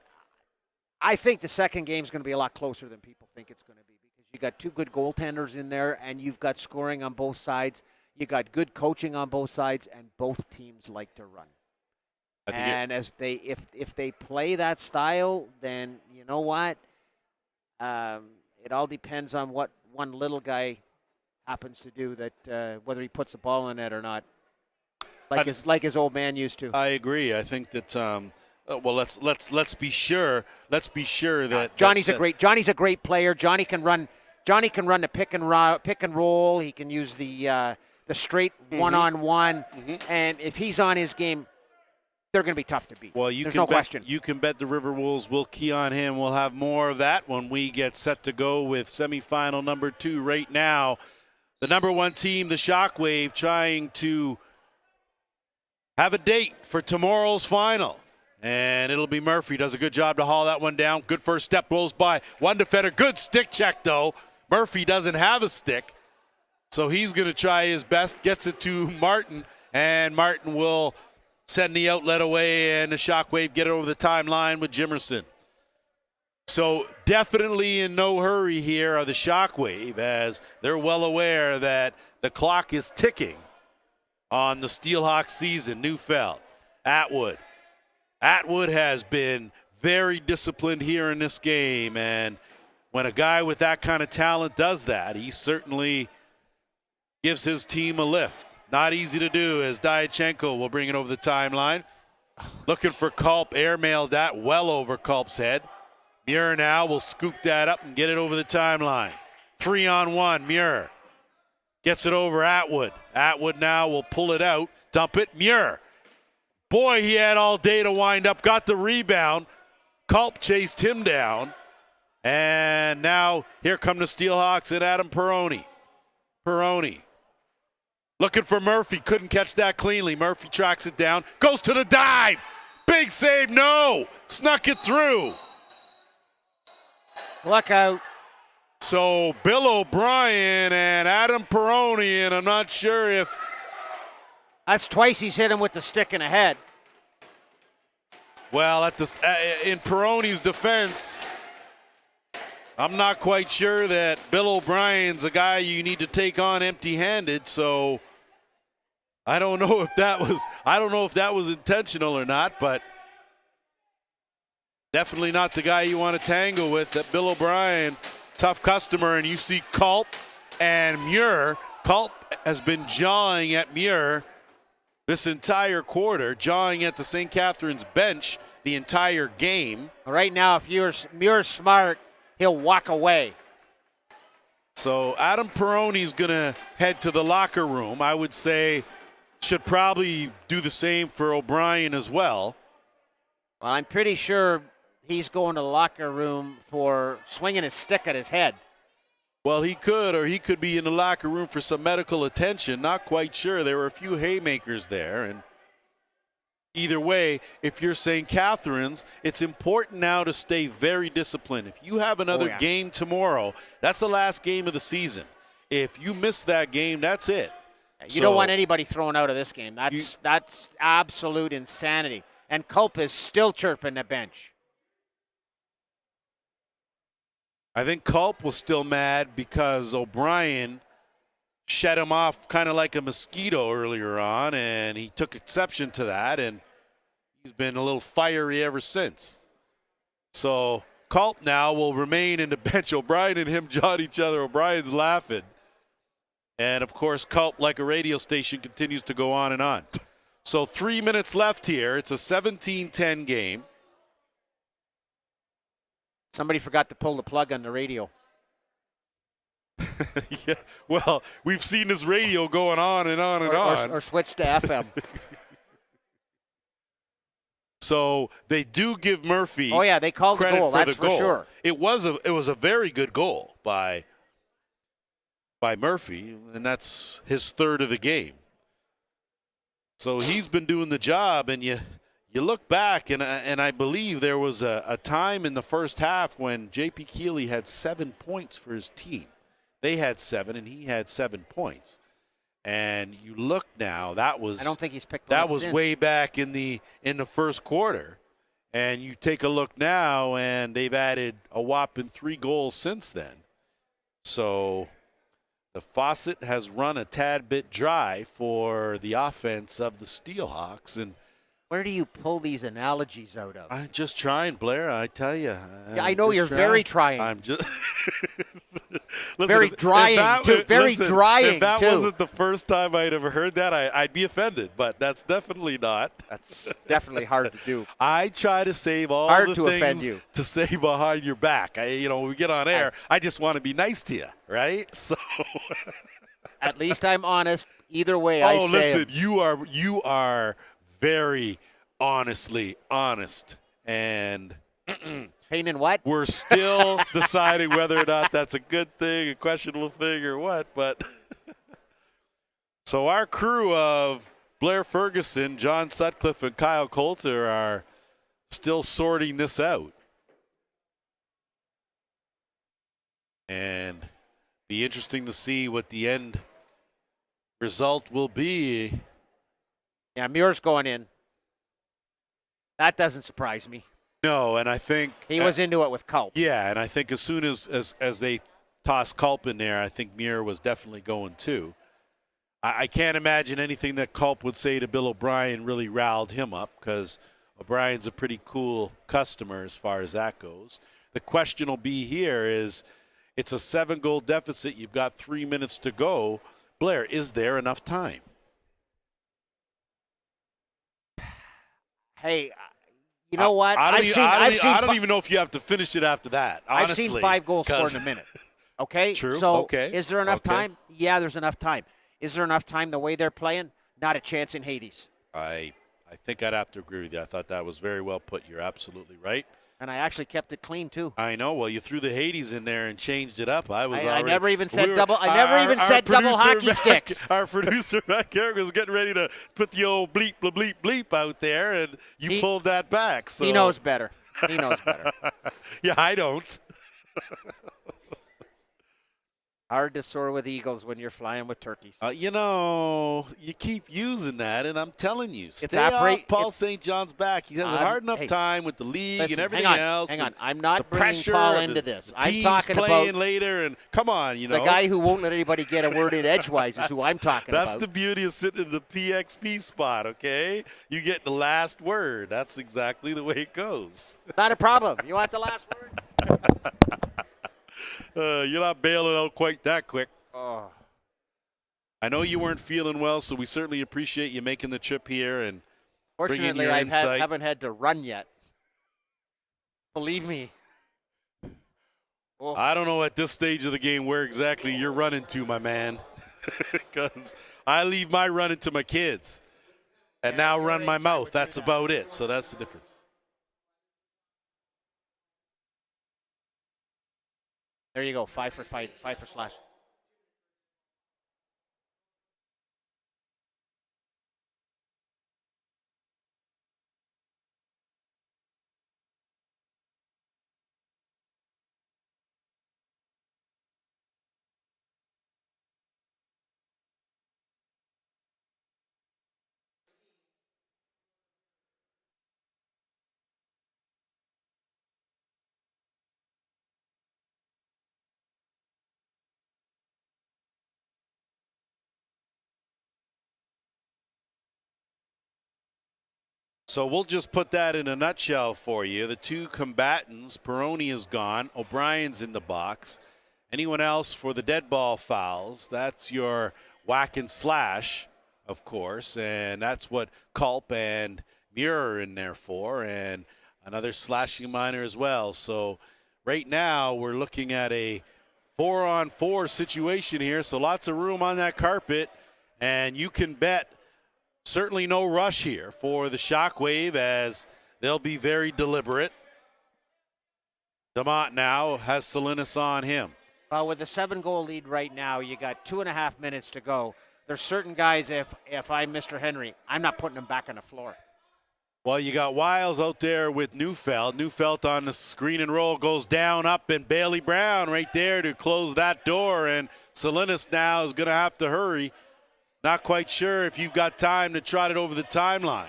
I think the second game is going to be a lot closer than people think it's going to be, because you got 2 good goaltenders in there, and you've got scoring on both sides. You got good coaching on both sides, and both teams like to run. And if they play that style, then you know what? It all depends on what one little guy happens to do, that whether he puts the ball in it or not, like his old man used to. I agree. I think that. Well, let's be sure. Let's be sure that Johnny's a great player. Johnny can run the pick and roll. He can use the straight one-on-one, and if he's on his game, they're going to be tough to beat. Well, There's no question. You can bet the Riverwolves will key on him. We'll have more of that when we get set to go with semifinal number 2 right now. The number 1 team, the Shockwave, trying to have a date for tomorrow's final. And it'll be Murphy. Does a good job to haul that one down. Good first step, blows by one defender. Good stick check, though. Murphy doesn't have a stick, so he's going to try his best. Gets it to Martin, and Martin will send the outlet away, and the Shockwave get it over the timeline with Jimerson. So definitely in no hurry here are the Shockwave, as they're well aware that the clock is ticking on the Steelhawks season. Neufeld, Atwood. Atwood has been very disciplined here in this game, and when a guy with that kind of talent does that, he certainly gives his team a lift. Not easy to do, as Diachenko will bring it over the timeline. Looking for Culp, airmailed that well over Culp's head. Muir now will scoop that up and get it over the timeline. 3-on-1, Muir gets it over Atwood. Atwood now will pull it out, dump it, Muir. Boy, he had all day to wind up, got the rebound. Culp chased him down. And now here come the Steelhawks and Adam Perrone. Perrone looking for Murphy, couldn't catch that cleanly. Murphy tracks it down, goes to the dive. Big save, no, snuck it through. Look out. So Bill O'Brien and Adam Perrone, and I'm not sure if that's twice he's hit him with the stick in the head. Well, in Perrone's defense, I'm not quite sure that Bill O'Brien's a guy you need to take on empty-handed. So I don't know if that was intentional or not, but definitely not the guy you want to tangle with. That Bill O'Brien, tough customer, and you see Culp and Muir. Culp has been jawing at Muir this entire quarter, jawing at the St. Catharines bench the entire game. Right now, if Muir's smart, he'll walk away. So Adam Perrone's going to head to the locker room. I would say should probably do the same for O'Brien as well. Well, I'm pretty sure he's going to the locker room for swinging his stick at his head. Well, he could, or he could be in the locker room for some medical attention. Not quite sure. There were a few haymakers there. And either way, if you're St. Catharines, it's important now to stay very disciplined. If you have another game tomorrow, that's the last game of the season. If you miss that game, that's it. You don't want anybody thrown out of this game. That's absolute insanity. And Culp is still chirping the bench. I think Culp was still mad because O'Brien shed him off kind of like a mosquito earlier on, and he took exception to that, and he's been a little fiery ever since. So Culp now will remain in the bench. O'Brien and him jawed each other. O'Brien's laughing. And, of course, Culp, like a radio station, continues to go on and on. So 3 minutes left here. It's a 17-10 game. Somebody forgot to pull the plug on the radio. Yeah, well, we've seen this radio going on and on and on. Or switch to FM. So they do give Murphy. Oh yeah, they called the goal. That's for sure. It was a very good goal by Murphy, and that's his third of the game. So he's been doing the job, and you look back, and I believe there was a time in the first half when J.P. Keeley had 7 points for his team. They had 7, and he had 7 points. And you look now, that was, I don't think he's picked one up since. way back in the first quarter. And you take a look now, and they've added a whopping 3 goals since then. So the faucet has run a tad bit dry for the offense of the Steelhawks. And where do you pull these analogies out of? I'm just trying, Blair. I tell you. Yeah, I know you're very trying. I'm just listen, very drying too. Very drying If that too. wasn't the first time I'd ever heard that, I'd be offended. But that's definitely not. That's definitely hard to do. I try to save all hard the to things offend you. to say behind your back. When we get on air, I just want to be nice to you, right? So. At least I'm honest. Either way, I say. Oh, listen, you are very honestly honest, and pain in what? we're still deciding whether or not that's a good thing, a questionable thing, or what. But so our crew of Blair Ferguson, John Sutcliffe, and Kyle Coulter are still sorting this out, and be interesting to see what the end result will be. Yeah, Muir's going in. That doesn't surprise me. No, and I think he was into it with Culp. Yeah, and I think as soon as they tossed Culp in there, I think Muir was definitely going too. I can't imagine anything that Culp would say to Bill O'Brien really riled him up, because O'Brien's a pretty cool customer as far as that goes. The question will be here is, it's a 7-goal deficit. You've got 3 minutes to go. Blair, is there enough time? Hey, you know what? I don't even know if you have to finish it after that, honestly. I've seen 5 goals scored in a minute. Okay? True. So okay. Is there enough okay. time? Yeah, there's enough time. Is there enough time the way they're playing? Not a chance in Hades. I think I'd have to agree with you. I thought that was very well put. You're absolutely right. And I actually kept it clean too. I know. Well, you threw the Hades in there and changed it up. I never even said double. I never even said double hockey sticks. Our producer back here was getting ready to put the old bleep, bleep, bleep, bleep out there, and you pulled that back. So he knows better. He knows better. Yeah, I don't. Hard to soar with eagles when you're flying with turkeys. You keep using that, and I'm telling you, stay off Paul St. John's back. He has a hard enough time with the league and everything else. Hang on. I'm not bringing pressure, Paul into this. I'm talking playing about later, and come on, the guy who won't let anybody get a word in edgewise is who I'm talking about. That's the beauty of sitting in the PXP spot, okay? You get the last word. That's exactly the way it goes. Not a problem. You want the last word? You're not bailing out quite that quick. Oh. I know you weren't feeling well, so we certainly appreciate you making the trip here and fortunately, bringing your insight. I haven't had to run yet. Believe me. Oh. I don't know at this stage of the game where exactly you're running to, my man, because I leave my running to my kids and now run my mouth. That's about it, so that's the difference. There you go, 5 for slash. So we'll just put that in a nutshell for you. The two combatants, Peroni is gone. O'Brien's in the box. Anyone else for the dead ball fouls? That's your whack and slash, of course. And that's what Culp and Muir are in there for. And another slashing minor as well. So right now we're looking at a 4-on-4 situation here. So lots of room on that carpet. And you can bet certainly no rush here for the Shockwave, as they'll be very deliberate. DeMont now has Salinas on him. Well, with a 7-goal lead right now, you got 2.5 minutes to go. There's certain guys, if I'm Mr. Henry, I'm not putting them back on the floor. Well, you got Wiles out there with Neufeld. Neufeld on the screen and roll goes down, up, and Bailey Brown right there to close that door. And Salinas now is going to have to hurry. Not quite sure if you've got time to trot it over the timeline,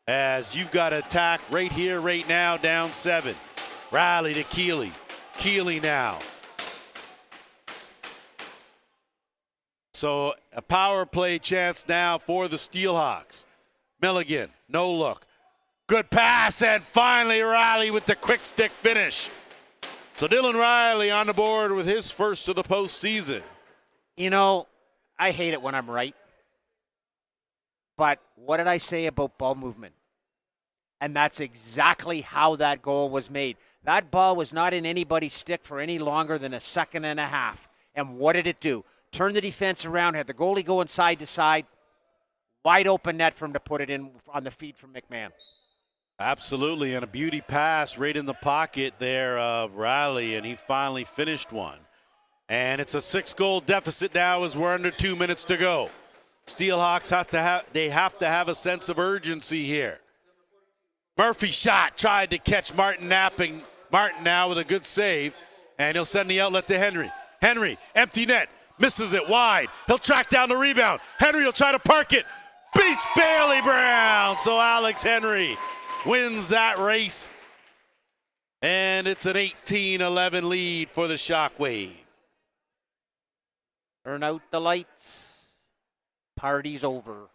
as you've got to attack right here, right now, down 7. Riley to Keeley. Keeley now. So a power play chance now for the Steelhawks. Milligan, no look. Good pass, and finally Riley with the quick stick finish. So Dylan Riley on the board with his first of the postseason. You know, I hate it when I'm right. But what did I say about ball movement? And that's exactly how that goal was made. That ball was not in anybody's stick for any longer than a second and a half. And what did it do? Turn the defense around, had the goalie going side to side. Wide open net for him to put it in on the feed from McMahon. Absolutely, and a beauty pass right in the pocket there of Riley, and he finally finished one. And it's a 6-goal deficit now as we're under 2 minutes to go. Steelhawks have to have a sense of urgency here. Murphy shot, tried to catch Martin napping. Martin now with a good save, and he'll send the outlet to Henry. Henry, empty net, misses it wide. He'll track down the rebound. Henry will try to park it. Beats Bailey Brown. So Alex Henry wins that race. And it's an 18-11 lead for the Shockwave. Turn out the lights. Party's over.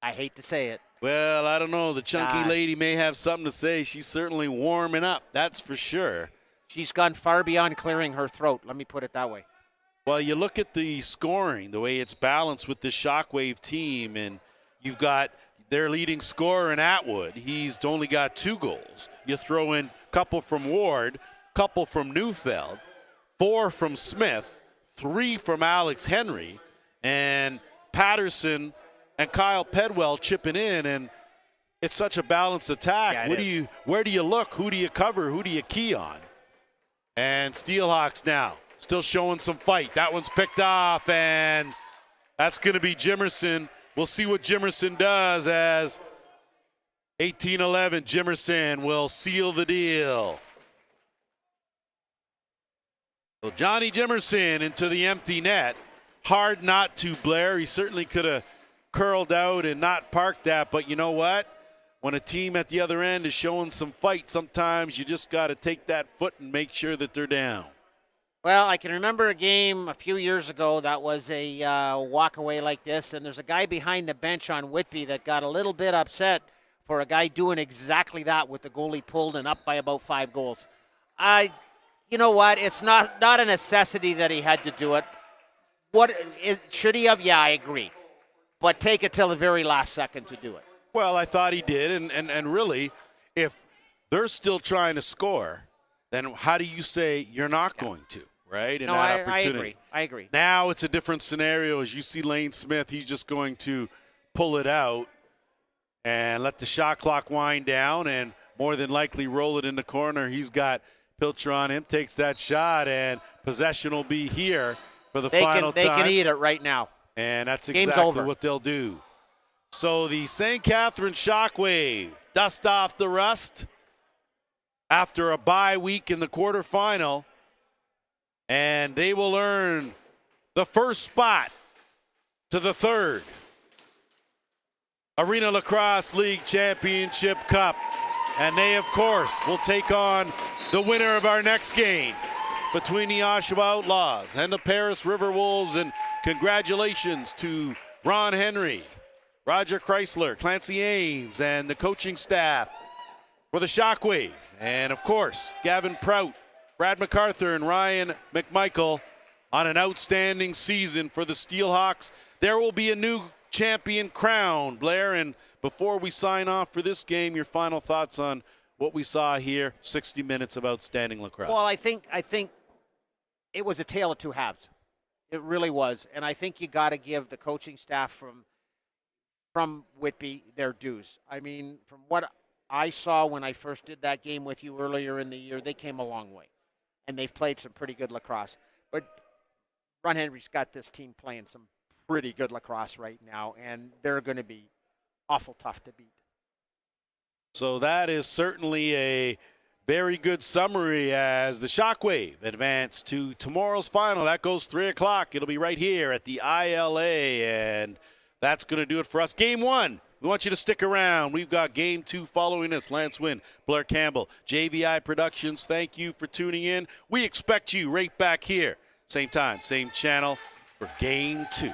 I hate to say it. Well, I don't know. The chunky lady may have something to say. She's certainly warming up, that's for sure. She's gone far beyond clearing her throat. Let me put it that way. Well, you look at the scoring, the way it's balanced with this Shockwave team, and you've got their leading scorer in Atwood. He's only got 2 goals. You throw in a couple from Ward, couple from Neufeld, 4 from Smith, 3 from Alex Henry, and Patterson and Kyle Pedwell chipping in, and it's such a balanced attack. Yeah, where do you look? Who do you cover? Who do you key on? And Steelhawks now still showing some fight. That one's picked off, and that's going to be Jimerson. We'll see what Jimerson does, as 18-11, Jimerson will seal the deal. So Johnny Jimerson into the empty net. Hard not to, Blair. He certainly could have curled out and not parked that, but you know what? When a team at the other end is showing some fight, sometimes you just got to take that foot and make sure that they're down. Well, I can remember a game a few years ago that was a walk-away like this, and there's a guy behind the bench on Whitby that got a little bit upset for a guy doing exactly that with the goalie pulled and up by about 5 goals. You know what? It's not a necessity that he had to do it. Should he have? Yeah, I agree. But take it till the very last second to do it. Well, I thought he did, and really, if they're still trying to score, then how do you say you're not going to, right? In that opportunity. I agree. Now it's a different scenario. As you see Lane Smith, he's just going to pull it out and let the shot clock wind down, and more than likely roll it in the corner. He's got Pilcher on him, takes that shot, and possession will be here for the final time. They can eat it right now. And that's Game's exactly over. what they'll do. So the St. Catharines Shockwave dust off the rust after a bye week in the quarterfinal, and they will earn the first spot to the 3rd Arena Lacrosse League Championship Cup. And they, of course, will take on the winner of our next game between the Oshawa Outlaws and the Paris River Wolves. And congratulations to Ron Henry Roger Chrysler, Clancy Ames, and the coaching staff for the Shockwave. And, of course, Gavin Prout, Brad MacArthur, and Ryan McMichael on an outstanding season for the Steelhawks. There will be a new champion crowned, Blair. And before we sign off for this game, your final thoughts on what we saw here, 60 minutes of outstanding lacrosse. Well, I think it was a tale of two halves. It really was. And I think you got to give the coaching staff from Whitby their dues. I mean, from what I saw when I first did that game with you earlier in the year, they came a long way. And they've played some pretty good lacrosse. But Ron Henry's got this team playing some pretty good lacrosse right now, and they're going to be awful tough to beat. So that is certainly a very good summary as the Shockwave advance to tomorrow's final. That goes 3 o'clock. It'll be right here at the ILA, and that's going to do it for us. Game 1. We want you to stick around. We've got Game 2 following us. Lance Wynn, Blair Campbell, JVI Productions. Thank you for tuning in. We expect you right back here. Same time, same channel for Game 2.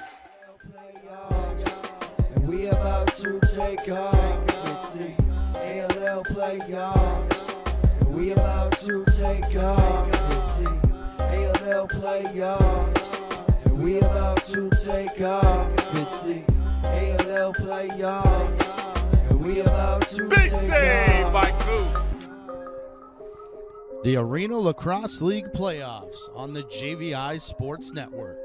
And we about to take off. Let's see. ALL playoffs. And we about to take off. Let's see. ALL playoffs. And we about to take off. Let's see. ALL playoffs. And we about to Big take save off. by Coop. The Arena Lacrosse League playoffs on the JVI Sports Network.